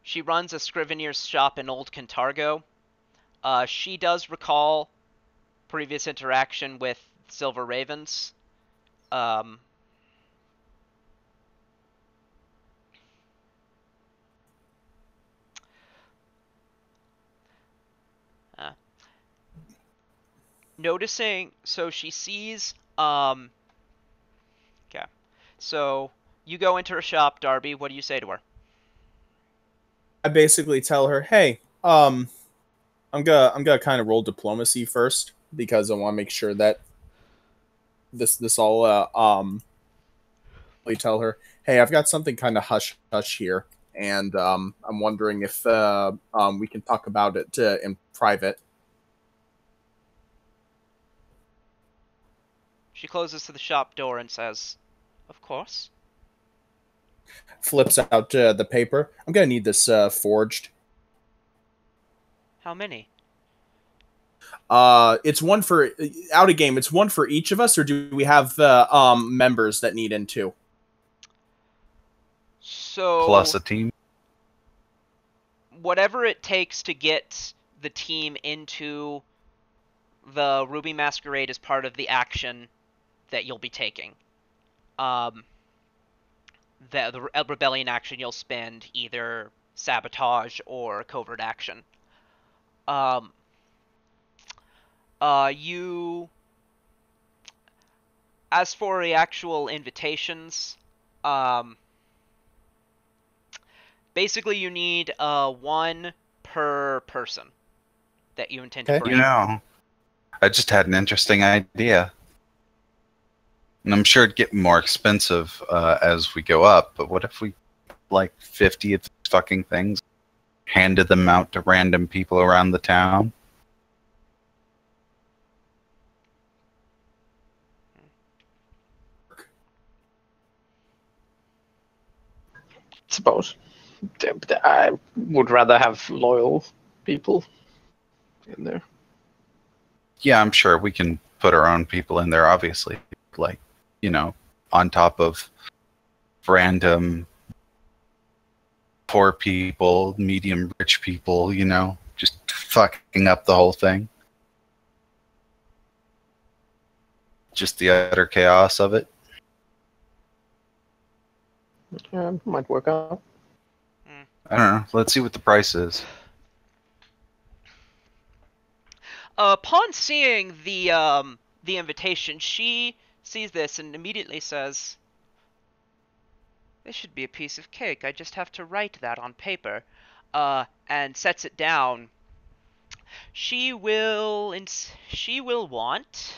She runs a scrivener's shop in Old Cantargo. She does recall previous interaction with Silver Ravens. Noticing, so she sees, okay. So, you go into her shop, Darby, what do you say to her? I basically tell her, "Hey, I'm gonna kind of roll diplomacy first because I want to make sure that this all we tell her, hey, I've got something kind of hush hush here, and I'm wondering if we can talk about it in private." She closes to the shop door and says, "Of course." Flips out the paper. I'm gonna need this forged. How many? It's one for out of game. It's one for each of us, or do we have members that need in too? So, Plus a team. whatever it takes to get the team into the Ruby Masquerade as part of the action that you'll be taking. The rebellion action you'll spend either sabotage or covert action. You as for the actual invitations, basically you need one per person that you intend to Okay. bring. You know, I just had an interesting idea. And I'm sure it'd get more expensive as we go up, but what if we, like, 50 of these fucking things, handed them out to random people around the town? Suppose. I would rather have loyal people in there. Yeah, I'm sure we can put our own people in there, obviously. Like, you know, on top of random poor people, medium rich people, you know, just fucking up the whole thing. Just the utter chaos of it. Yeah, might work out. I don't know. Let's see what the price is. Upon seeing the invitation, she sees this and immediately says, "This should be a piece of cake. I just have to write that on paper." And sets it down. She will want.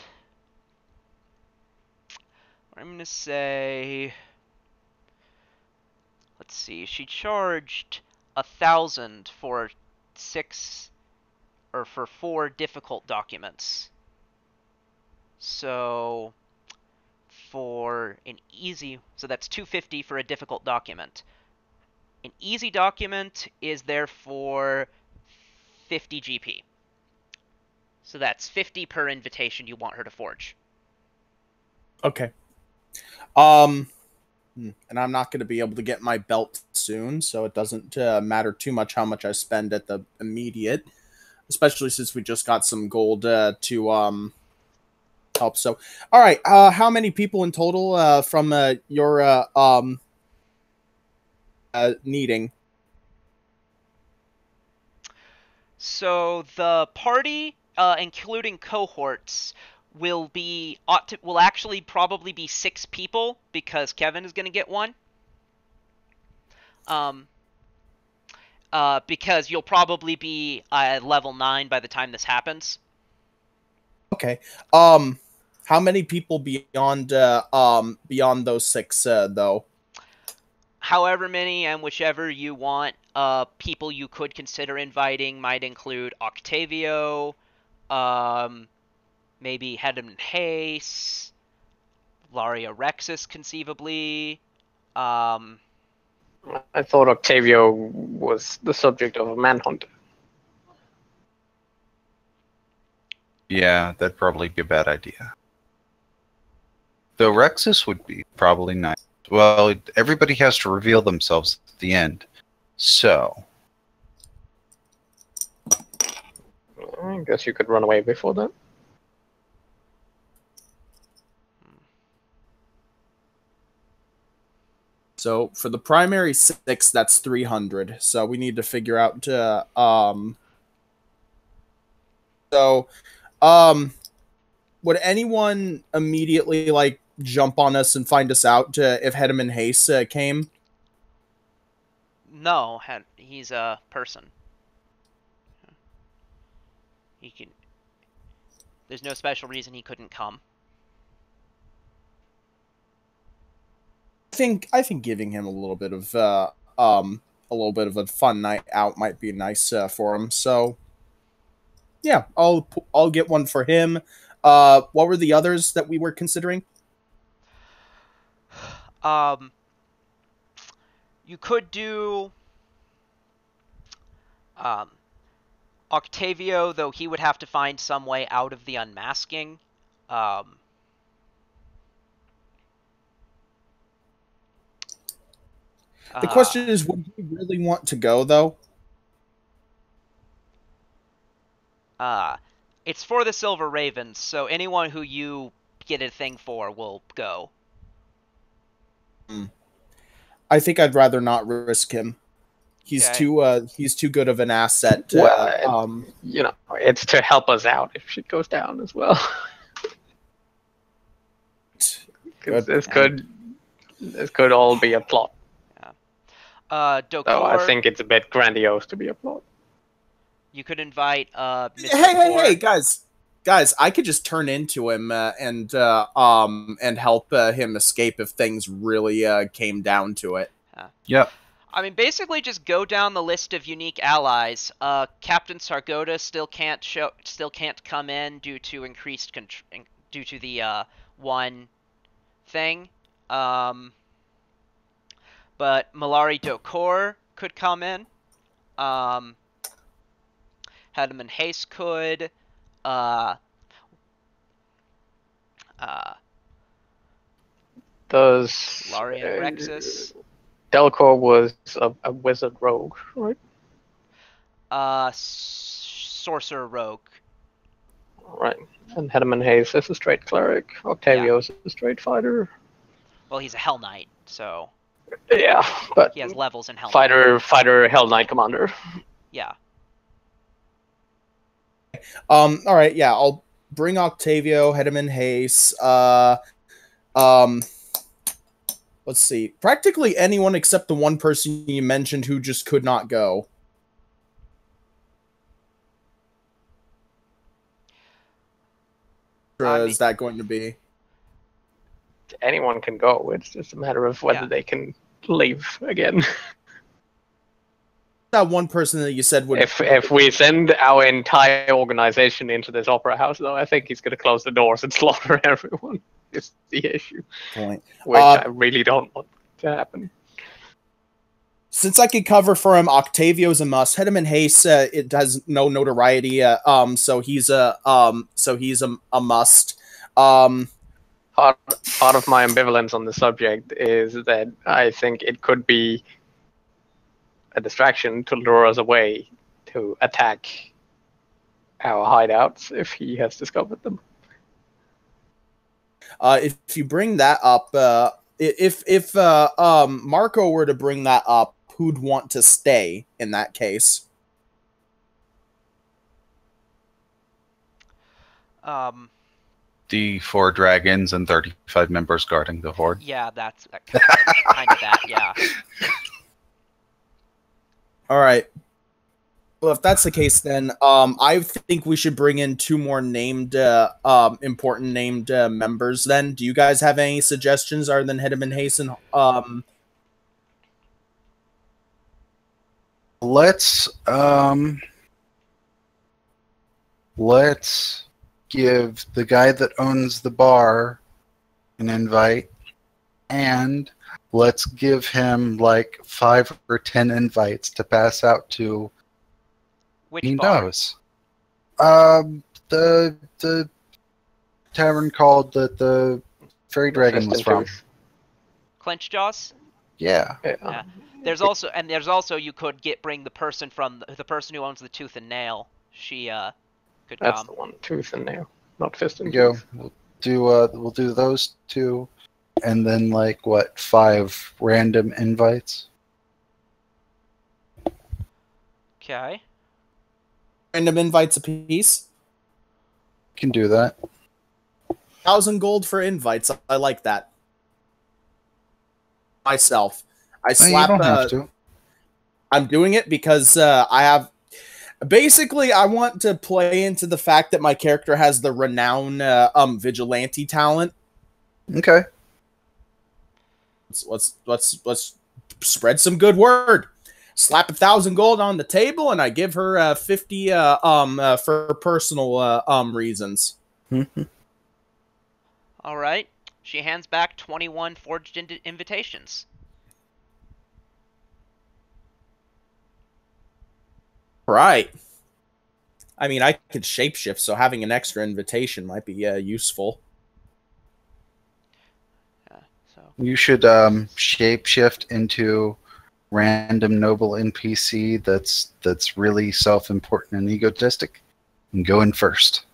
I'm gonna say. Let's see. She charged 1,000 for 6 or for 4 difficult documents. So for an easy, so that's 250 for a difficult document. An easy document is therefore 50 GP. So that's 50 per invitation you want her to forge. Okay. And I'm not going to be able to get my belt soon, so it doesn't matter too much how much I spend at the immediate, especially since we just got some gold to help. So, all right, how many people in total from your needing? So the party, including cohorts, will actually probably be 6 people because Kevin is going to get one. Because you'll probably be at level 9 by the time this happens. Okay. How many people beyond those 6 though? However many and whichever you want. People you could consider inviting might include Octavio, maybe Hedman Hayes, Laria Rexus conceivably. I thought Octavio was the subject of a manhunt. Yeah, that'd probably be a bad idea. Though Rexus would be probably nice. Well, everybody has to reveal themselves at the end. So, I guess you could run away before that. So for the primary 6, that's 300. So we need to figure out would anyone immediately like jump on us and find us out if Hedman Hayes came? No, he's a person. He can. There's no special reason he couldn't come. I think giving him a little bit of a a fun night out might be nice for him. So yeah, I'll get one for him. What were the others that we were considering? You could do Octavio, though he would have to find some way out of the unmasking. The question is, would you really want to go though? It's for the Silver Ravens, so anyone who you get a thing for will go. I think I'd rather not risk him. He's too good of an asset. Well, you know, it's to help us out if shit goes down as well. 'Cause Good. this could all be a plot. Dokor, So I think it's a bit grandiose to be a plot. you could invite Mr. Hey, Core. guys! I could just turn into him and help him escape if things really came down to it. Yep. I mean, basically, just go down the list of unique allies. Captain Sargoda still can't come in due to due to the one thing. But Malari Dokor could come in. Hedman Hayes could. Does Larian Rexus. Delcor was a wizard rogue, right? Sorcerer Rogue. Right. And Hedman Hayes is a straight cleric. Octavio's a straight fighter. Well, he's a Hell Knight, so Yeah, but he has levels in Hell Knight. fighter, Hell Knight commander. Yeah. All right, yeah, I'll bring Octavio, Hedman Hayes, let's see. Practically anyone except the one person you mentioned who just could not go. Is that going to be? Anyone can go. It's just a matter of whether they can leave again. That one person that you said would. If we send our entire organization into this opera house, though, I think he's going to close the doors and slaughter everyone. Is the issue. Point. Which I really don't want to happen. Since I could cover for him, Octavio's a must. Hedman Hayes, it has no notoriety, so he's a must. Part of my ambivalence on the subject is that I think it could be a distraction to lure us away to attack our hideouts if he has discovered them. If you bring that up, if Marco were to bring that up, who'd want to stay in that case? The 4 dragons and 35 members guarding the horde. Yeah, that's kind of that. Yeah. All right. Well, if that's the case, then I think we should bring in 2 more named, important named members. Then, do you guys have any suggestions other than Hedman Hayes and Let's give the guy that owns the bar an invite, and let's give him like 5 or 10 invites to pass out to. Which he bar? knows. The tavern called that the fairy dragon was from. Clench Jaws? Yeah. Yeah. There's also you could bring the person who owns the Tooth and Nail. She could That's come. the one, Tooth and Nail, not Fist and Go. Tooth. We'll do those 2, and then like 5 random invites. Okay. random invites apiece? Can do that. 1,000 gold for invites. I like that. Myself. I slap. You don't have to. I'm doing it because I have. Basically, I want to play into the fact that my character has the renowned vigilante talent. Okay. Let's spread some good word. Slap 1,000 gold on the table, and I give her 50 for personal reasons. All right. She hands back 21 forged invitations. Right. I mean, I could shapeshift, so having an extra invitation might be useful. You should shapeshift into random noble NPC that's really self-important and egotistic, and go in first.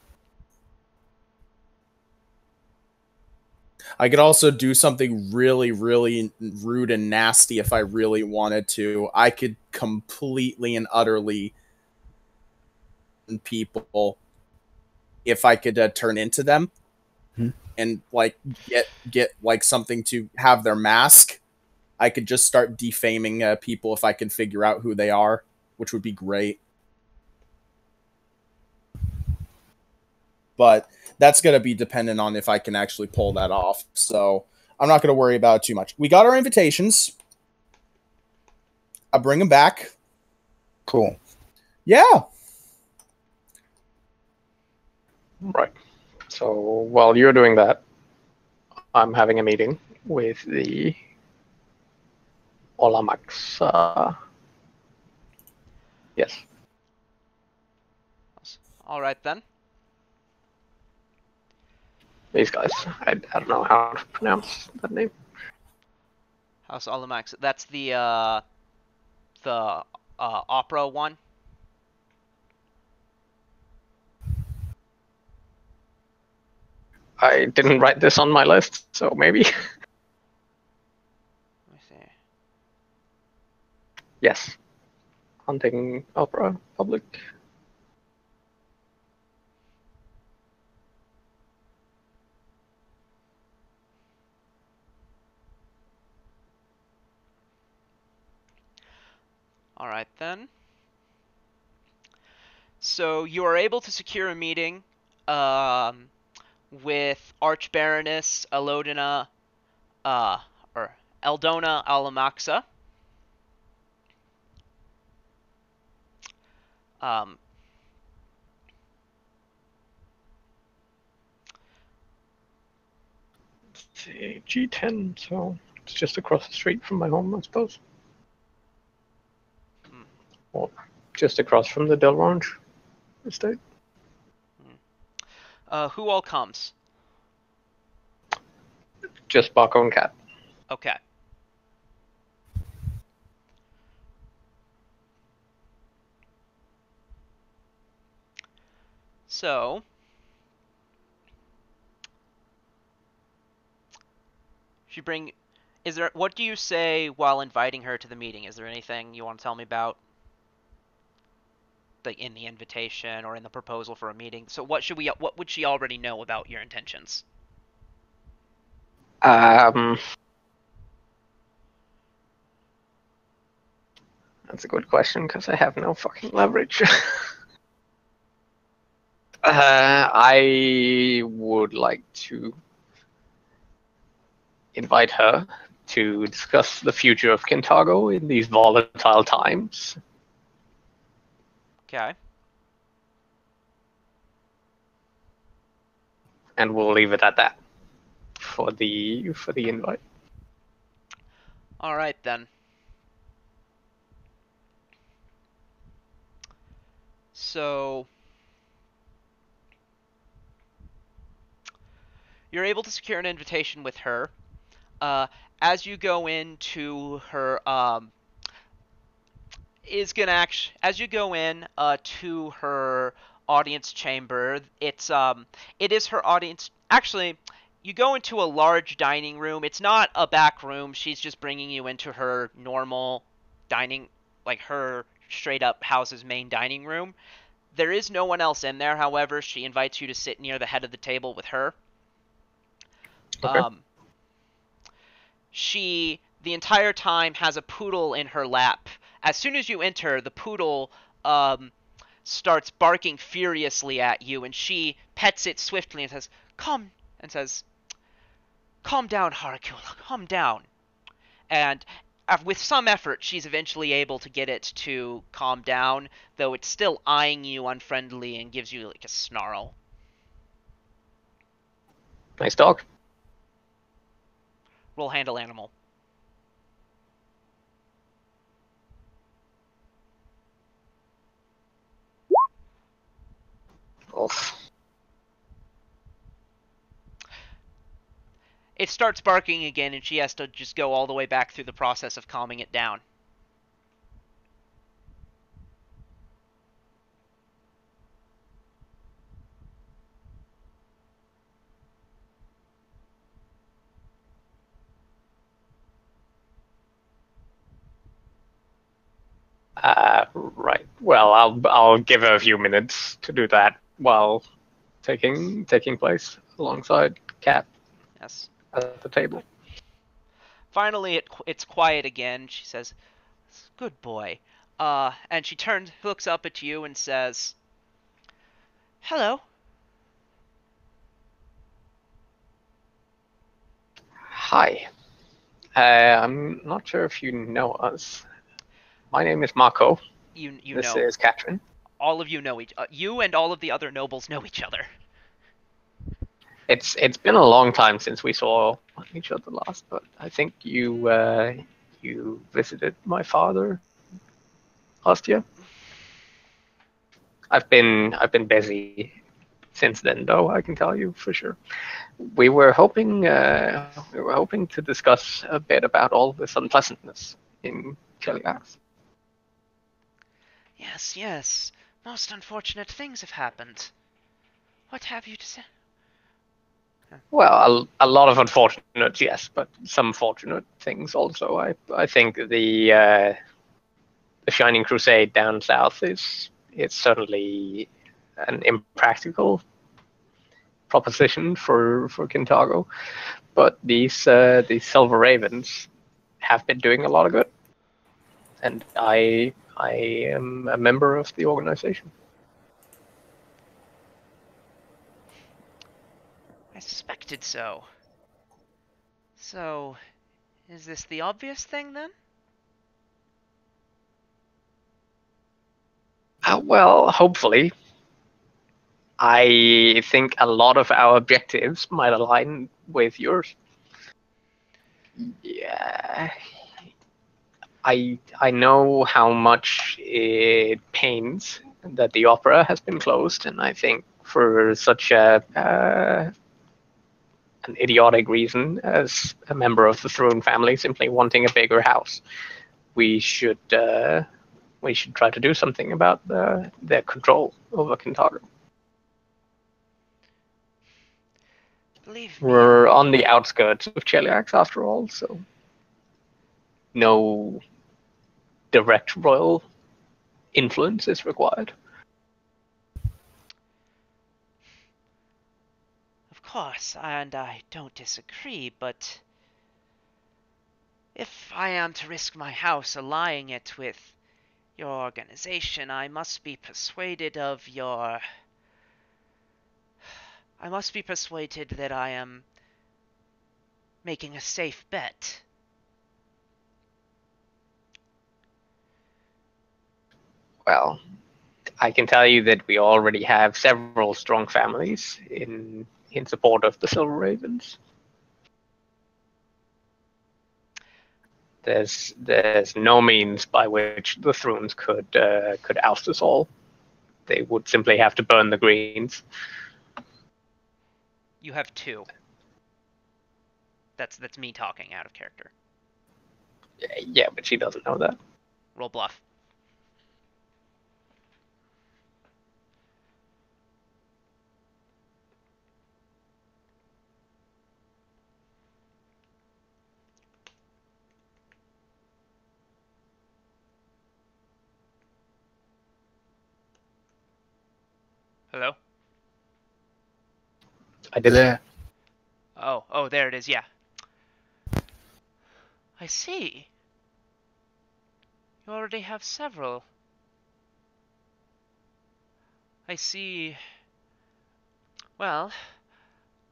I could also do something really, really rude and nasty if I really wanted to. I could completely and utterly people if I could turn into them. and like get like something to have their mask, I could just start defaming people if I can figure out who they are, which would be great. But that's going to be dependent on if I can actually pull that off. So I'm not going to worry about it too much. We got our invitations. I'll bring them back. Cool. Yeah. Right. So while you're doing that, I'm having a meeting with the Olamax. Yes. All right then. These guys. I don't know how to pronounce that name. House Alamax. That's the opera one. I didn't write this on my list, so maybe. Let me see. Yes. Hunting Opera Public. All right then. So you are able to secure a meeting with Archbaroness Elodina, or Eldona Alamaxa. Um, Let's see, G10, so it's just across the street from my home, I suppose. Or just across from the Delrange estate. who all comes? Just Barco and Cat. Okay. So, what do you say while inviting her to the meeting? Is there anything you want to tell me about? Like in the invitation or in the proposal for a meeting? So what would she already know about your intentions? That's a good question, because I have no fucking leverage. I would like to invite her to discuss the future of Kintargo in these volatile times. Okay. And we'll leave it at that for the invite. All right then. So you're able to secure an invitation with her. As you go into her, as you go in to her audience chamber, it is her audience. Actually, you go into a large dining room. It's not a back room. She's just bringing you into her normal dining, like her straight up house's main dining room. There is no one else in there, however. She invites you to sit near the head of the table with her. Okay. She, the entire time, has a poodle in her lap. As soon as you enter, the poodle starts barking furiously at you, and she pets it swiftly and says, "Calm," and says, "Calm down, Harakula, calm down." And with some effort, she's eventually able to get it to calm down, though it's still eyeing you unfriendly and gives you like a snarl. Nice dog. Roll handle animal. Oof. It starts barking again, and she has to just go all the way back through the process of calming it down. Right. Well, I'll give her a few minutes to do that while taking place alongside cat Yes. at the table. Finally, it's quiet again. She says, "Good boy." And she looks up at you and says, "Hello." Hi. I'm not sure if you know us. My name is Marco. You This know, is Katrin. all of you know you and all of the other nobles know each other. It's been a long time since we saw each other last, but I think you visited my father last year. I've been busy since then, though. I can tell you for sure. We were hoping to discuss a bit about all this unpleasantness in Cheliax. Yes, yes. Most unfortunate things have happened. What have you to say? Well, a lot of unfortunate, yes, but some fortunate things also. I think the Shining Crusade down south is it's certainly an impractical proposition for Kintago, but these Silver Ravens have been doing a lot of good, and I am a member of the organization. I suspected so. So, is this the obvious thing then? Well, hopefully. I think a lot of our objectives might align with yours. Yeah, I know how much it pains that the opera has been closed, and I think for such an idiotic reason as a member of the Throne family simply wanting a bigger house, we should try to do something about their control over Kintago. Believe me, We're on the outskirts of Cheliax after all, so no direct royal influence is required. of course, and I don't disagree, but if I am to risk my house allying it with your organization, I must be persuaded that I am making a safe bet. Well, I can tell you that we already have several strong families in support of the Silver Ravens. There's no means by which the Thrones could oust us all. They would simply have to burn the Greens. You have two. That's me talking out of character. Yeah, but she doesn't know that. Roll bluff. Hello? I did There. Oh, there it is, yeah. I see. You already have several. I see. Well,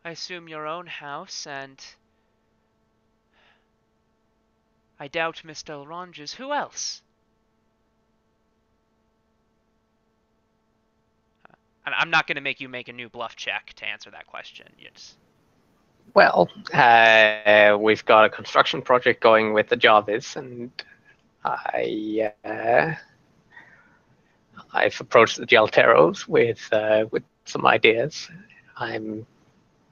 I assume your own house, and I doubt Miss Delrange's. Who else? I'm not going to make you make a new bluff check to answer that question. Well, we've got a construction project going with the Jarvis, and I've approached the Gelteros with some ideas. I'm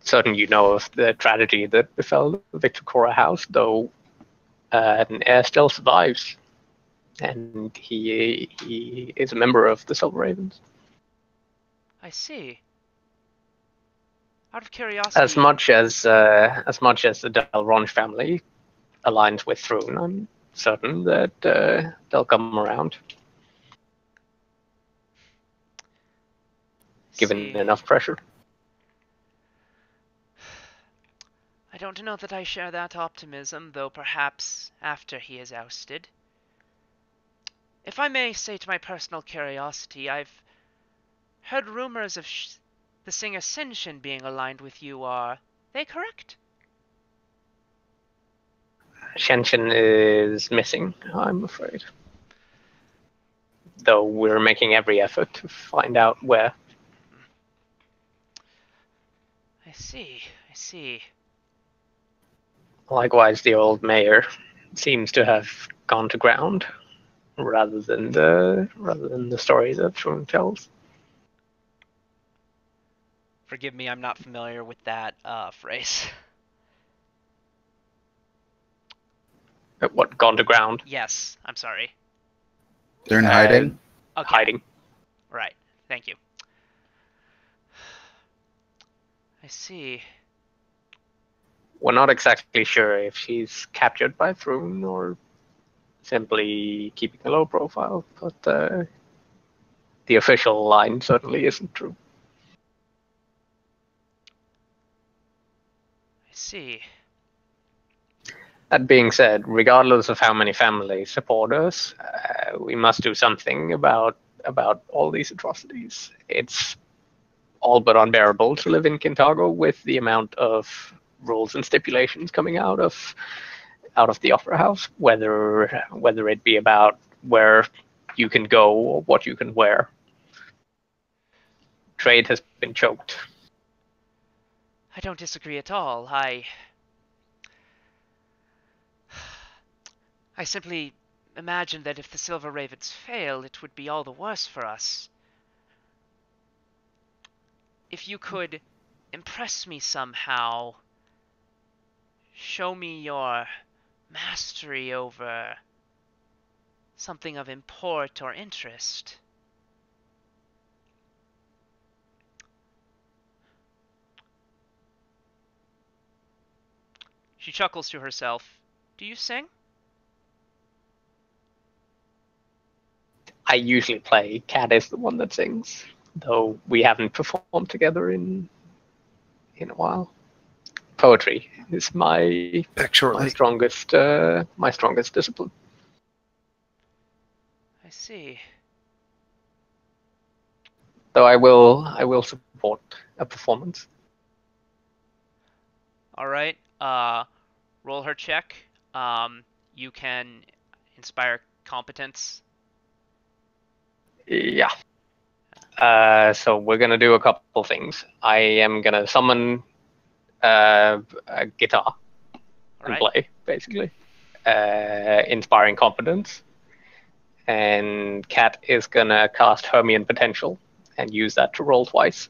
certain you know of the tragedy that befell the Victor Cora house, though an heir still survives, and he is a member of the Silver Ravens. I see. Out of curiosity, As much as the Delronge family aligns with Throne, I'm certain that they'll come around, given see, enough pressure. don't know that I share that optimism, though perhaps after he is ousted. If I may state my personal curiosity, I've heard rumors of the singer Senshin being aligned with you. Are they correct? Shenshin is missing, I'm afraid. Though we're making every effort to find out where. I see, I see. Likewise, the old mayor seems to have gone to ground, rather than the story that Shun tells. Forgive me, I'm not familiar with that phrase. What, gone to ground? Yes, I'm sorry. They're in hiding. Okay. Hiding. Right, thank you. I see. We're not exactly sure if she's captured by Thrun or simply keeping a low profile, but the official line certainly isn't true. I see. That being said, regardless of how many families support us, we must do something about all these atrocities. It's all but unbearable to live in Kintago with the amount of rules and stipulations coming out of the opera house, whether it be about where you can go or what you can wear. Trade has been choked. I don't disagree at all. I simply imagine that if the Silver Ravens fail, it would be all the worse for us. If you could impress me somehow, show me your mastery over something of import or interest. She chuckles to herself. Do you sing? I usually play. Cat is the one that sings, though we haven't performed together in a while. Poetry is my strongest discipline. I see. Though I will support a performance. All right. Roll her check. You can inspire competence. Yeah. So we're gonna do a couple things. I am gonna summon a guitar and play, basically. Inspiring competence. And Cat is gonna cast Hermian Potential and use that to roll twice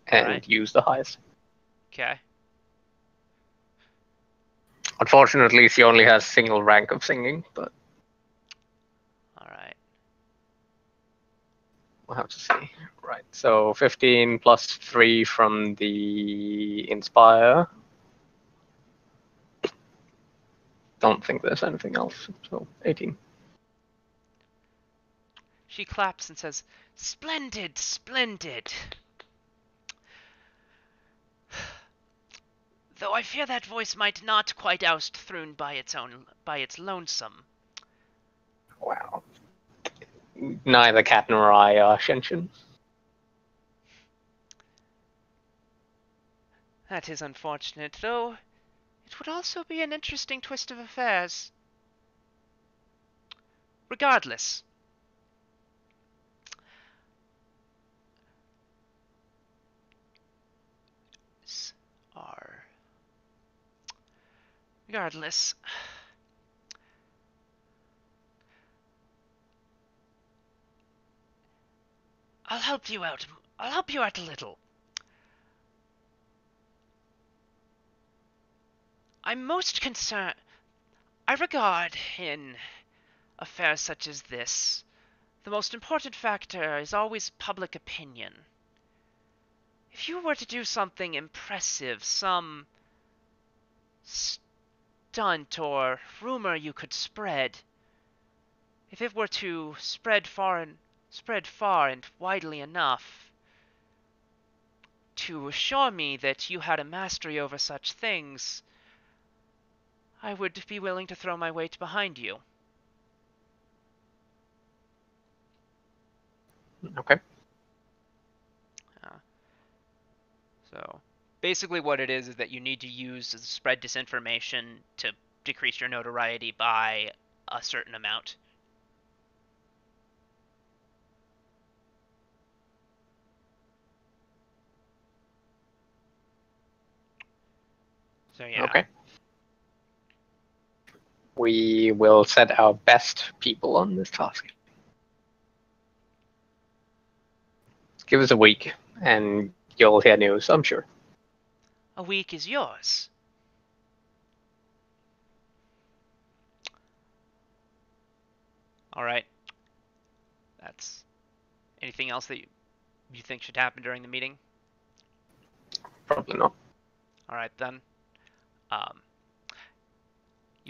and use the highest. Okay. Unfortunately, she only has single rank of singing, but alright. We'll have to see. Right, so 15 plus 3 from the Inspire. Don't think there's anything else, so 18. She claps and says, "Splendid, splendid." Though I fear that voice might not quite oust Thrun by its lonesome. Wow. Neither Cat nor I are Shenshin. That is unfortunate, though it would also be an interesting twist of affairs. Regardless. Regardless. I'll help you out. I'll help you out a little. I'm most concerned. I regard in affairs such as this, the most important factor is always public opinion. If you were to do something impressive, some stunt or rumor you could spread, if it were to spread far and widely enough to assure me that you had a mastery over such things, I would be willing to throw my weight behind you. Okay. So basically what it is that you need to use to spread disinformation to decrease your notoriety by a certain amount. So yeah. Okay. We will set our best people on this task. Give us a week, and you'll hear news, I'm sure. A week is yours. All right. That's anything else that you think should happen during the meeting? Probably not. All right then. Um,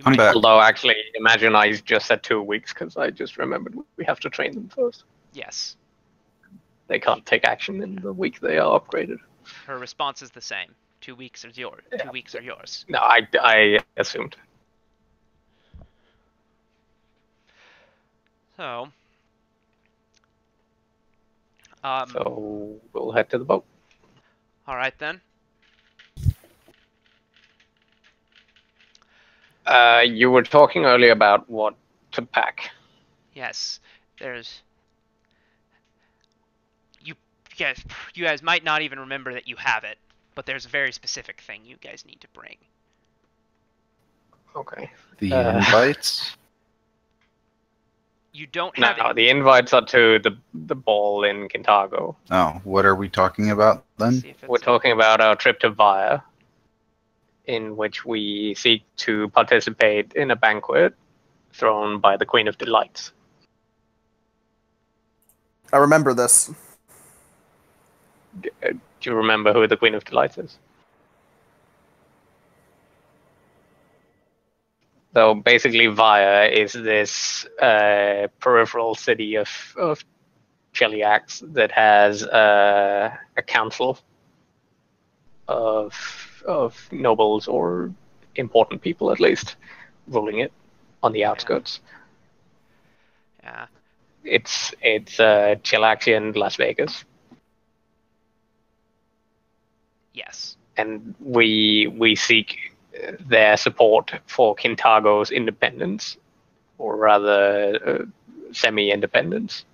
I'm back. Although, actually, imagine I just said 2 weeks because I just remembered we have to train them first. Yes. They can't take action in the week they are upgraded. Her response is the same. 2 weeks is yours. Yeah. 2 weeks are yours. No, I assumed. So. So we'll head to the boat. All right then. You were talking earlier about what to pack. Yes. You guys might not even remember that you have it, but there's a very specific thing you guys need to bring. Okay. The invites? You don't have No, it. the invites are to the ball in Kintago. Oh, what are we talking about then? We're talking about our trip to Via, in which we seek to participate in a banquet thrown by the Queen of Delights. I remember this. Do you remember who the Queen of Delights is? So basically, Via is this peripheral city of Cheliax that has a council of nobles or important people, at least, ruling it on the outskirts. Yeah. It's Chelaxian Las Vegas. Yes. And we seek their support for Kintago's independence, or rather semi-independence,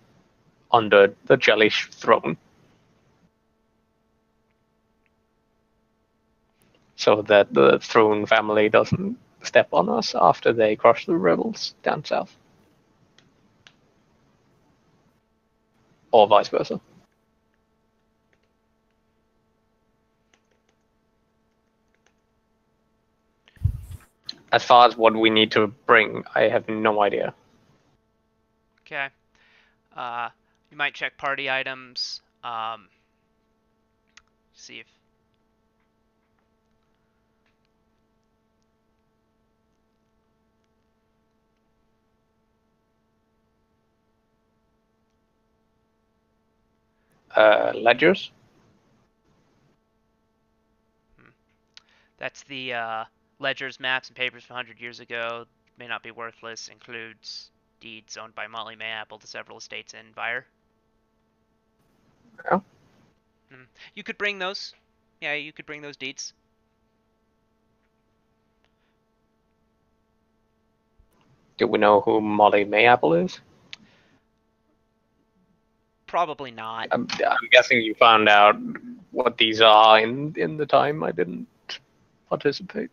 under the Chelish throne. So that the throne family doesn't step on us after they crush the rebels down south. Or vice versa. As far as what we need to bring, I have no idea. Okay. You might check party items. See if. Ledgers? That's the ledgers, maps, and papers from 100 years ago. May not be worthless. Includes deeds owned by Molly Mayapple to several estates in Vire. Yeah. You could bring those. Yeah, you could bring those deeds. Do we know who Molly Mayapple is? Probably not. I'm guessing you found out what these are in the time I didn't participate.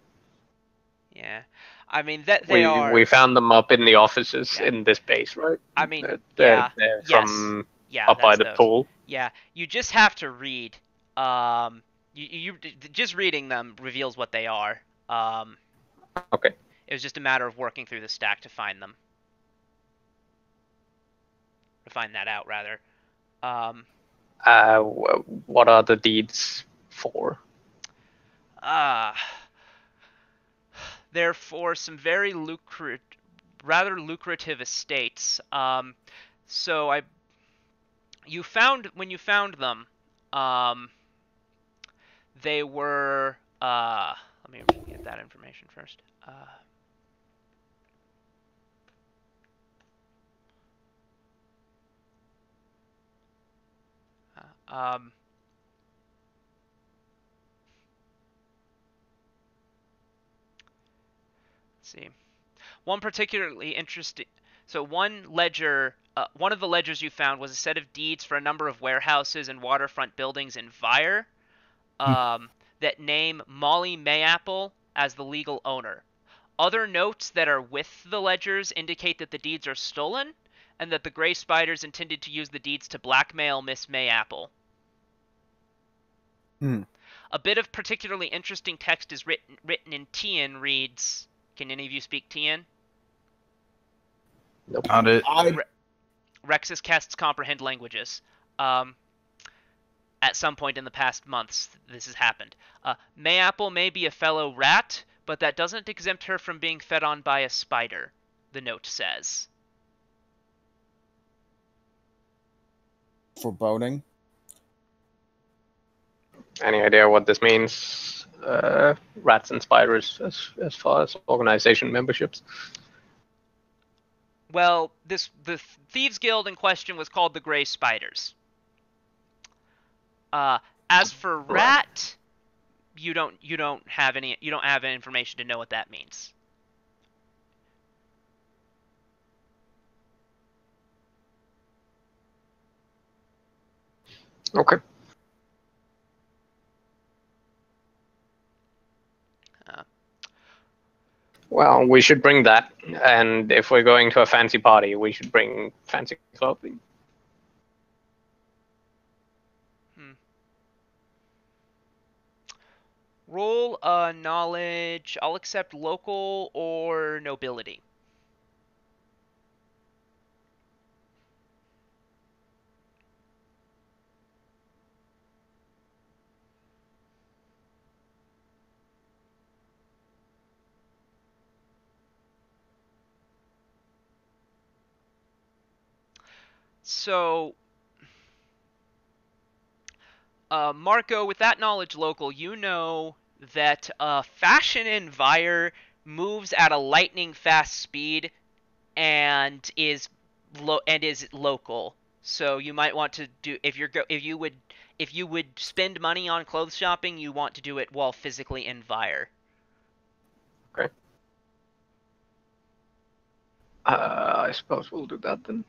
Yeah. I mean, that they are. We found them up in the offices Yeah. in this base, right? I mean, they're yes. from Yeah, up by that's the those. pool. Yeah, you just have to read. You just reading them reveals what they are. Okay. It was just a matter of working through the stack to find them. To find that out, rather. What are the deeds for? They're for some very rather lucrative estates. So when you found them, they were. Let me get that information first. Um, let's see. One particularly interesting. So one of the ledgers you found was a set of deeds for a number of warehouses and waterfront buildings in Vire that name Molly Mayapple as the legal owner. Other notes that are with the ledgers indicate that the deeds are stolen, and that the Grey Spiders intended to use the deeds to blackmail Miss Mayapple. A bit of particularly interesting text is written in Tian. Reads, can any of you speak Tian? Nope. Got it. Rexus casts comprehend languages. At some point in the past months, this has happened. Mayapple may be a fellow rat, but that doesn't exempt her from being fed on by a spider, the note says. Foreboding. Any idea what this means? Rats and spiders, as far as organization memberships. Well, the Thieves Guild in question was called the Grey Spiders. As for rat, you don't have any information to know what that means. Okay. Well, we should bring that, and if we're going to a fancy party, we should bring fancy clothing. Roll knowledge. I'll accept local or nobility. So, Marco, with that knowledge local, you know that fashion in Vire moves at a lightning fast speed and is local. So you might want to do if you would spend money on clothes shopping, you want to do it while physically in Vire. Okay. I suppose we'll do that then.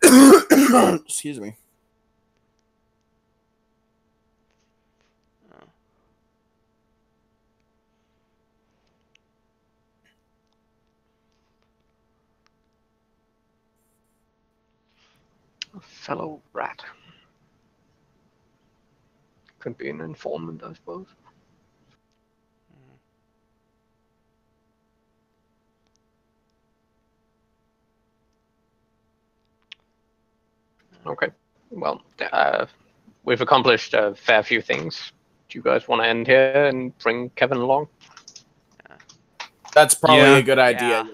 Excuse me. A fellow rat. Could be an informant, I suppose. Okay. Well, we've accomplished a fair few things. Do you guys want to end here and bring Kevin along? That's probably Yeah. a good idea. Yeah.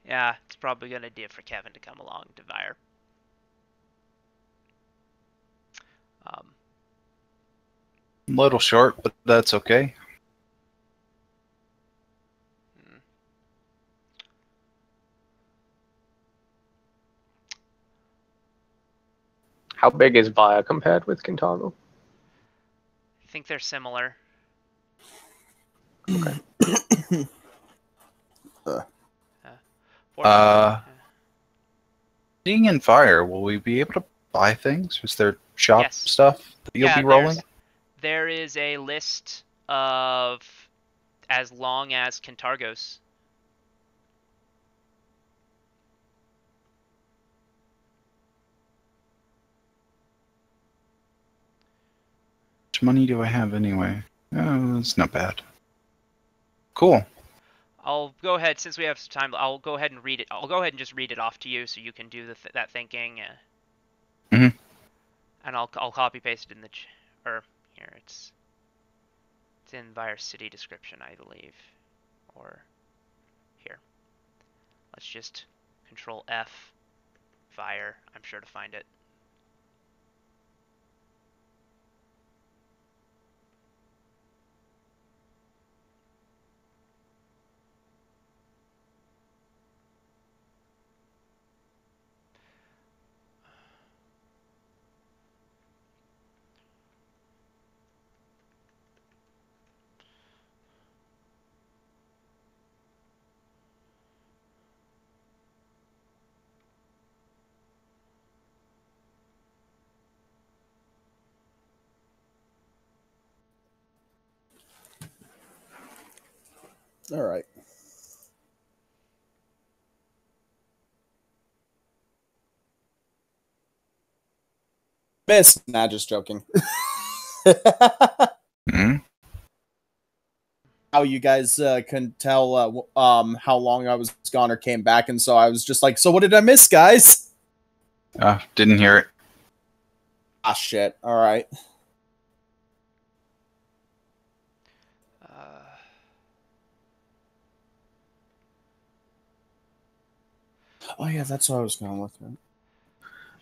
Yeah, it's probably a good idea for Kevin to come along to Vire. A little short, but that's okay. How big is Vire compared with Kintargo? I think they're similar. Okay. Being in Fire, will we be able to buy things? Is there shop Yes. stuff that you'll be rolling? There is a list of as long as Kintargos. How much money do I have anyway? Oh, it's not bad. Cool. I'll go ahead, since we have some time, I'll go ahead and read it. I'll go ahead and just read it off to you so you can do that thinking. Mhm. And I'll copy paste it in the or here it's in Vire City description, I believe, or here. Let's just Control F Vire. I'm sure to find it. All right. Miss. Nah, just joking. Hmm? How you guys can tell how long I was gone or came back, and so I was just like, so what did I miss, guys? Didn't hear it. Ah, shit. All right. Oh yeah, that's what I was going with. Right?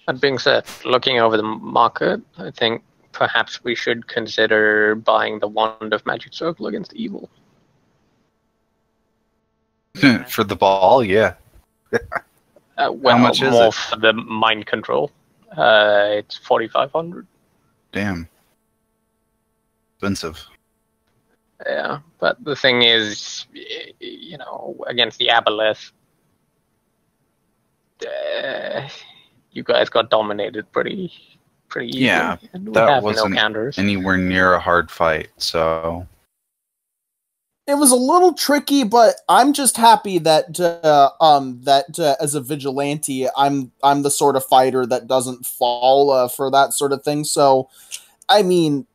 That being said, looking over the market, I think perhaps we should consider buying the Wand of Magic Circle against Evil. For the ball, yeah. Well, much is more it? for the mind control. It's 4,500. Damn. Expensive. Yeah, but the thing is, you know, against the aboleth, you guys got dominated pretty easily, Yeah, and we that have no wasn't counters. anywhere near a hard fight, so... It was a little tricky, but I'm just happy that as a vigilante, I'm the sort of fighter that doesn't fall for that sort of thing. So, I mean,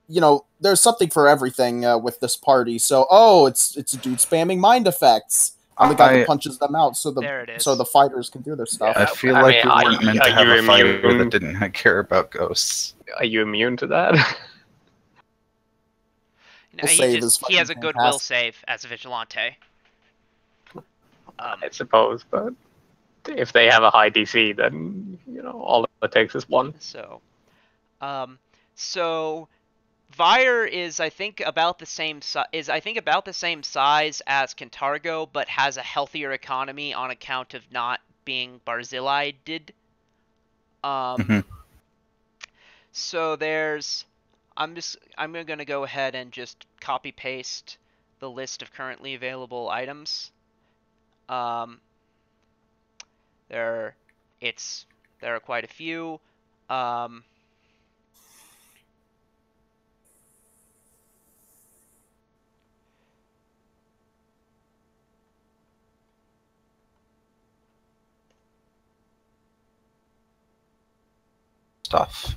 you know, there's something for everything with this party. So, it's a dude spamming mind effects. I'm the guy that punches them out, so There it is. the fighters can do their stuff. I feel I like mean, we weren't meant are to have you a fighter immune? that didn't care about ghosts. Are you immune to that? No, We'll save is he has a fucking goodwill fantastic. save as a vigilante. I suppose, but if they have a high DC, then you know all it takes is one. So, so Vire is I think about the same size as Cantargo, but has a healthier economy on account of not being Barzillai-did. So there's I'm gonna go ahead and just copy paste the list of currently available items. There are quite a few. Stuff.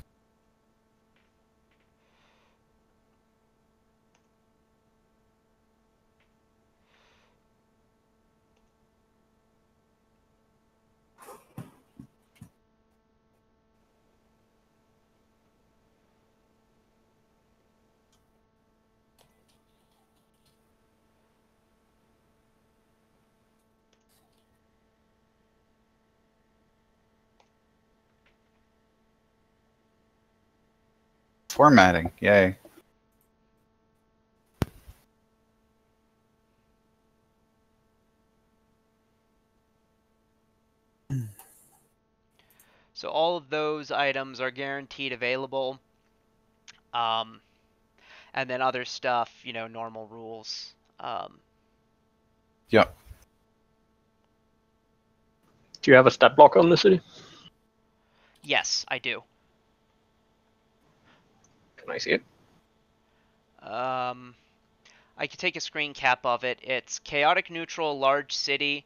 Formatting, yay. So all of those items are guaranteed available. And then other stuff, you know, normal rules. Yep. Do you have a stat blocker on the city? Yes, I do. Can I see it? I could take a screen cap of it. It's chaotic neutral, large city.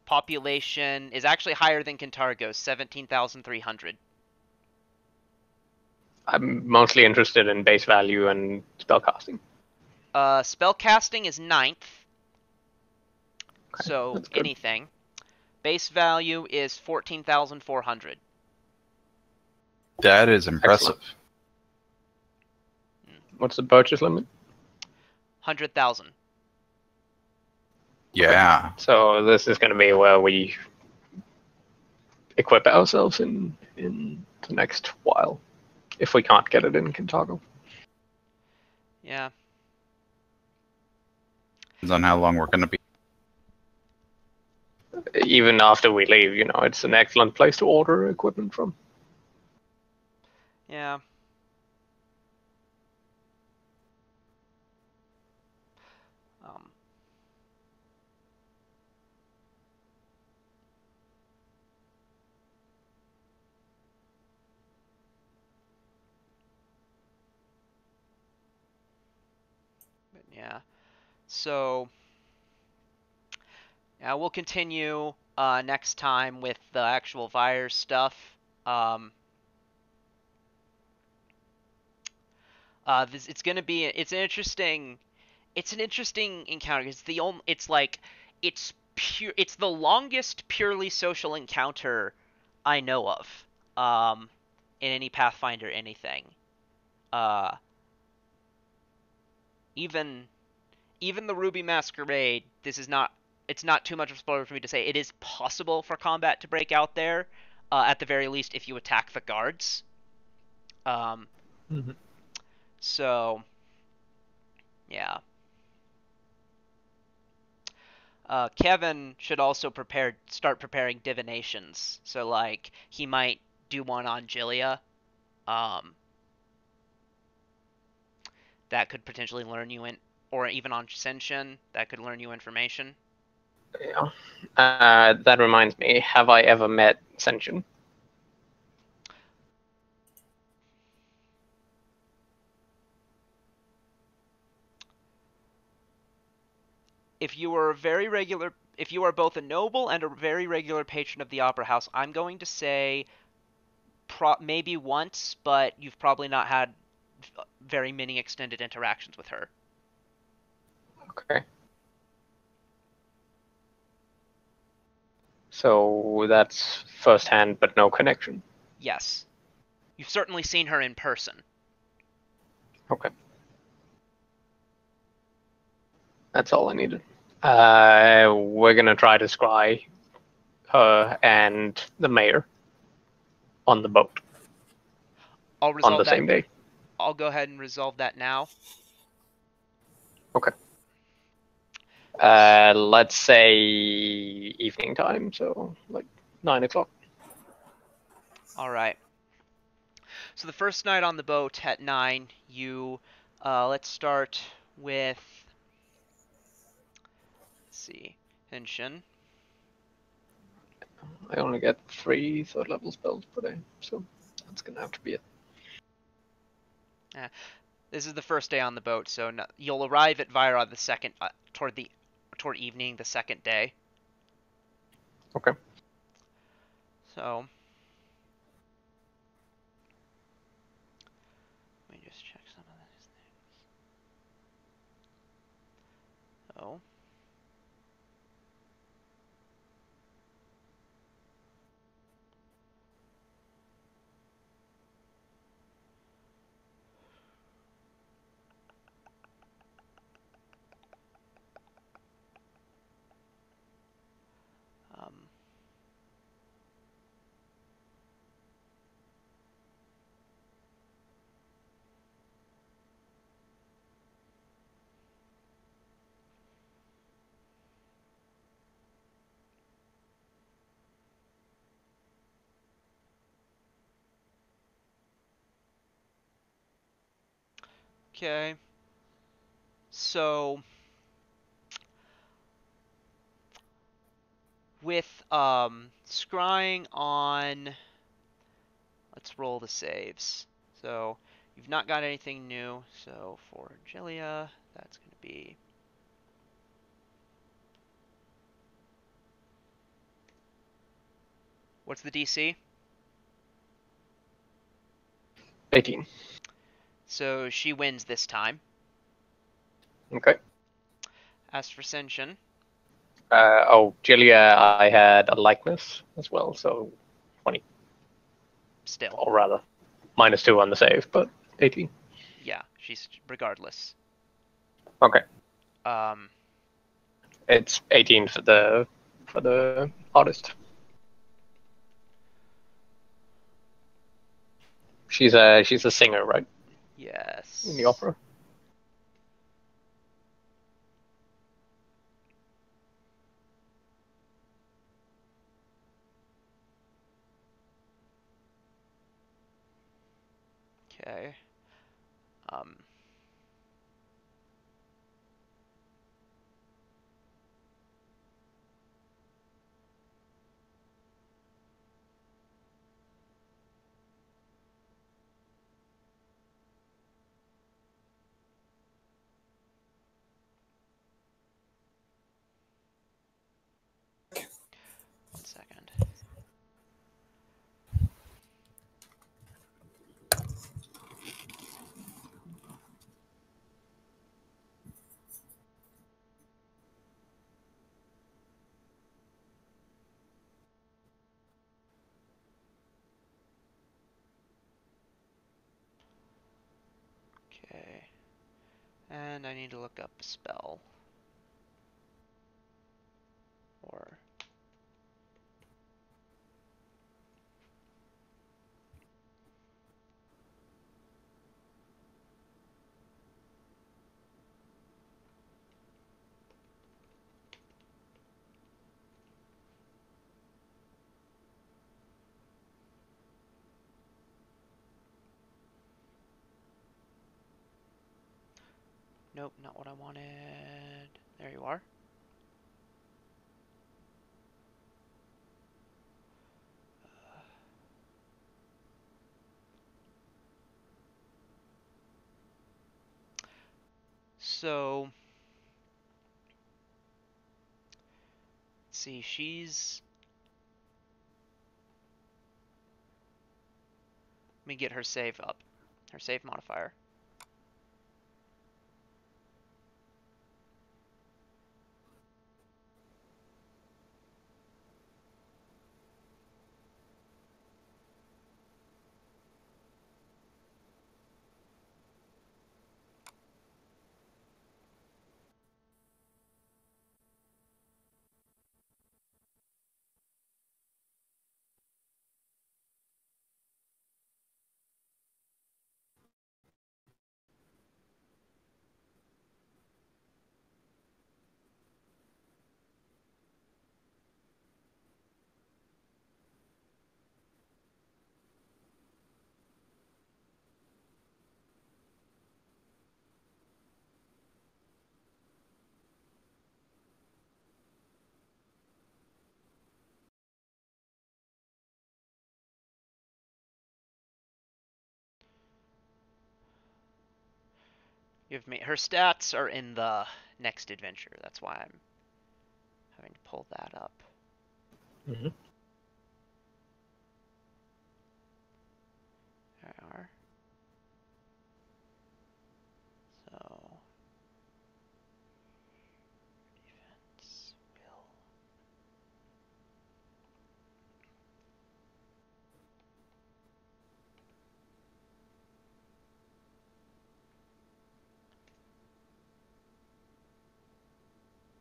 Population is actually higher than Cantargo's, 17,300. I'm mostly interested in base value and spellcasting. Spellcasting is 9th. Okay, So anything. Base value is 14,400. That is impressive. Excellent. What's the purchase limit? 100,000. Yeah. Okay. So this is going to be where we equip ourselves in the next while, if we can't get it in Cantargo. Yeah. Depends on how long we're going to be. Even after we leave, you know, it's an excellent place to order equipment from. Yeah. Yeah. So, yeah, we'll continue next time with the actual virus stuff. Um, it's gonna be it's an interesting encounter. It's the longest purely social encounter I know of in any Pathfinder anything. Uh, even even the Ruby Masquerade, it's not too much of a spoiler for me to say it is possible for combat to break out there, at the very least if you attack the guards. Um, Mhm. so yeah. Kevin should also start preparing divinations. So like he might do one on Jillia. Um, that could potentially learn you or even on Senshin, that could learn you information. Yeah. That reminds me. Have I ever met Senshin? If you are both a noble and a very regular patron of the Opera House, I'm going to say maybe once, but you've probably not had very many extended interactions with her. Okay. So that's firsthand, but no connection. Yes. You've certainly seen her in person. Okay. That's all I needed. We're gonna try to scry her and the mayor on the boat I'll on resolve the that. same day. I'll go ahead and resolve that now. Okay. Let's say evening time, so like 9 o'clock. All right. So the first night on the boat at 9, let's start with, let's see, Henshin. I only get 3 third level spells per day, so that's gonna have to be it. This is the first day on the boat, so no, you'll arrive at Vyra the second toward evening the second day. Okay. So let me just check some of these things. Oh. Um, okay. So with scrying on, let's roll the saves. So you've not got anything new. So for Jillia, that's going to be, what's the DC? 18. So she wins this time. Okay. As for Senshin, Jillia, I had a likeness as well, so 20, still, or rather, -2 on the save, but 18. yeah, she's regardless. Okay. Um, It's 18 for the artist. She's a singer, right? yes. In the opera. Okay. Um, 1 second. Okay. And I need to look up a spell. Or... Nope, not what I wanted. There you are. So, let's see, she's... Let me get her save up. Her save modifier. You've made... Her stats are in the next adventure. That's why I'm having to pull that up. Mm-hmm. There they are. So... Defense, will...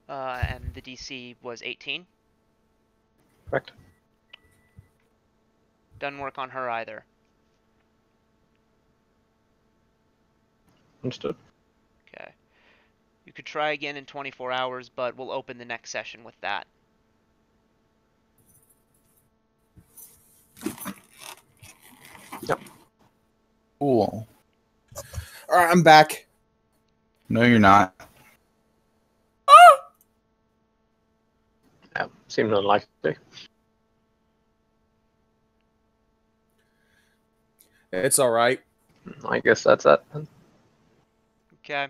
and the DC was 18. Correct. Doesn't work on her either. Understood. Okay. You could try again in 24 hours, but we'll open the next session with that. Yep. Cool. All right, I'm back. No, you're not. Yeah, seemed unlikely. It's all right. I guess that's that. Okay.